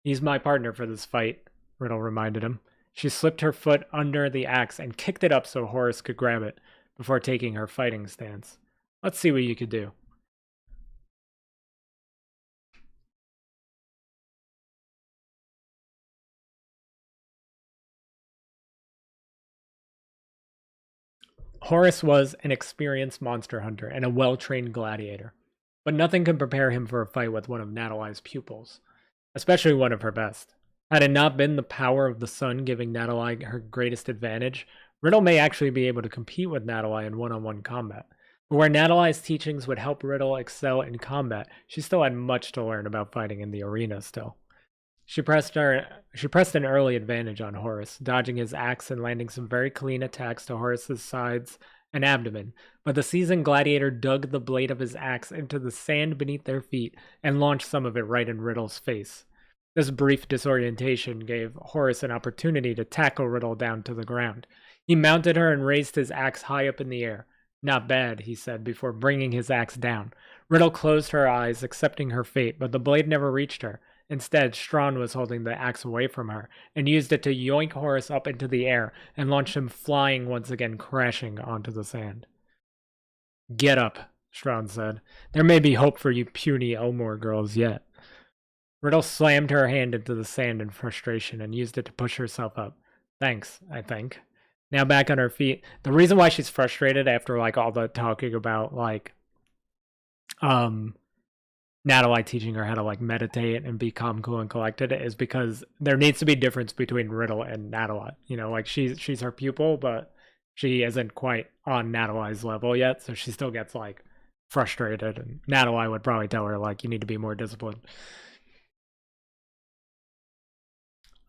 He's my partner for this fight, Riddle reminded him. She slipped her foot under the axe and kicked it up so Horace could grab it, before taking her fighting stance. Let's see what you could do. Horace was an experienced monster hunter and a well-trained gladiator, but nothing could prepare him for a fight with one of Natalie's pupils, especially one of her best. Had it not been the power of the sun giving Natalie her greatest advantage, Riddle may actually be able to compete with Natalie in one-on-one combat. But where Natalie's teachings would help Riddle excel in combat, she still had much to learn about fighting in the arena still. She pressed an early advantage on Horace, dodging his axe and landing some very clean attacks to Horace's sides and abdomen, but the seasoned gladiator dug the blade of his axe into the sand beneath their feet and launched some of it right in Riddle's face. This brief disorientation gave Horace an opportunity to tackle Riddle down to the ground. He mounted her and raised his axe high up in the air. Not bad, he said, before bringing his axe down. Riddle closed her eyes, accepting her fate, but the blade never reached her. Instead, Strawn was holding the axe away from her, and used it to yoink Horace up into the air and launch him flying once again, crashing onto the sand. Get up, Strawn said. There may be hope for you puny Elmore girls yet. Riddle slammed her hand into the sand in frustration and used it to push herself up. Thanks, I think. Now back on her feet. The reason why she's frustrated after all the talking about Natalie teaching her how to meditate and be calm, cool, and collected is because there needs to be a difference between Riddle and Natalie. She's her pupil, but she isn't quite on Natalie's level yet, so she still gets frustrated, and Natalie would probably tell her you need to be more disciplined.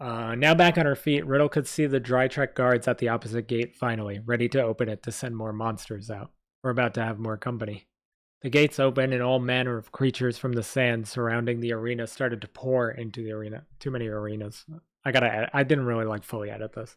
Now back on her feet, Riddle could see the dry trek guards at the opposite gate finally, ready to open it to send more monsters out. We're about to have more company. The gates opened and all manner of creatures from the sand surrounding the arena started to pour into the arena. Too many arenas. I didn't really fully edit this.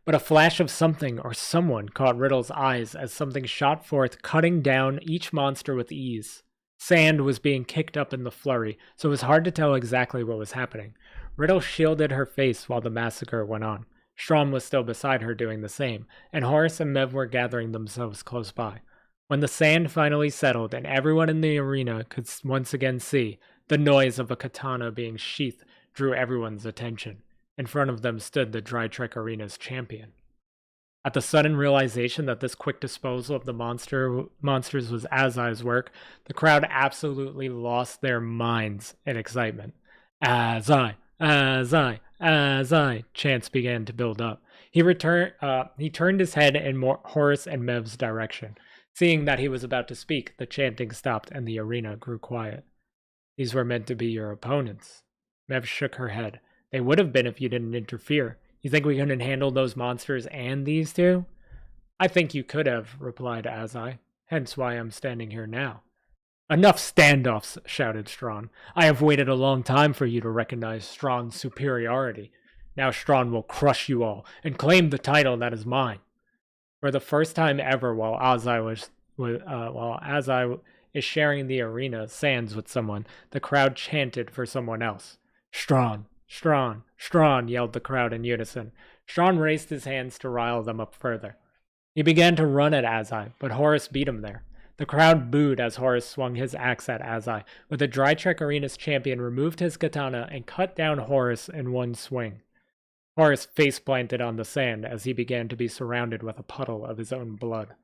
But a flash of something or someone caught Riddle's eyes as something shot forth, cutting down each monster with ease. Sand was being kicked up in the flurry, so it was hard to tell exactly what was happening. Riddle shielded her face while the massacre went on. Strawn was still beside her doing the same, and Horace and Mev were gathering themselves close by. When the sand finally settled and everyone in the arena could once again see, the noise of a katana being sheathed drew everyone's attention. In front of them stood the Dry Trek Arena's champion. At the sudden realization that this quick disposal of the monsters was Azai's work, the crowd absolutely lost their minds in excitement. Azai! Azai! Azai! Chants began to build up. He turned his head in Horace and Mev's direction. Seeing that he was about to speak, the chanting stopped and the arena grew quiet. These were meant to be your opponents. Mev shook her head. They would have been if you didn't interfere. You think we couldn't handle those monsters and these two? I think you could have, replied Azai. Hence why I'm standing here now. Enough standoffs, shouted Strawn. I have waited a long time for you to recognize Strawn's superiority. Now Strawn will crush you all and claim the title that is mine. For the first time ever, while Azai is sharing the arena sands with someone, the crowd chanted for someone else. Strawn, Strawn, Strawn, yelled the crowd in unison. Strawn raised his hands to rile them up further. He began to run at Azai, but Horus beat him there. The crowd booed as Horus swung his axe at Azai, but the Dry Trek Arena's champion removed his katana and cut down Horus in one swing. Horus face-planted on the sand as he began to be surrounded with a puddle of his own blood.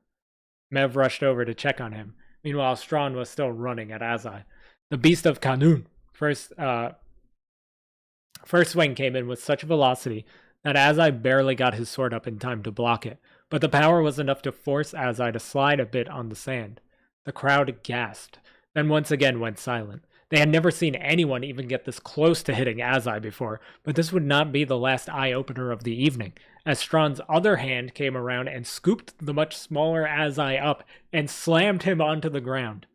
Mev rushed over to check on him. Meanwhile, Strawn was still running at Azai. The Beast of Kanun first swing came in with such velocity that Azai barely got his sword up in time to block it, but the power was enough to force Azai to slide a bit on the sand. The crowd gasped, then once again went silent. They had never seen anyone even get this close to hitting Azai before, but this would not be the last eye-opener of the evening, as Strawn's other hand came around and scooped the much smaller Azai up and slammed him onto the ground.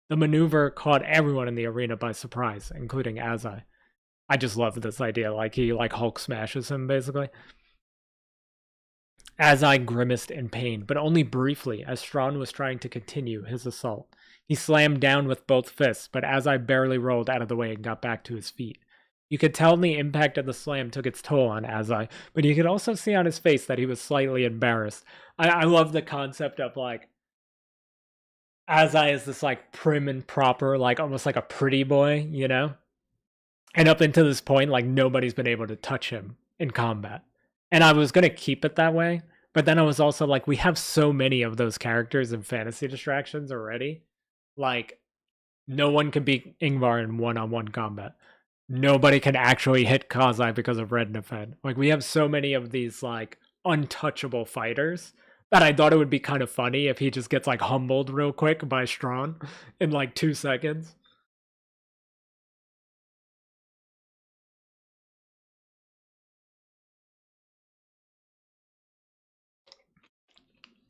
The maneuver caught everyone in the arena by surprise, including Azai. I just love this idea, he Hulk smashes him, basically. Azai grimaced in pain, but only briefly, as Strawn was trying to continue his assault. He slammed down with both fists, but Azai barely rolled out of the way and got back to his feet. You could tell the impact of the slam took its toll on Azai, but you could also see on his face that he was slightly embarrassed. I love the concept of, Azai is this, prim and proper, almost like a pretty boy, you know? And up until this point, nobody's been able to touch him in combat. And I was going to keep it that way, but then I was also we have so many of those characters in fantasy distractions already. No one can beat Ingvar in one-on-one combat. Nobody can actually hit Kazai because of Red Nefed. We have so many of these, untouchable fighters that I thought it would be kind of funny if he just gets, humbled real quick by Strawn in, 2 seconds.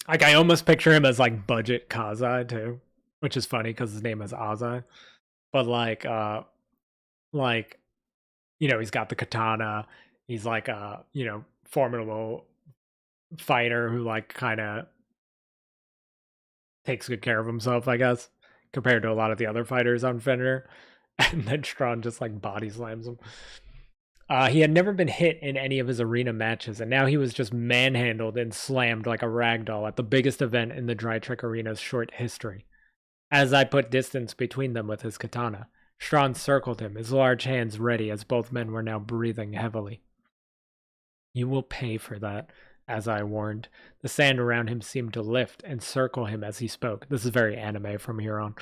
I almost picture him as, budget Kazai, too. Which is funny because his name is Azai. But he's got the katana. He's a, formidable fighter who kind of takes good care of himself, I guess, compared to a lot of the other fighters on Fenrir. And then Strawn just body slams him. He had never been hit in any of his arena matches, and now he was just manhandled and slammed like a ragdoll at the biggest event in the Dry Trek Arena's short history. Azai put distance between them with his katana. Strawn circled him, his large hands ready as both men were now breathing heavily. You will pay for that, Azai warned. The sand around him seemed to lift and circle him as he spoke. This is very anime from here on.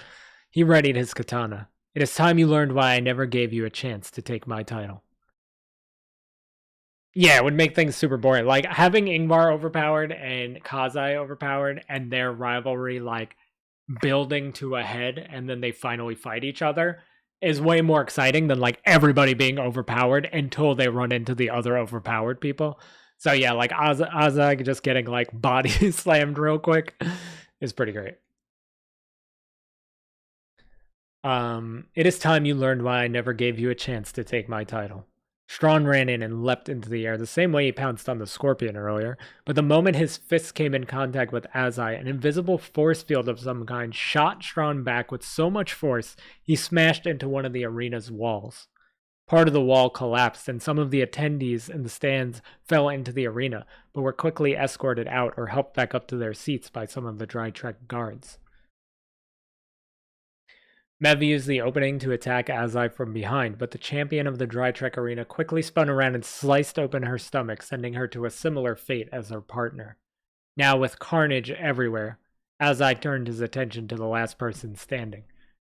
He readied his katana. It is time you learned why I never gave you a chance to take my title. Yeah, it would make things super boring. Having Ingvar overpowered and Kazai overpowered and their rivalry, building to a head and then they finally fight each other is way more exciting than, everybody being overpowered until they run into the other overpowered people. So, yeah, Azai just getting, body slammed real quick is pretty great. It is time you learned why I never gave you a chance to take my title. Strawn ran in and leapt into the air the same way he pounced on the scorpion earlier, but the moment his fists came in contact with Azai, an invisible force field of some kind shot Strawn back with so much force he smashed into one of the arena's walls. Part of the wall collapsed and some of the attendees in the stands fell into the arena, but were quickly escorted out or helped back up to their seats by some of the Dry Trek guards. Mev used the opening to attack Azai from behind, but the champion of the Dry Trek Arena quickly spun around and sliced open her stomach, sending her to a similar fate as her partner. Now, with carnage everywhere, Azai turned his attention to the last person standing.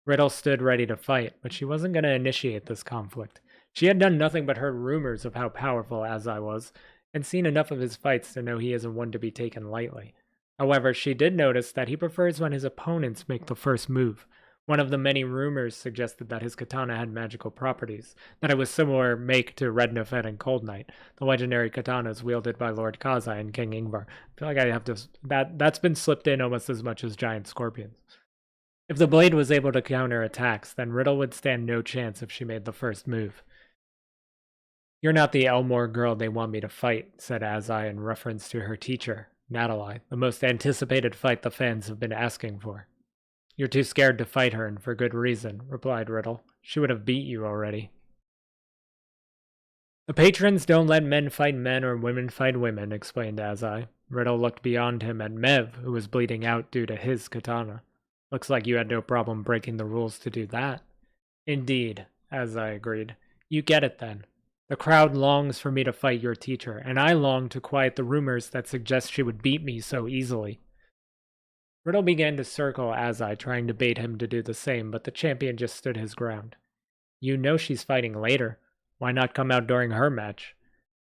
Riddle stood ready to fight, but she wasn't going to initiate this conflict. She had done nothing but heard rumors of how powerful Azai was, and seen enough of his fights to know he isn't one to be taken lightly. However, she did notice that he prefers when his opponents make the first move. One of the many rumors suggested that his katana had magical properties, that it was similar make to Red Nefed and Cold Knight, the legendary katanas wielded by Lord Kazai and King Ingvar. I feel like I have to... That's been slipped in almost as much as giant scorpions. If the blade was able to counter attacks, then Riddle would stand no chance if she made the first move. You're not the Elmore girl they want me to fight, said Azai in reference to her teacher, Natalie, the most anticipated fight the fans have been asking for. You're too scared to fight her, and for good reason, replied Riddle. She would have beat you already. The patrons don't let men fight men or women fight women, explained Azai. Riddle looked beyond him at Mev, who was bleeding out due to his katana. Looks like you had no problem breaking the rules to do that. Indeed, Azai agreed. You get it then. The crowd longs for me to fight your teacher, and I long to quiet the rumors that suggest she would beat me so easily. Riddle began to circle Azai, trying to bait him to do the same, but the champion just stood his ground. You know she's fighting later. Why not come out during her match?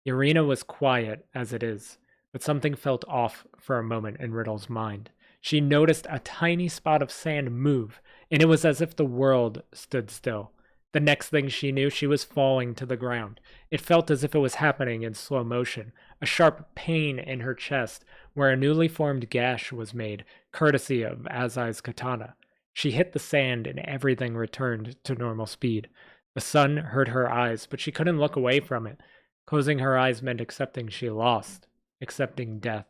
The arena was quiet, as it is, but something felt off for a moment in Riddle's mind. She noticed a tiny spot of sand move, and it was as if the world stood still. The next thing she knew, she was falling to the ground. It felt as if it was happening in slow motion, a sharp pain in her chest where a newly formed gash was made, courtesy of Azai's katana. She hit the sand and everything returned to normal speed. The sun hurt her eyes, but she couldn't look away from it. Closing her eyes meant accepting she lost, accepting death.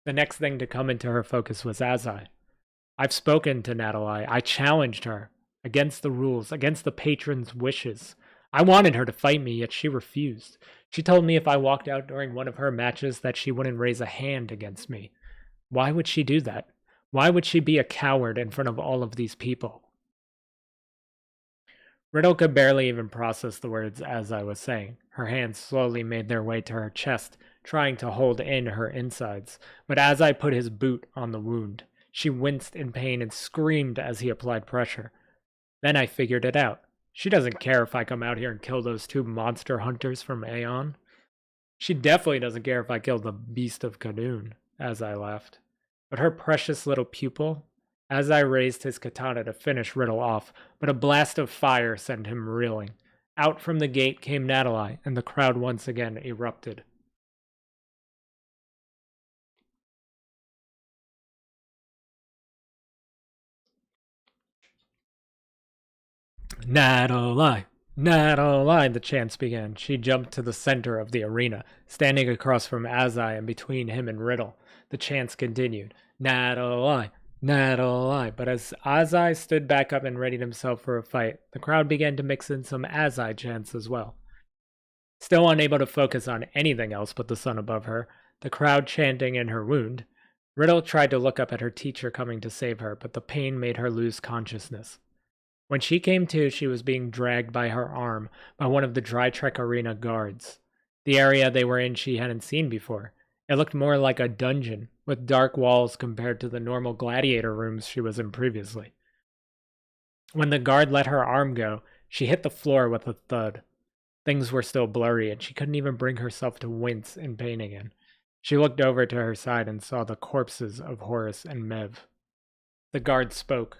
The next thing to come into her focus was Azai. I've spoken to Natalie. I challenged her. Against the rules, against the patron's wishes. I wanted her to fight me, yet she refused. She told me if I walked out during one of her matches that she wouldn't raise a hand against me. Why would she do that? Why would she be a coward in front of all of these people? Riddle could barely even process the words as I was saying. Her hands slowly made their way to her chest, trying to hold in her insides. But as I put his boot on the wound, she winced in pain and screamed as he applied pressure. Then I figured it out. She doesn't care if I come out here and kill those two monster hunters from Aeon. She definitely doesn't care if I kill the beast of Kadun, as I laughed. But her precious little pupil, as I raised his katana to finish Riddle off, but a blast of fire sent him reeling. Out from the gate came Natalie, and the crowd once again erupted. Natalie! Natalie! The chants began. She jumped to the center of the arena, standing across from Azai and between him and Riddle. The chants continued. Natalie! Natalie! But as Azai stood back up and readied himself for a fight, the crowd began to mix in some Azai chants as well. Still unable to focus on anything else but the sun above her, the crowd chanting in her wound, Riddle tried to look up at her teacher coming to save her, but the pain made her lose consciousness. When she came to, she was being dragged by her arm by one of the Dry Trek Arena guards. The area they were in she hadn't seen before. It looked more like a dungeon, with dark walls compared to the normal gladiator rooms she was in previously. When the guard let her arm go, she hit the floor with a thud. Things were still blurry, and she couldn't even bring herself to wince in pain again. She looked over to her side and saw the corpses of Horus and Mev. The guard spoke.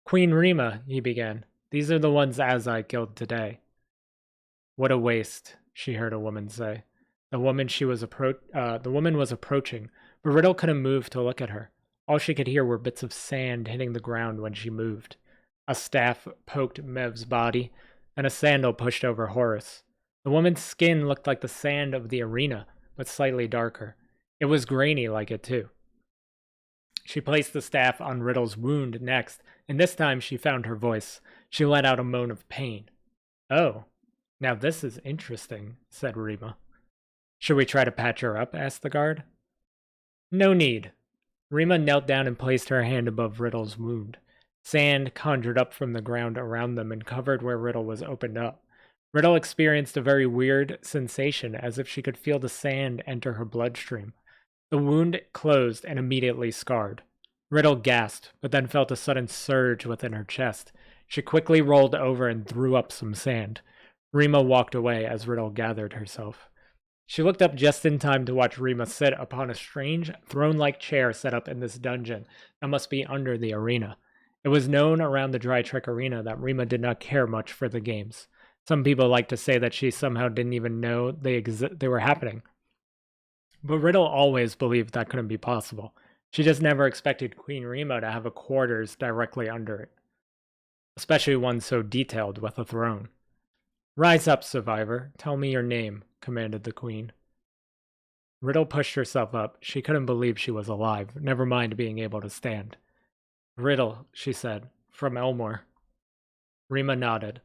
Queen Rima, he began. These are the ones Azai killed today. What a waste, she heard a woman say. The woman was approaching, but Riddle couldn't move to look at her. All she could hear were bits of sand hitting the ground when she moved. A staff poked Mev's body, and a sandal pushed over Horus. The woman's skin looked like the sand of the arena, but slightly darker. It was grainy like it too. She placed the staff on Riddle's wound next, and this time she found her voice. She let out a moan of pain. Oh, now this is interesting, said Rima. Should we try to patch her up? Asked the guard. No need. Rima knelt down and placed her hand above Riddle's wound. Sand conjured up from the ground around them and covered where Riddle was opened up. Riddle experienced a very weird sensation, as if she could feel the sand enter her bloodstream. The wound closed and immediately scarred. Riddle gasped, but then felt a sudden surge within her chest. She quickly rolled over and threw up some sand. Rima walked away as Riddle gathered herself. She looked up just in time to watch Rima sit upon a strange, throne-like chair set up in this dungeon that must be under the arena. It was known around the Dry Trek Arena that Rima did not care much for the games. Some people like to say that she somehow didn't even know they were happening. But Riddle always believed that couldn't be possible. She just never expected Queen Rima to have a quarters directly under it, especially one so detailed with a throne. Rise up, survivor. Tell me your name, commanded the queen. Riddle pushed herself up. She couldn't believe she was alive, never mind being able to stand. Riddle, she said, from Elmore. Rima nodded.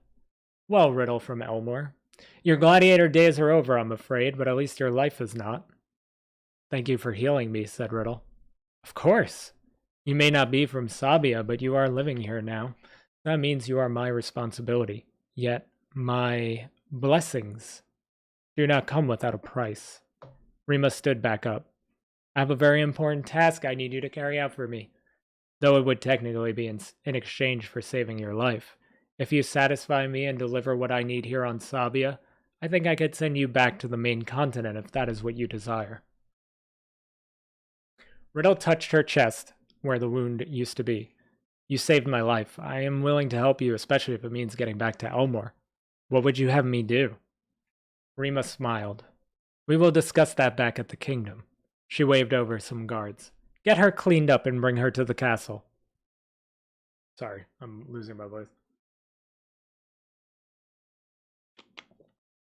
Well, Riddle from Elmore. Your gladiator days are over, I'm afraid, but at least your life is not. Thank you for healing me, said Riddle. Of course. You may not be from Sabbia, but you are living here now. That means you are my responsibility. Yet, my blessings do not come without a price. Rima stood back up. I have a very important task I need you to carry out for me, though it would technically be in exchange for saving your life. If you satisfy me and deliver what I need here on Sabbia, I think I could send you back to the main continent if that is what you desire. Riddle touched her chest, where the wound used to be. You saved my life. I am willing to help you, especially if it means getting back to Elmore. What would you have me do? Rima smiled. We will discuss that back at the kingdom. She waved over some guards. Get her cleaned up and bring her to the castle. Sorry, I'm losing my voice.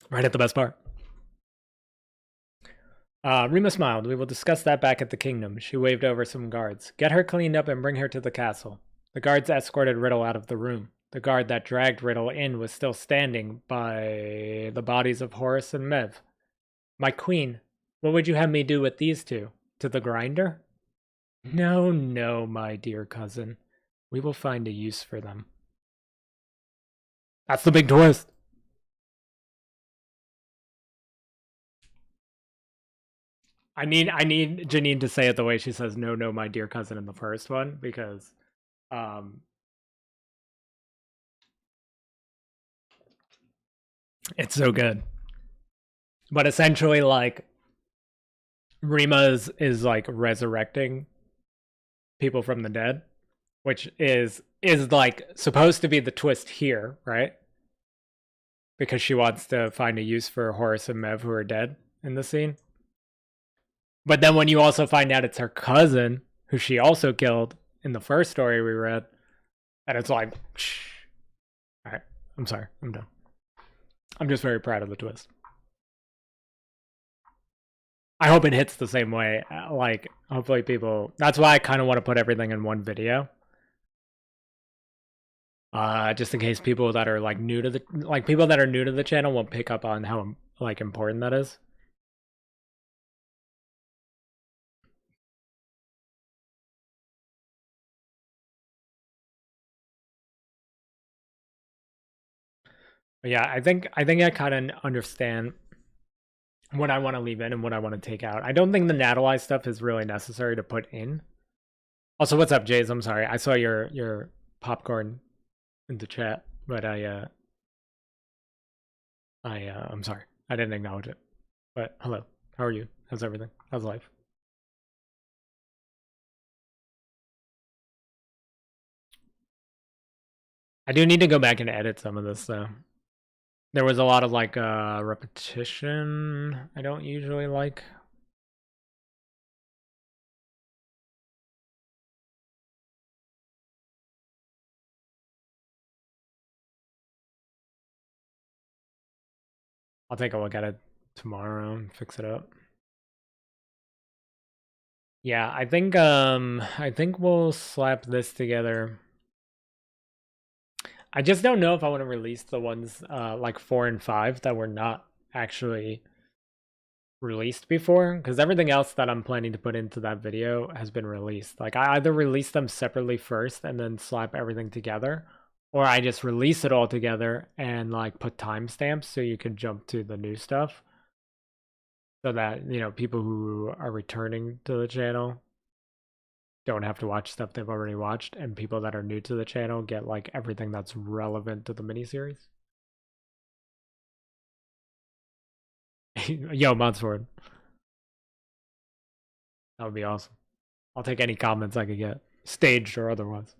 Right at the best part. Rima smiled. We will discuss that back at the kingdom. She waved over some guards. Get her cleaned up and bring her to the castle. The guards escorted Riddle out of the room. The guard that dragged Riddle in was still standing by the bodies of Horace and Mev. My queen, what would you have me do with these two? To the grinder? No, no, my dear cousin. We will find a use for them. That's the big twist. I need Janine to say it the way she says no, no, my dear cousin in the first one, because it's so good. But essentially, like, Rima is like resurrecting people from the dead, which is like supposed to be the twist here, right? Because she wants to find a use for Horace and Mev who are dead in the scene. But then when you also find out it's her cousin, who she also killed in the first story we read, and it's like, shh. All right, I'm sorry, I'm done. I'm just very proud of the twist. I hope it hits the same way. Like, hopefully people... That's why I kind of want to put everything in one video. Just in case people that are, like, new to the... Like, people that are new to the channel won't pick up on how, like, important that is. But yeah, I think I kind of understand what I want to leave in and what I want to take out. I don't think the Natalize stuff is really necessary to put in. Also, what's up, Jays? I'm sorry. I saw your popcorn in the chat, but I'm sorry. I didn't acknowledge it. But hello. How are you? How's everything? How's life? I do need to go back and edit some of this though. There was a lot of like repetition I don't usually like. I'll take a look at it tomorrow and fix it up. Yeah, I think we'll slap this together. I just don't know if I want to release the ones like 4 and 5 that were not actually released before, because everything else that I'm planning to put into that video has been released. Like, I either release them separately first and then slap everything together, or I just release it all together and like put timestamps so you can jump to the new stuff, so that, you know, people who are returning to the channel don't have to watch stuff they've already watched, and people that are new to the channel get like everything that's relevant to the miniseries. Yo, Modsword. That would be awesome. I'll take any comments I could get, staged or otherwise.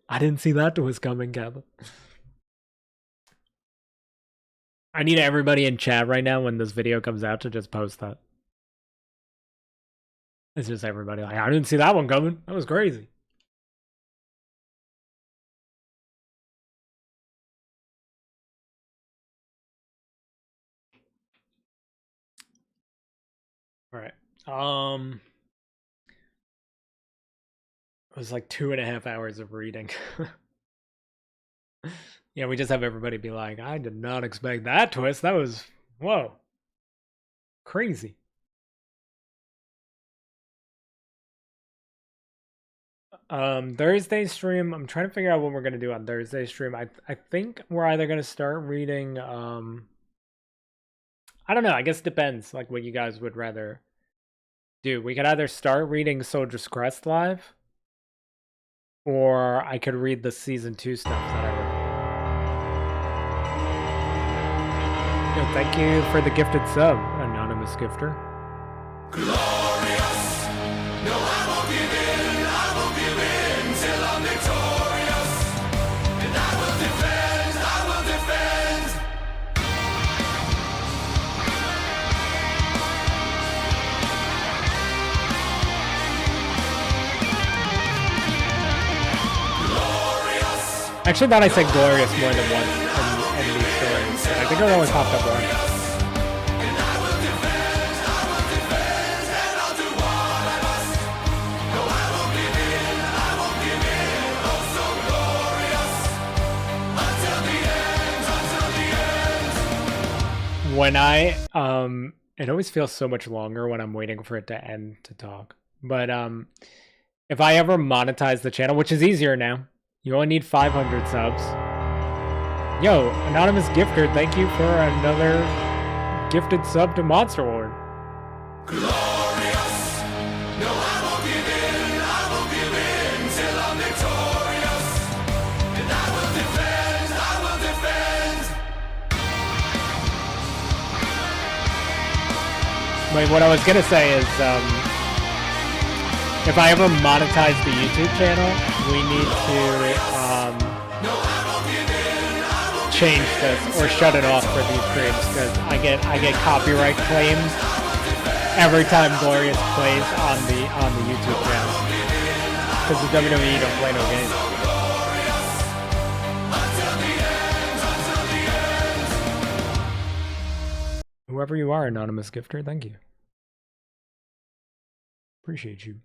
I didn't see that was coming, Kevin. I need everybody in chat right now when this video comes out to just post that. It's just everybody like, I didn't see that one coming. That was crazy. All right. was like 2.5 hours of reading. Yeah, we just have everybody be like, I did not expect that twist. That was, whoa, crazy. Thursday stream, I'm trying to figure out what we're gonna do on Thursday stream. I think we're either gonna start reading I don't know, I guess it depends like what you guys would rather do. We could either start reading Soldier's Crest live, or I could read the season 2 stuff that I read. Yo, thank you for the gifted sub, anonymous gifter. Glorious. No, I won't give in till I'm victorious. And I will defend, Glorious. Actually, thought I said glorious more than once in these stories. I think it only popped up once. When it always feels so much longer when I'm waiting for it to end to talk. But if I ever monetize the channel, which is easier now, you only need 500 subs. Yo, anonymous gifter, thank you for another gifted sub to Monster Ward. Glorious. No, I won't give in till I'm victorious. And I will defend. Wait, what I was gonna say is, if I ever monetize the YouTube channel, we need to change this or shut it off for these streams, because I get copyright claims every time Glorious plays on the YouTube channel, because the WWE don't play no games. Whoever you are, anonymous gifter, thank you. Appreciate you.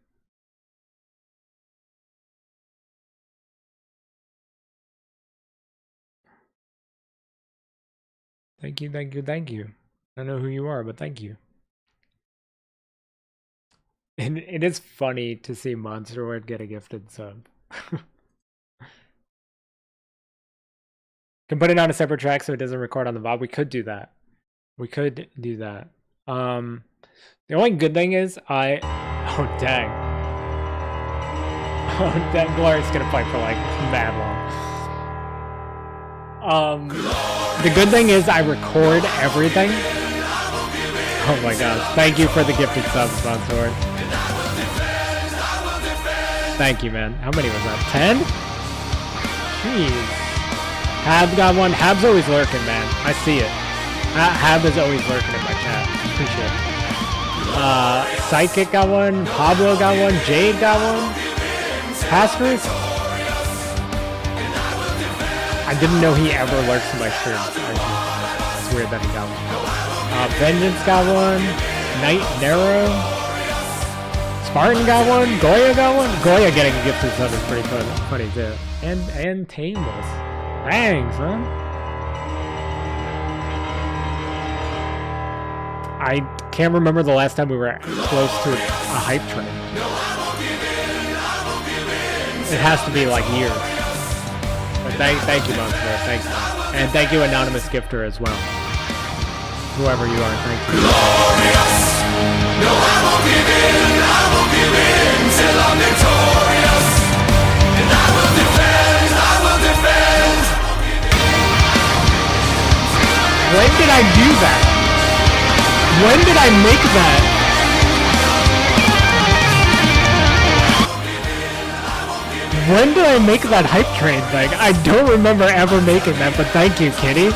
Thank you. I don't know who you are, but thank you. And it is funny to see Monster Ward get a gifted sub. Can put it on a separate track so it doesn't record on the VOD. We could do that. The only good thing is oh dang, Gloria's gonna fight for like mad long. The good thing is I record everything. Oh my gosh, thank you for the gifted subs, Monster. Thank you, man. How many was that? 10? Jeez. Hab got one. Hab's always lurking, man. I see it. Hab is always lurking in my chat. Appreciate it. Psychic got one. Pablo got one. Jade got one. Pastors? I didn't know he ever lurks in my streams. It's weird that he got one. Vengeance got one. Knight Nero. Spartan got one. Goya got one. Goya getting a gifted sub is pretty funny too. And Tameless. Dang, son. I can't remember the last time we were close to a hype train. It has to be like years. But thank you, Monster. Thank you. And thank you, anonymous gifter, as well. Whoever you are, thank you. Glorious. No, I won't give in till I'm victorious. And I will defend. When did I do that? When did I make that? When did I make that hype train thing? I don't remember ever making that, but thank you, Kitty.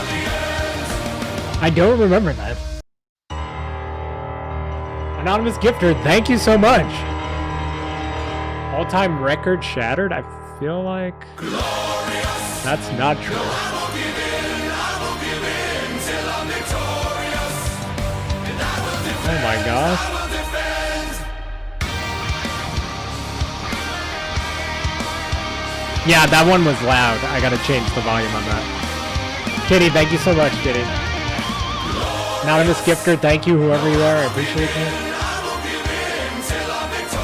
I don't remember that. Anonymous gifter, thank you so much. All-time record shattered? I feel like that's not true. Oh my gosh. Yeah, that one was loud. I gotta change the volume on that. Kitty, thank you so much, Kitty. Anonymous Gifter, thank you, whoever you are. I appreciate you.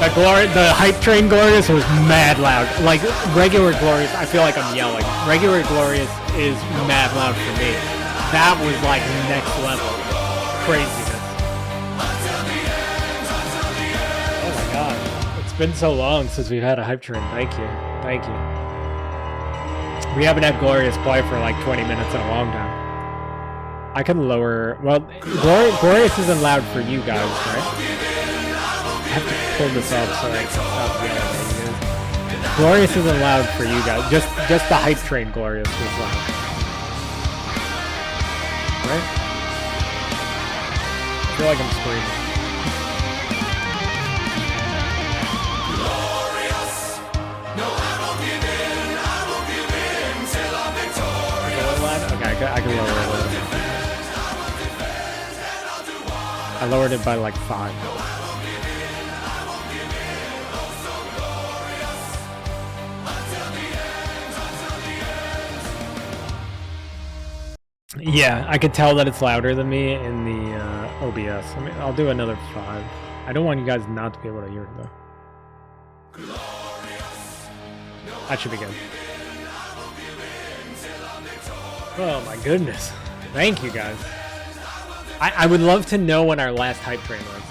The hype train Glorious was mad loud. Like, regular Glorious, I feel like I'm yelling. Regular Glorious is mad loud for me. That was like next level craziness. Oh my god. It's been so long since we've had a hype train. Thank you. Thank you. We haven't had Glorious play for like 20 minutes in a long time. I can lower... Well, Glorious isn't loud for you guys, right? I have to pull this up so I can stop yelling at you guys. Glorious isn't loud for you guys. Just the hype train Glorious was loud. Right? I feel like I'm screaming. Okay, I can lower it a little bit. I lowered it by like 5. Yeah, I could tell that it's louder than me in the OBS. I mean, I'll do another 5. I don't want you guys not to be able to hear it though. That should be good. Oh my goodness. Thank you guys. I would love to know when our last hype train was.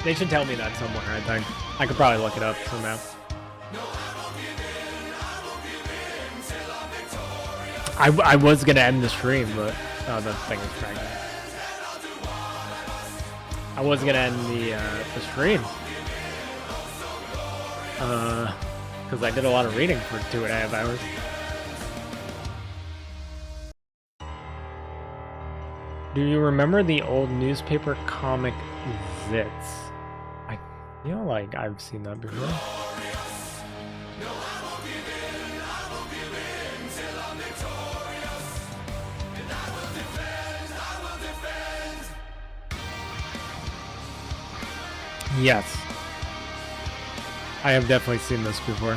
They should tell me that somewhere, I think. I could probably look it up somehow. I was gonna end the stream, but oh, the thing is cracking. I was gonna end the stream. Because I did a lot of reading for 2.5 hours. Do you remember the old newspaper comic Zits? I feel like I've seen that before. Yes. I have definitely seen this before.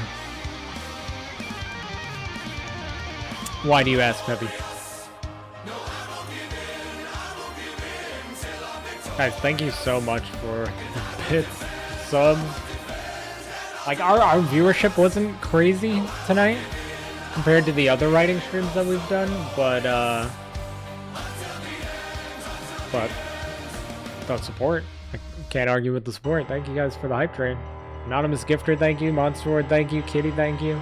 Why do you ask, Peppy? Guys, thank you so much for the bits, subs. Like, our viewership wasn't crazy tonight compared to the other writing streams that we've done, but the support. I can't argue with the support. Thank you guys for the hype train. Anonymous Gifter, thank you. Monster Ward, thank you. Kitty, thank you.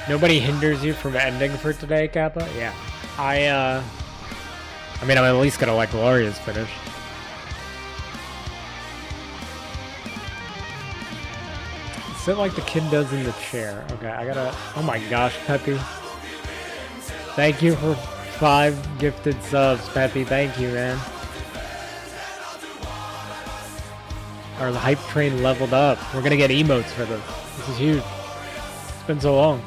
Nobody hinders you from ending for today, Kappa? Yeah. I mean, I'm at least gonna let Gloria's finish. Sit like the kid does in the chair. Okay, I gotta... Oh my gosh, Peppy. Thank you for 5 gifted subs, Peppy. Thank you, man. Our hype train leveled up. We're gonna get emotes for this. This is huge. It's been so long.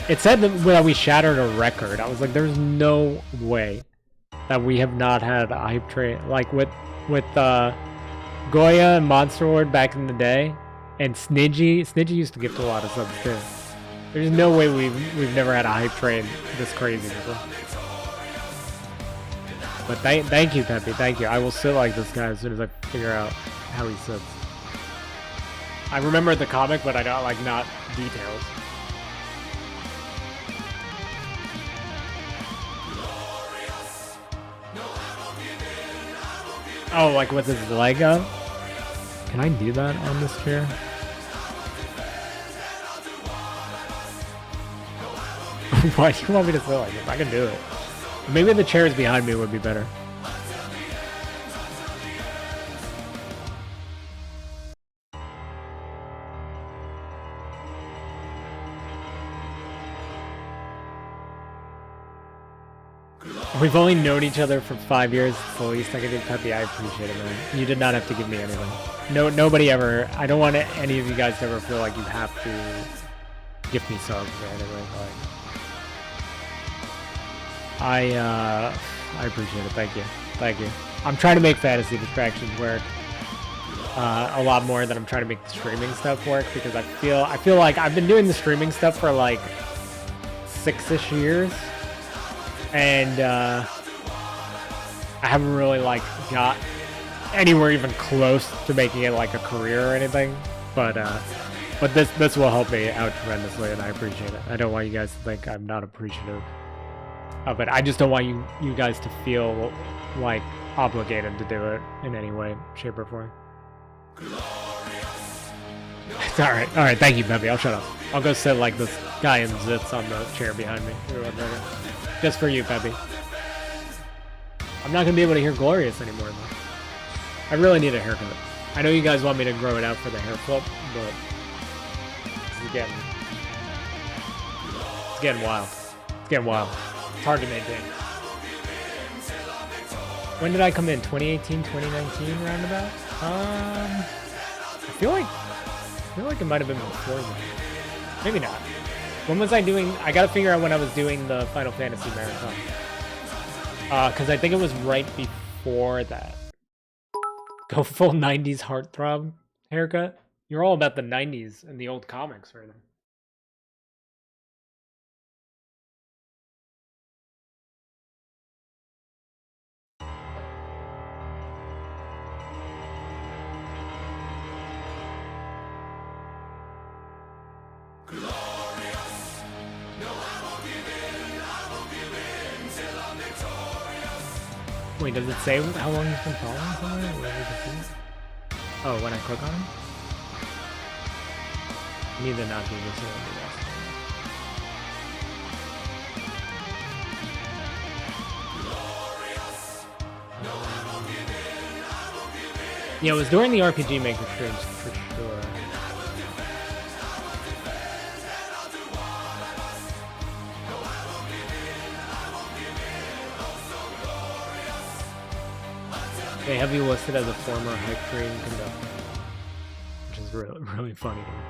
It said that we shattered a record. I was like, there's no way that we have not had a hype train. Like with Goya and Monster Ward back in the day. And Snidgy used to gift a lot of subs too. There's no way we've never had a hype train this crazy before. But thank you, Peppy, thank you. I will sit like this guy as soon as I figure out how he sits. I remember the comic, but I don't like not details. Oh, like with his leg up? Can I do that on this chair? Why do you want me to sit like this? I can do it. Maybe the chairs behind me would be better. We've only known each other for 5 years. It's the least I can do, Peppy. I appreciate it, man. You did not have to give me anything. No, nobody ever. I don't want any of you guys to ever feel like you have to give me subs or anything. Like, I appreciate it. Thank you. Thank you. I'm trying to make fantasy distractions work a lot more than I'm trying to make the streaming stuff work, because I feel like I've been doing the streaming stuff for like 6-ish years, and I haven't really like got anywhere even close to making it like a career or anything. But this will help me out tremendously, and I appreciate it. I don't want you guys to think I'm not appreciative of it. I just don't want you guys to feel like obligated to do it in any way, shape, or form. It's alright, thank you, Peppy. I'll shut up. I'll go sit like this guy in zits on the chair behind me. Just for you, Peppy. I'm not gonna be able to hear Glorious anymore, though. I really need a haircut. I know you guys want me to grow it out for the hair flip, but it's getting wild. It's getting wild. It's hard to maintain. When did I come in? 2018, 2019, roundabout? I feel like it might have been before that. Maybe not. When was I doing? I gotta figure out when I was doing the Final Fantasy marathon. Cause I think it was right before that. Go full 90s heartthrob haircut. You're all about the 90s and the old comics, right? Wait, does it say how long he's been following somewhere? Oh, when I click on him? I need to not do this or the rest. Yeah, it was during the RPG Maker streams for sure. They have you listed as a former hype train conductor, which is really funny to me.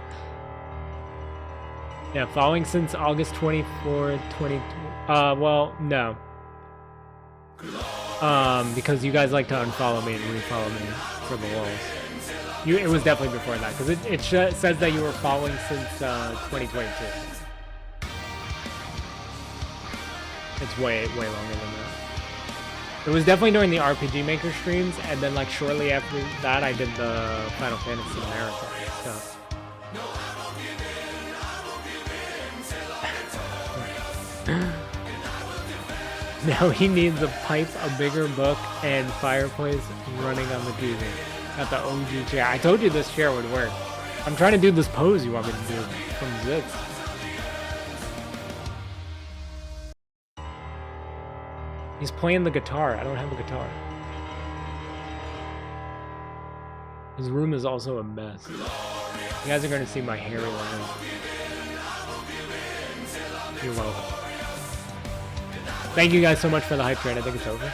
Yeah, following since August 24th, 20. Well, no. Because you guys like to unfollow me and refollow me for the lulz. It was definitely before that, because it says that you were following since 2022. It's way longer than that. It was definitely during the RPG Maker streams, and then like shortly after that I did the Final Fantasy marathon stuff. Now he needs a pipe, a bigger book, and fireplace running on the TV. Got the OG chair. I told you this chair would work. I'm trying to do this pose you want me to do from Zits. He's playing the guitar. I don't have a guitar. His room is also a mess. You guys are going to see my hairy line. You're welcome. Thank you guys so much for the hype train. I think it's over.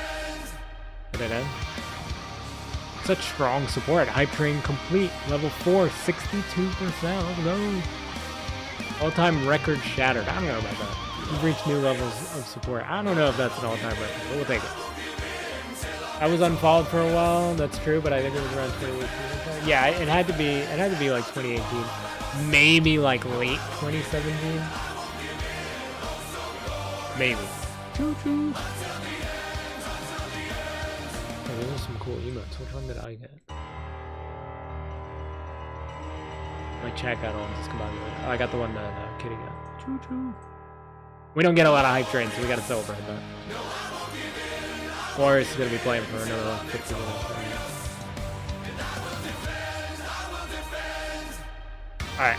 Did it end? Such strong support. Hype train complete. Level 4, 62%. Let's go. All-time record shattered. I don't know about that. We've reached new levels of support. I don't know if that's an all-time record, but we'll take it. I was unfollowed for a while. That's true, but I think it was around 2018. Yeah, it had to be like 2018. Maybe like late 2017. Maybe. Choo-choo. Oh, those are some cool emotes. Which one did I get? My chat got all discombobulated. Oh, I got the one that Kitty got. Choo-choo. We don't get a lot of hype trains, so we gotta celebrate that. Glorious is gonna be playing for another 50 minutes. Alright.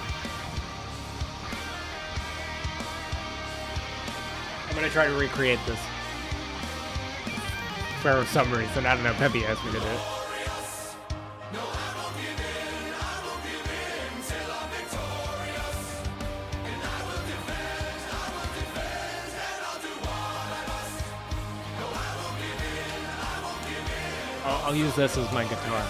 I'm gonna try to recreate this. For some reason, I don't know, Peppy asked me to do it. I'll use this as my guitar.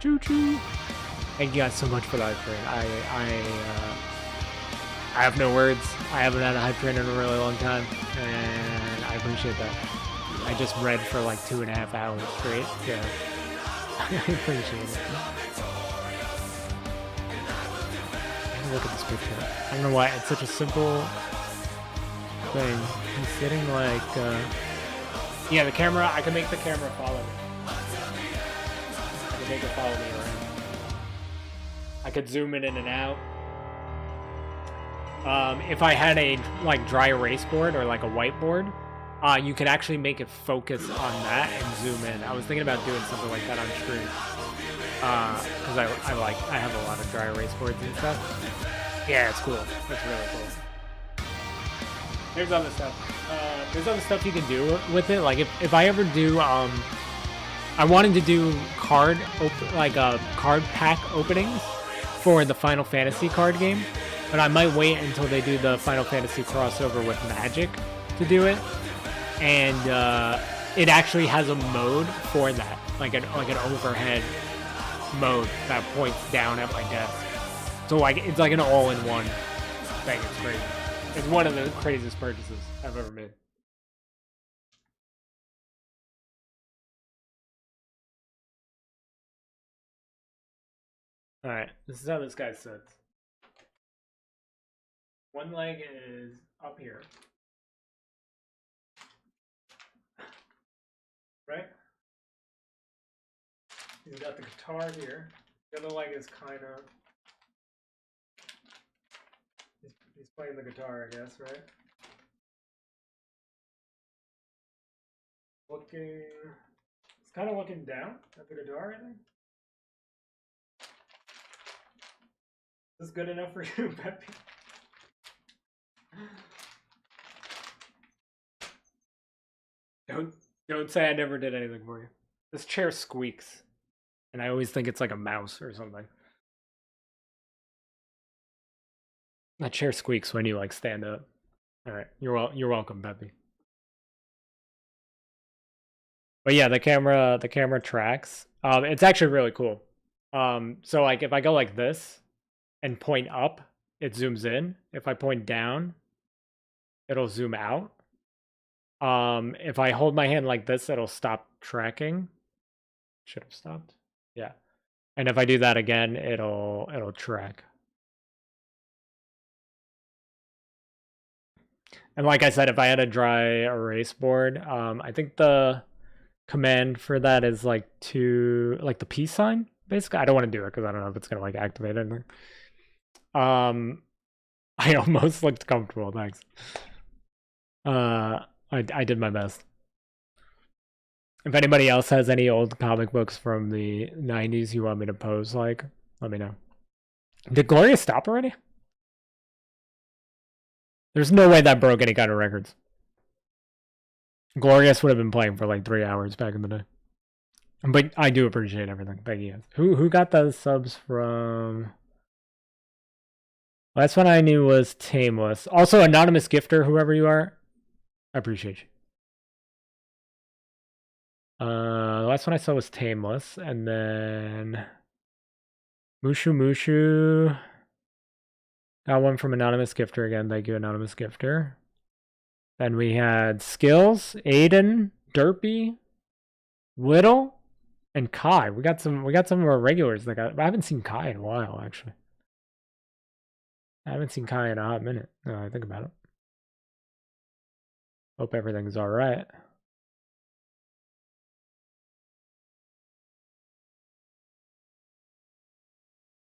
Choo choo. Thank you guys so much for the hype train. I have no words. I haven't had a hype train in a really long time, and I appreciate that. I just read for like 2.5 hours straight, so I appreciate it. Look at this picture. I don't know why it's such a simple thing. He's sitting like, yeah, the camera. I can make the camera follow me. I can make it follow me around. I could zoom in and out. If I had a like dry erase board or like a whiteboard, you could actually make it focus on that and zoom in. I was thinking about doing something like that on stream. Because I have a lot of dry erase boards and stuff. Yeah, it's cool. It's really cool. There's other stuff. There's other stuff you can do with it. Like if I ever do, I wanted to do card pack openings for the Final Fantasy card game, but I might wait until they do the Final Fantasy crossover with Magic to do it. And it actually has a mode for that, like an overhead mode that points down at my desk. So like it's like an all-in-one thing. It's crazy. It's one of the craziest purchases I've ever made. All right, this is how this guy sits. One leg is up here, right? He's got the guitar here. The other leg is kind of... He's playing the guitar, I guess, right? Looking... He's kind of looking down at the guitar, I think. Is this good enough for you, Peppy? Don't say I never did anything for you. This chair squeaks. And I always think it's like a mouse or something. That chair squeaks when you like stand up. All right, you're welcome, Peppy. But yeah, the camera tracks. It's actually really cool. So like if I go like this and point up, it zooms in. If I point down, it'll zoom out. If I hold my hand like this, it'll stop tracking. Should have stopped. Yeah. And if I do that again, it'll track. And like I said, if I had a dry erase board, I think the command for that is like the peace sign, basically. I don't want to do it because I don't know if it's gonna like activate anything. I almost looked comfortable, thanks. I did my best. If anybody else has any old comic books from the 90s you want me to pose, like, let me know. Did Gloria stop already? There's no way that broke any kind of records. Glorious would have been playing for like 3 hours back in the day. But I do appreciate everything. Thank you. Who got those subs from? Last one I knew was Tameless. Also, anonymous gifter, whoever you are, I appreciate you. The last one I saw was Tameless, and then Mushu Mushu. Got one from anonymous gifter again. Thank you, anonymous gifter. Then we had Skills, Aiden, Derpy, Little, and Kai. We got some of our regulars. I haven't seen Kai in a while, actually. I haven't seen Kai in a hot minute. No, I think about it. Hope everything's all right.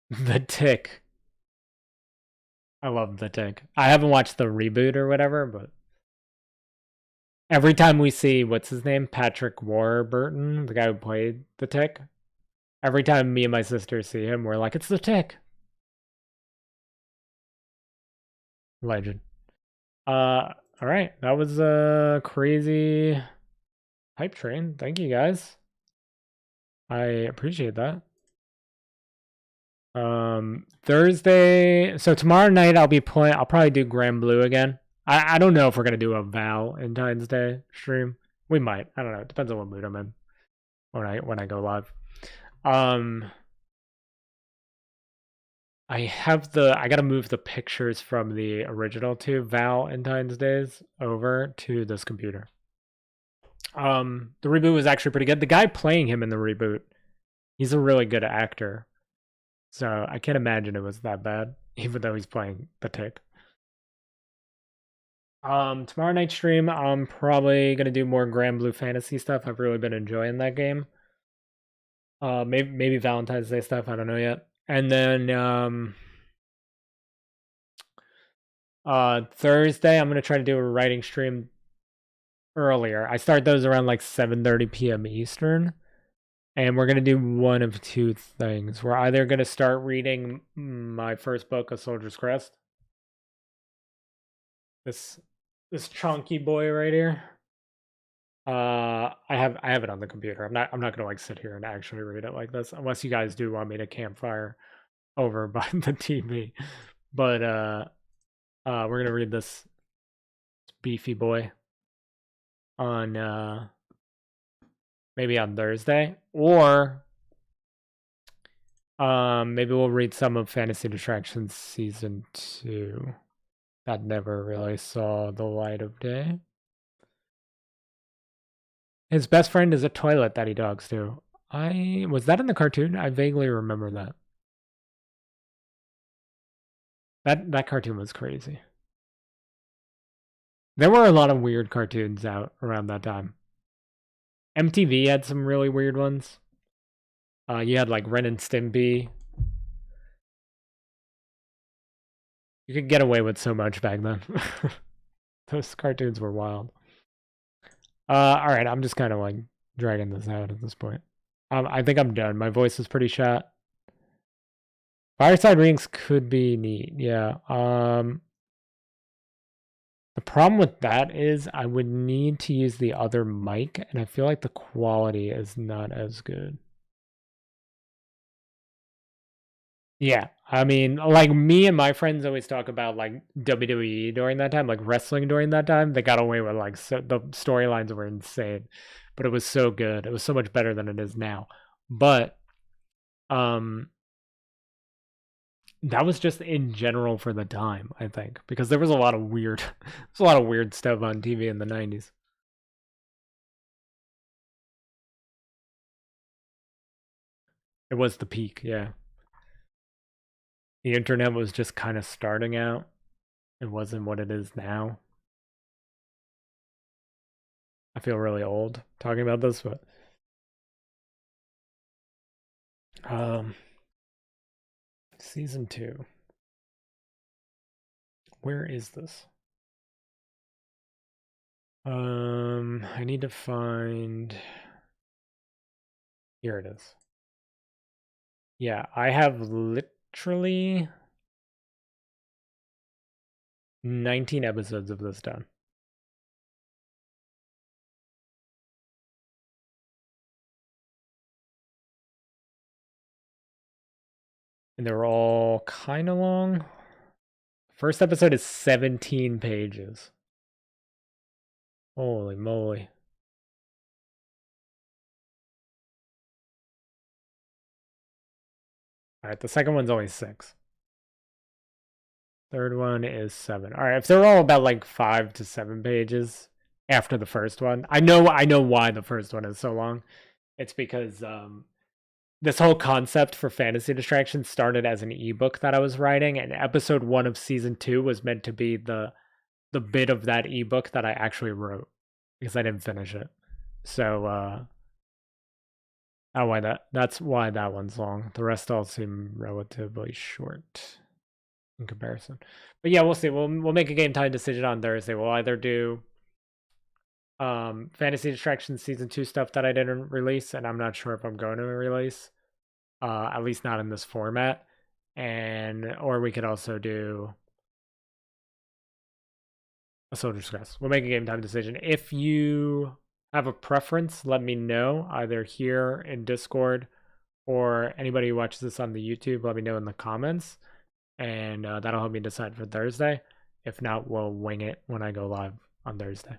The Tick. I love The Tick. I haven't watched the reboot or whatever, but every time we see, what's his name? Patrick Warburton, the guy who played The Tick. Every time me and my sister see him, we're like, it's The Tick. Legend. All right. That was a crazy hype train. Thank you guys. I appreciate that. Thursday. So tomorrow night I'll be playing. I'll probably do Grand Blue again. I don't know if we're gonna do a Valentine's Day stream. We might. I don't know. It depends on what mood I'm in when I go live. I gotta move the pictures from the original two Valentine's Days over to this computer. The reboot was actually pretty good. The guy playing him in the reboot, he's a really good actor. So I can't imagine it was that bad, even though he's playing the tick. Tomorrow night stream, I'm probably gonna do more Grand Blue Fantasy stuff. I've really been enjoying that game. Maybe Valentine's Day stuff. I don't know yet. And then Thursday, I'm gonna try to do a writing stream earlier. I start those around like 7:30 p.m. Eastern. And we're going to do one of two things. We're either going to start reading my first book, A Soldier's Crest. This chunky boy right here. I have it on the computer. I'm not going to like sit here and actually read it like this, unless you guys do want me to campfire over by the TV. But we're going to read this beefy boy on maybe on Thursday, or maybe we'll read some of Fantasy Distractions Season 2. That never really saw the light of day. His best friend is a toilet that he dogs to. Was that in the cartoon? I vaguely remember that. That cartoon was crazy. There were a lot of weird cartoons out around that time. MTV had some really weird ones. You had like Ren and Stimpy. You could get away with so much back then. Those cartoons were wild. All right, I'm just kind of like dragging this out at this point. I think I'm done. My voice is pretty shot. Fireside rings could be neat. Yeah. The problem with that is I would need to use the other mic, and I feel like the quality is not as good. Yeah, I mean, like me and my friends always talk about like WWE during that time, like wrestling during that time. They got away with like the storylines were insane, but it was so good. It was so much better than it is now. But that was just in general for the time, I think, because there was a lot of weird, there's a lot of weird stuff on TV in the 90s. It was the peak, yeah. The internet was just kind of starting out. It wasn't what it is now. I feel really old talking about this, but season 2. Where is this? I need to find. Here it is. Yeah, I have literally 19 episodes of this done. And they're all kind of long. First episode is 17 pages. Holy moly. All right, the second one's only 6. Third one is 7. All right, if they're all about like 5 to 7 pages after the first one, I know why the first one is so long. It's because this whole concept for Fantasy Distraction started as an ebook that I was writing, and episode 1 of season 2 was meant to be the bit of that ebook that I actually wrote because I didn't finish it. So that's why that one's long. The rest all seem relatively short in comparison. But yeah, we'll see. We'll make a game time decision on Thursday. We'll either do Fantasy Distraction season 2 stuff that I didn't release, and I'm not sure if I'm going to release. At least not in this format. Or we could also do a Soldier Stress. We'll make a game time decision. If you have a preference, let me know either here in Discord or anybody who watches this on the YouTube. Let me know in the comments, and that'll help me decide for Thursday. If not, we'll wing it when I go live on Thursday.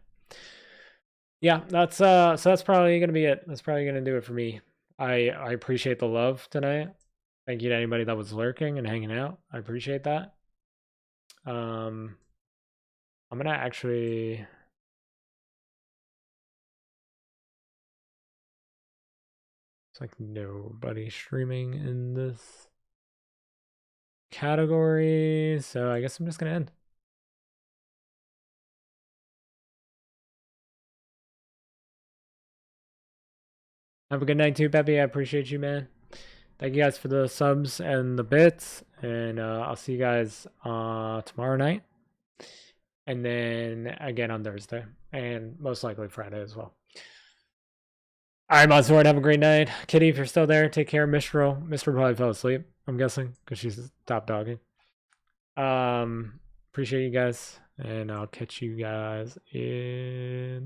Yeah, that's so that's probably gonna be it. That's probably gonna do it for me. I appreciate the love tonight. Thank you to anybody that was lurking and hanging out. I appreciate that. I'm gonna actually. It's like nobody streaming in this category, so I guess I'm just gonna end. Have a good night too, Peppy. I appreciate you, man. Thank you guys for the subs and the bits, and I'll see you guys tomorrow night, and then again on Thursday, and most likely Friday as well. All right, Modsword, have a great night. Kitty, if you're still there, take care. Mistral probably fell asleep, I'm guessing, because she's top dogging. Appreciate you guys, and I'll catch you guys in